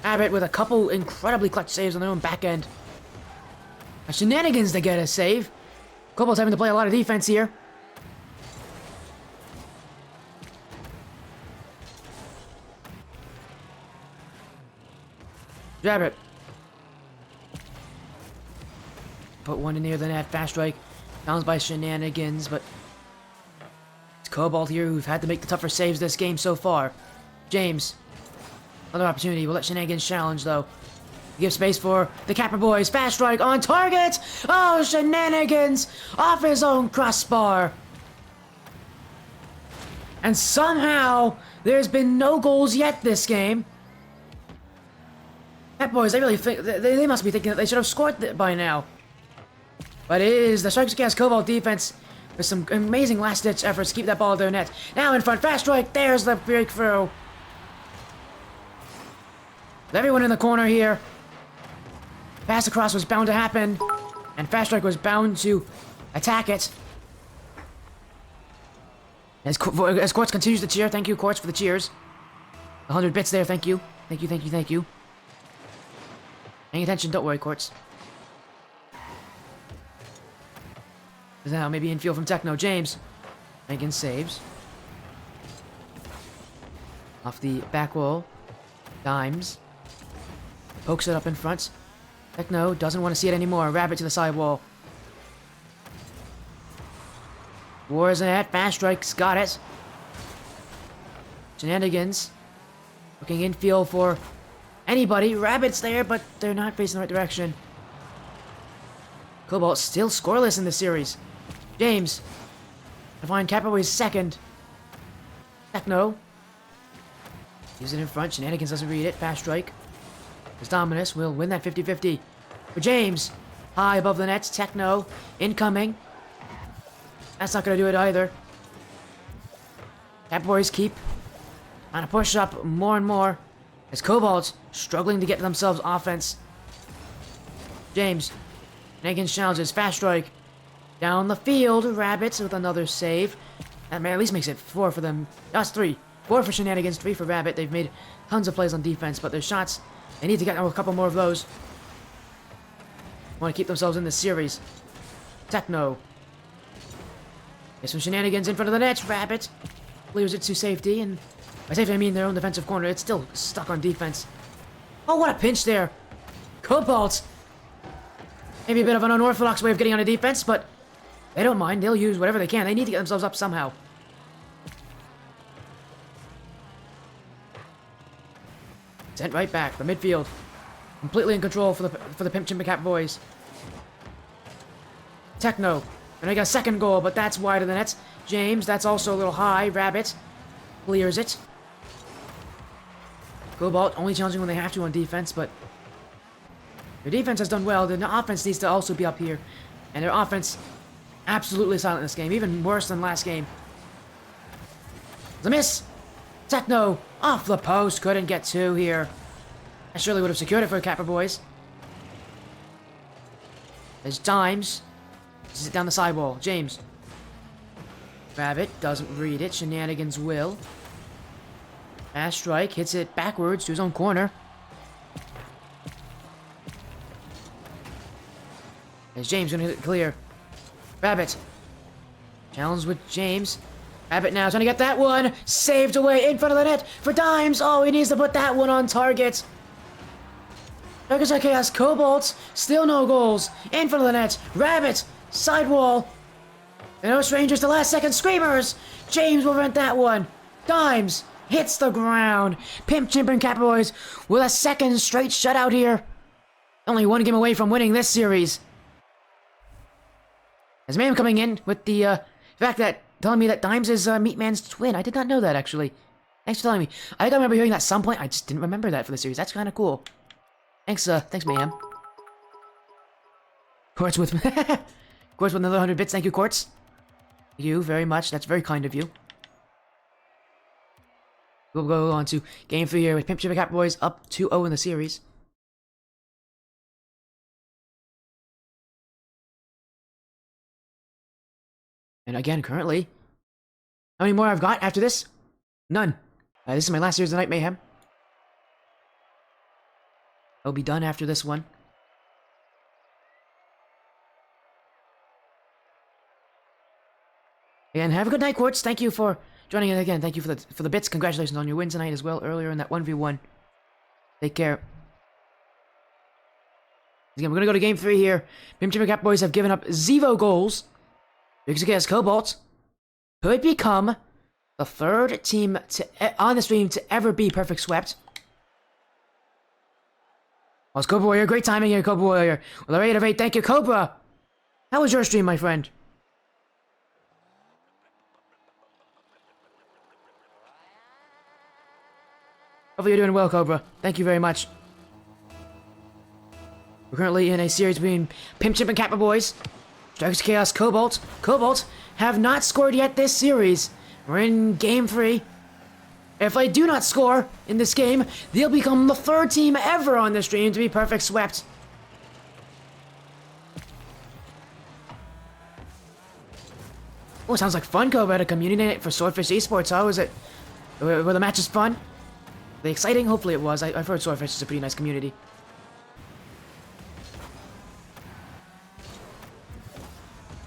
Rabbit with a couple incredibly clutch saves on their own back end. Shenanigans to get a save. Cobalt's having to play a lot of defense here. Rabbit. Put one in near the net. Fast strike. Bounced by Shenanigans, but it's Cobalt here who've had to make the tougher saves this game so far. James. Another opportunity. We'll let Shenanigans challenge, though. Give space for the Capra Boys. Fast strike on target! Oh, Shenanigans! Off his own crossbar! And somehow, there's been no goals yet this game. Capra Boys, they really think... They must be thinking that they should have scored by now. But it is the Strikes Against Cobalt defense with some amazing last-ditch efforts to keep that ball at their net. Now in front, fast strike. There's the breakthrough. With everyone in the corner here. Pass across was bound to happen, and Fast Strike was bound to attack it. As Quartz continues to cheer, thank you, Quartz, for the cheers. 100 bits there, thank you. Thank you, thank you, thank you. Paying attention, don't worry, Quartz. Now, maybe infield from Techno. James. Making saves. Off the back wall. Dimes. Pokes it up in front. Techno doesn't want to see it anymore. Rabbit to the sidewall. Wars at fast strikes. Got it. Shenanigans. Looking infield for anybody. Rabbit's there, but they're not facing the right direction. Cobalt still scoreless in the series. James. To find Capaway's second. Techno. Use it in front. Shenanigans doesn't read it. Fast strike. As Dominus will win that 50-50. For James. High above the nets. Techno. Incoming. That's not going to do it either. Cat Boys keep on a push up more and more. As Cobalt struggling to get themselves offense. James. Shenanigans challenges. Fast strike. Down the field. Rabbits with another save. That at least makes it 4 for them. That's 3. 4 for Shenanigans. 3 for Rabbit. They've made tons of plays on defense, but their shots... They need to get a couple more of those. Want to keep themselves in this series. Techno. There's some Shenanigans in front of the net. Rabbit clears it to safety, and by safety I mean their own defensive corner. It's still stuck on defense. Oh, what a pinch there. Cobalt. Maybe a bit of an unorthodox way of getting on a defense, but they don't mind. They'll use whatever they can. They need to get themselves up somehow. Sent right back. The midfield. Completely in control for the Pimp, Chimpin, Cat Boys. Techno. And they got a second goal, but that's wide of the nets. James, that's also a little high. Rabbit clears it. Cobalt only challenging when they have to on defense, but their defense has done well. Their offense needs to also be up here. And their offense absolutely silent in this game, even worse than last game. The miss. Techno off the post, couldn't get 2 here. I surely would have secured it for the Capra Boys. There's Dimes. Sit down the sidewall. James. Rabbit doesn't read it. Shenanigans will. Fast strike hits it backwards to his own corner. Is James gonna get clear? Rabbit. Challenge with James. Rabbit now trying to get that one. Saved away in front of the net for Dimes. Oh, he needs to put that one on target. Dragon's Chaos Cobalt. Still no goals. In front of the net. Rabbit. Sidewall. And no strangers to last second screamers. James will rent that one. Dimes hits the ground. Pimp, Chimpin, Catboys with a second straight shutout here. Only one game away from winning this series. As Mayhem coming in with the fact that telling me that Dimes is Meatman's twin. I did not know that actually. Thanks for telling me. I think I remember hearing that at some point. I just didn't remember that for the series. That's kind of cool. Thanks, thanks Mayhem. Quartz with Quartz with another 100 bits. Thank you, Quartz. Thank you very much. That's very kind of you. We'll go on to game 3 here with Pimp, Chimpin, Catboys up 2-0 in the series. And again, currently, how many more I've got after this? None. This is my last series of Night Mayhem. I'll be done after this one. And have a good night, Quartz. Thank you for joining in again. Thank you for the bits. Congratulations on your win tonight as well earlier in that 1v1. Take care. Again, we're gonna go to game 3 here. Pimp, Chimpin, Catboys have given up 0 goals. Because against Cobalt could become the 3rd team on the stream to ever be perfect swept. Oh, it's Cobra Warrior. Great timing here, Cobra Warrior. With a rate of 8. Thank you, Cobra. How was your stream, my friend? Hopefully you're doing well, Cobra. Thank you very much. We're currently in a series between Pimp, Chimp, and Catboys. Dragon's Chaos, Cobalt. Cobalt have not scored yet this series. We're in game 3. If they do not score in this game, they'll become the 3rd team ever on the stream to be perfect swept. Oh, sounds like fun, Cobra, at a community night for Swordfish Esports. How was it? Were the matches fun? Were they exciting? Hopefully it was. I've heard Swordfish is a pretty nice community.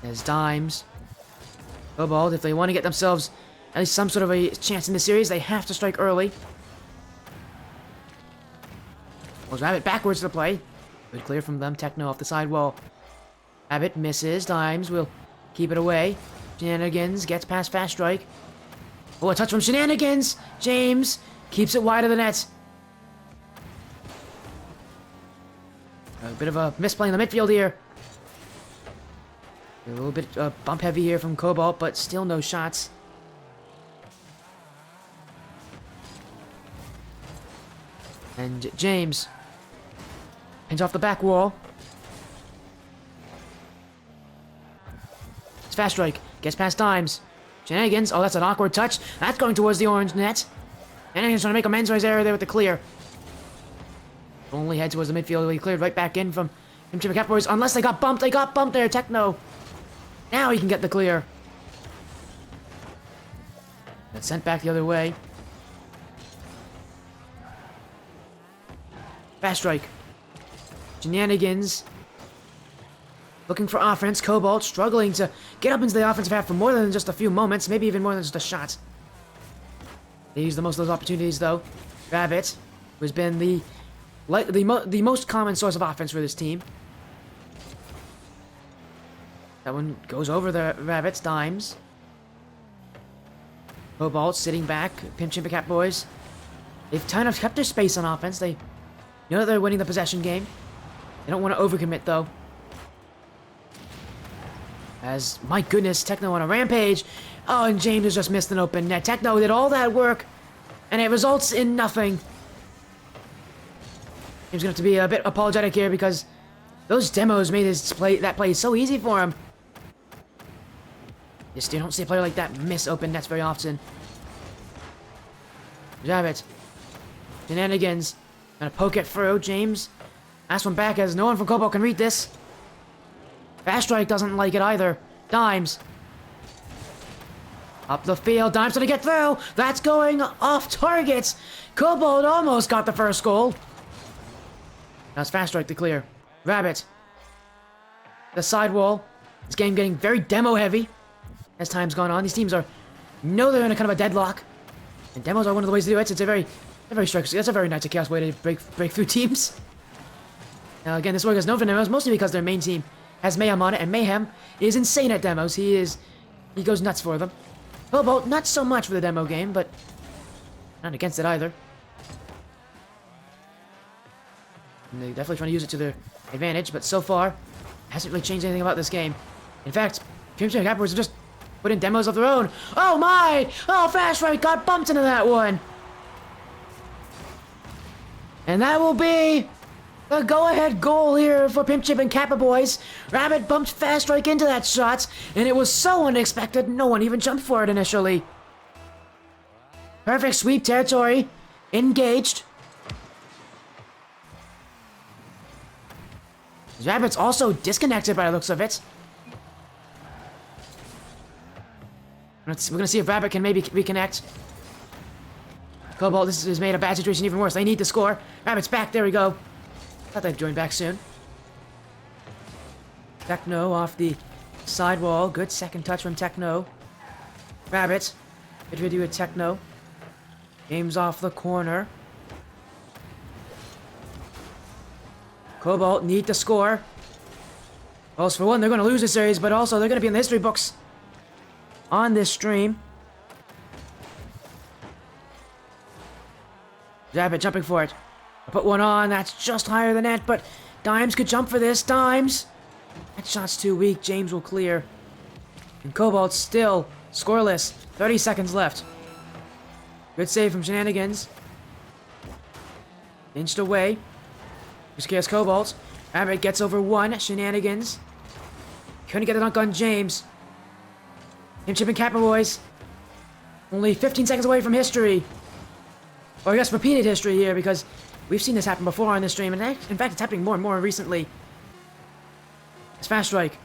There's Dimes. Cobalt, if they want to get themselves at least some sort of a chance in the series, they have to strike early. Goes Rabbit backwards to the play. Good clear from them. Techno off the sidewall. Rabbit misses. Dimes will keep it away. Shenanigans gets past Fast Strike. Oh, a touch from Shenanigans. James keeps it wide of the net. A bit of a misplay in the midfield here. A little bit bump heavy here from Cobalt, but still no shots. And James hangs off the back wall. It's Fast Strike. Gets past Dimes. Shenanigans. Oh, that's an awkward touch. That's going towards the orange net. Shenanigans trying to make amends for his error there with the clear. Only head towards the midfield. He cleared right back in from Chimpin Catboys. Unless they got bumped. They got bumped there. Techno. Now he can get the clear. That's sent back the other way. Fast Strike. Shenanigans. Looking for offense. Cobalt struggling to get up into the offensive half for more than just a few moments. Maybe even more than just a shot. They use the most of those opportunities though. Rabbit, who's been the most common source of offense for this team. That one goes over the Rabbit's. Dimes. Cobalt sitting back. Pimp, Chimpin, Catboys. They've kind of kept their space on offense. They know that they're winning the possession game. They don't want to overcommit though. As, my goodness, Techno on a rampage. Oh, and James has just missed an open net. Techno did all that work, and it results in nothing. James gonna have to be a bit apologetic here because those demos made that play so easy for him. You don't see a player like that miss open nets very often. Rabbit. Shenanigans. Gonna poke it through. James. Last one back as no one from Cobalt can read this. Fast Strike doesn't like it either. Dimes. Up the field. Dimes gonna get through. That's going off targets. Cobalt almost got the first goal. That's Fast Strike to clear. Rabbit. the sidewall. This game getting very demo heavy as time's gone on. These teams know they're in a kind of a deadlock. And demos are one of the ways to do it. It's a very striking. That's a very nice chaos way to break through teams. Now again, this org is known for demos mostly because their main team has Mayhem on it, and Mayhem is insane at demos. He goes nuts for them. Cobalt, not so much for the demo game, but not against it either. And they're definitely trying to use it to their advantage, but so far, hasn't really changed anything about this game. In fact, Pimp and Capers have just put in demos of their own. Oh my! Oh, Fast Right got bumped into that one! And that will be the go-ahead goal here for Pimp Chip and Kappa Boys. Rabbit bumped Fast Strike into that shot, and it was so unexpected, no one even jumped for it initially. Perfect sweep territory. Engaged. Rabbit's also disconnected by the looks of it. We're gonna see if Rabbit can maybe reconnect. Cobalt, this has made a bad situation even worse. They need to score. Rabbit's back, there we go. Thought they'd join back soon. Techno off the sidewall. Good second touch from Techno. Rabbit. Good video with Techno. Game's off the corner. Cobalt need to score. Well, for one, they're going to lose this series, but also they're going to be in the history books on this stream. Rabbit jumping for it. I put one on, that's just higher than net, but Dimes could jump for this. Dimes! That shot's too weak, James will clear. And Cobalt still scoreless. 30 seconds left. Good save from Shenanigans. Inched away. Here scares Cobalt. Rabbit gets over one. Shenanigans. Couldn't get the dunk on James. Pimp Chip and Kappa Boys. Only 15 seconds away from history. Or I guess repeated history here, because we've seen this happen before on this stream, and in fact it's happening more and more recently. It's Fast Strike.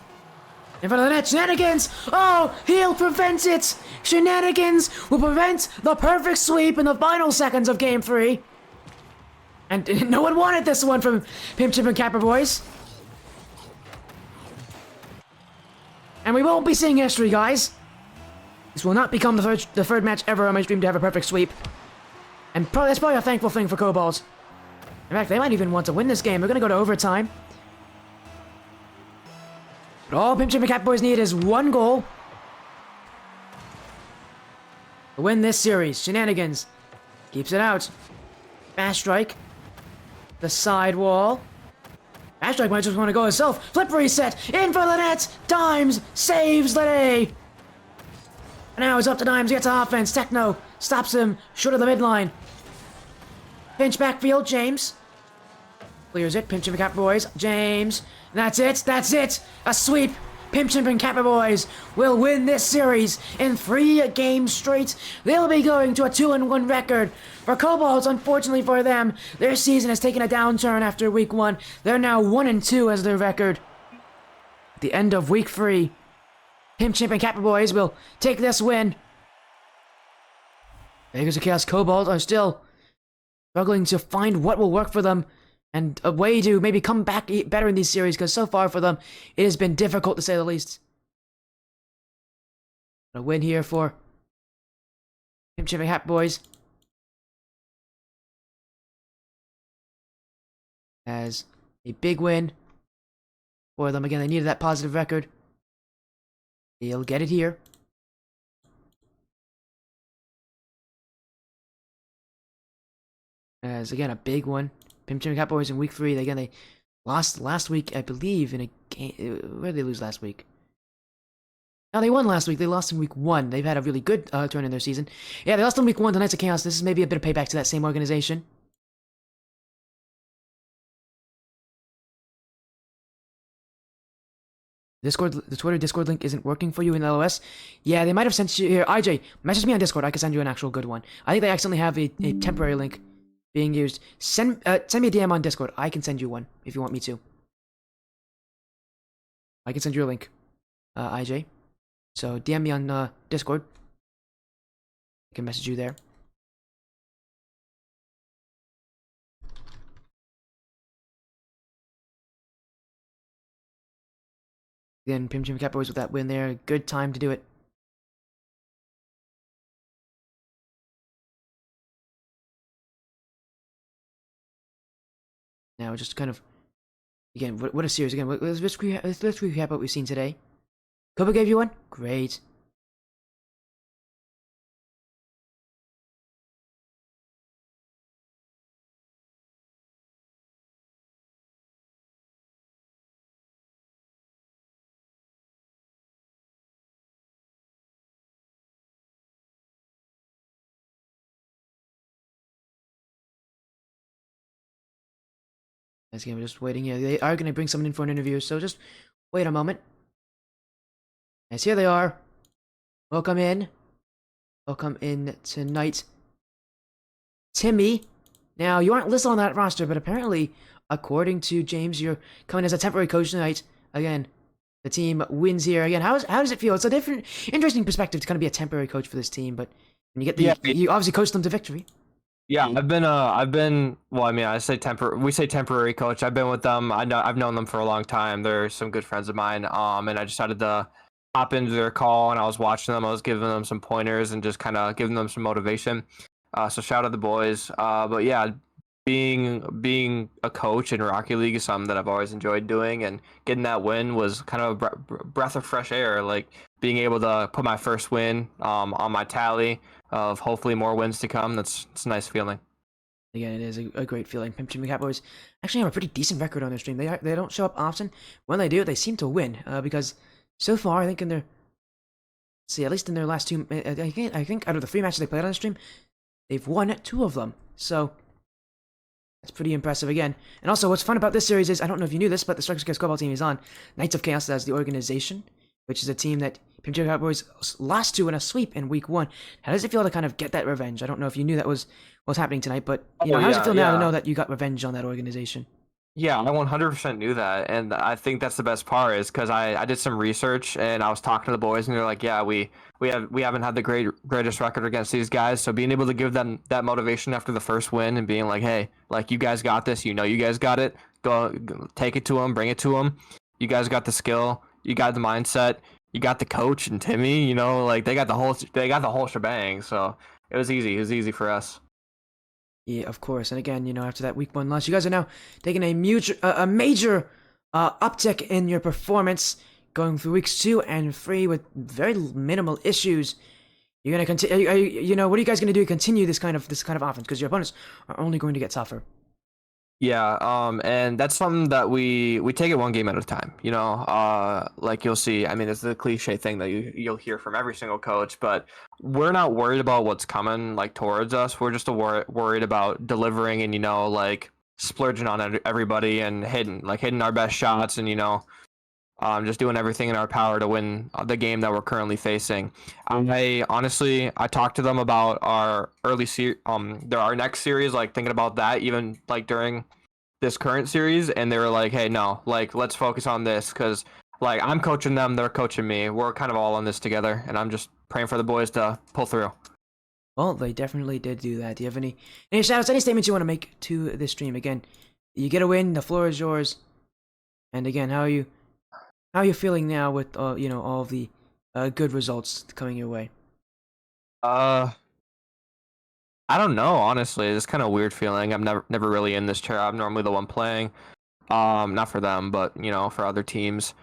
In front of the net, Shenanigans! Oh, he'll prevent it! Shenanigans will prevent the perfect sweep in the final seconds of Game 3. And no one wanted this one from Pimp Chip and Kappa Boys. And we won't be seeing history, guys. This will not become the third match ever on my stream to have a perfect sweep. And that's probably a thankful thing for Cobalt. In fact, they might even want to win this game. We're going to go to overtime. But all Pimp Chip and Kappa Boys need is one goal to win this series. Shenanigans keeps it out. Fast Strike. The sidewall. Fast Strike might just want to go himself. Flip reset. In for the net. Dimes saves the day. And now it's up to Dimes. Gets offense. Techno stops him short of the midline. Pinch backfield. James clears it. Pimp Chip and Kappa Boys. James. That's it. That's it. A sweep. Pimp Chip and Kappa Boys will win this series in 3 games straight. They'll be going to a 2-1 record. For Cobalt, unfortunately for them, their season has taken a downturn after week 1. They're now 1-2 as their record. At the end of week 3, Pimp Chip and Kappa Boys will take this win. Vegas of Chaos Cobalt are still struggling to find what will work for them and a way to maybe come back better in these series, because so far for them, it has been difficult to say the least. A win here for Pimp Chip and Kappa Boys. As a big win for them. Again, they needed that positive record. They'll get it here. As again, a big one. Pimp Chip and Kappa Boys in week 3. Again, they lost last week, I believe, in a game. Where did they lose last week? No, they won last week. They lost in week 1. They've had a really good turn in their season. Yeah, they lost in week 1 to Knights of Chaos. This is maybe a bit of payback to that same organization. Discord, the Twitter Discord link isn't working for you in LOS. Yeah, they might have sent you here. IJ, message me on Discord. I can send you an actual good one. I think they accidentally have a temporary link being used. Send me a DM on Discord. I can send you one if you want me to. I can send you a link, IJ. So DM me on Discord. I can message you there. Again, Pimp Cowboys with that win there. Good time to do it. Now, just kind of, again, what a series. Again, let's recap what we've seen today. Cobalt gave you one? Great. This game, we're just waiting here. They are going to bring someone in for an interview, so just wait a moment. Yes, here they are. Welcome in. Welcome in tonight. Timmy. Now, you aren't listed on that roster, but apparently, according to James, you're coming as a temporary coach tonight. Again, the team wins here. Again, how does it feel? It's a different, interesting perspective to kind of be a temporary coach for this team, but when you get you obviously coached them to victory. Yeah, I've been. Well, I mean, we say temporary coach. I've been with them. I've known them for a long time. They're some good friends of mine. And I decided to hop into their call, and I was watching them. I was giving them some pointers and just kind of giving them some motivation. So shout out the boys. But yeah, being a coach in Rocket League is something that I've always enjoyed doing, and getting that win was kind of a breath of fresh air. Like being able to put my first win on my tally of hopefully more wins to come. It's a nice feeling. Again, it is a great feeling. Pimp Cowboys actually have a pretty decent record on their stream. They don't show up often. When they do, they seem to win. Because so far, I think at least in their last two, I think out of the 3 matches they played on the stream, they've won 2 of them. So that's pretty impressive again. And also, what's fun about this series is, I don't know if you knew this, but the Strikers Against Cobalt team is on Knights of Chaos as the organization, which is a team that Pimp Cowboys lost to in a sweep in week 1. How does it feel to kind of get that revenge? I don't know if you knew that was what's happening tonight, but how does it feel now to know that you got revenge on that organization? Yeah, I 100% knew that, and I think that's the best part is because I did some research and I was talking to the boys, and they're like, yeah, we haven't had the greatest record against these guys, so being able to give them that motivation after the first win and being like, hey, like you guys got this, you guys got it, go take it to them, bring it to them, you guys got the skill, you got the mindset, you got the coach and Timmy, like they got the whole shebang, so it was easy for us. Yeah, of course. And again, after that week 1 loss, you guys are now taking a major uptick in your performance, going through weeks 2 and 3 with very minimal issues. You're gonna continue. What are you guys gonna do to continue this kind of offense? Because your opponents are only going to get tougher. Yeah, and that's something that we take it one game at a time. Like you'll see. I mean, it's the cliche thing that you'll hear from every single coach, but we're not worried about what's coming like towards us. We're just worried about delivering and like splurging on everybody and hitting our best shots and just doing everything in our power to win the game that we're currently facing. I honestly talked to them about our our next series, like thinking about that even like during this current series, and they were like, hey, no, like let's focus on this because like I'm coaching them, they're coaching me, we're kind of all on this together, and I'm just praying for the boys to pull through. Well, they definitely did do that. Do you have any shout-outs, any statements you want to make to this stream? Again, you get a win, the floor is yours. And again, how are you feeling now with all of the good results coming your way? I don't know, honestly. It's kind of weird feeling. I'm never really in this chair. I'm normally the one playing. Not for them, but for other teams.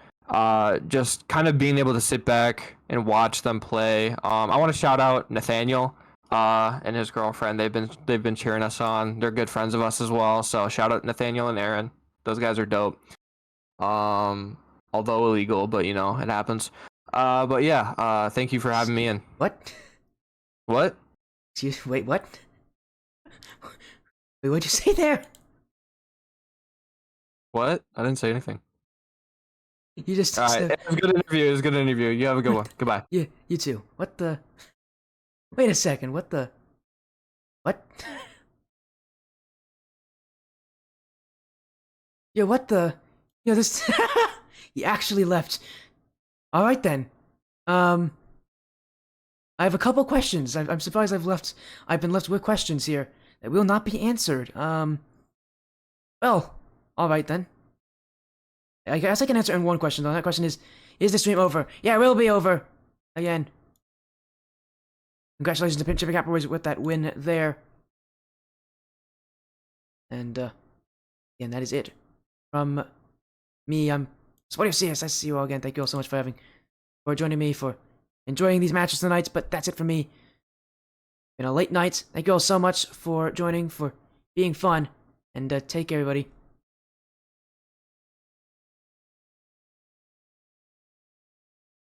Just kind of being able to sit back and watch them play. I want to shout out Nathaniel and his girlfriend. They've been cheering us on. They're good friends of us as well. So shout out Nathaniel and Aaron. Those guys are dope. Although illegal, but it happens. But yeah, thank you for having me in. What? What? Wait, what? Wait, what'd you say there? What? I didn't say anything. You just all right. It was a good interview. You have a good one. Goodbye. Yeah, you too. What the? Wait a second. What the? What? Yeah, what the? Yeah, this. He actually left. All right then. I have a couple questions. I'm surprised I've been left with questions here that will not be answered. Well, all right then. I guess I can answer in one question though. That question is, Is the stream over? Yeah, it will be over. Again. Congratulations to Pimp Chimpin with that win there. And, again, that is it. From me, I'm SportyFC. I see you all again. Thank you all so much for joining me, for enjoying these matches tonight. But that's it for me. Been a late night. Thank you all so much for joining, for being fun. And take care, everybody.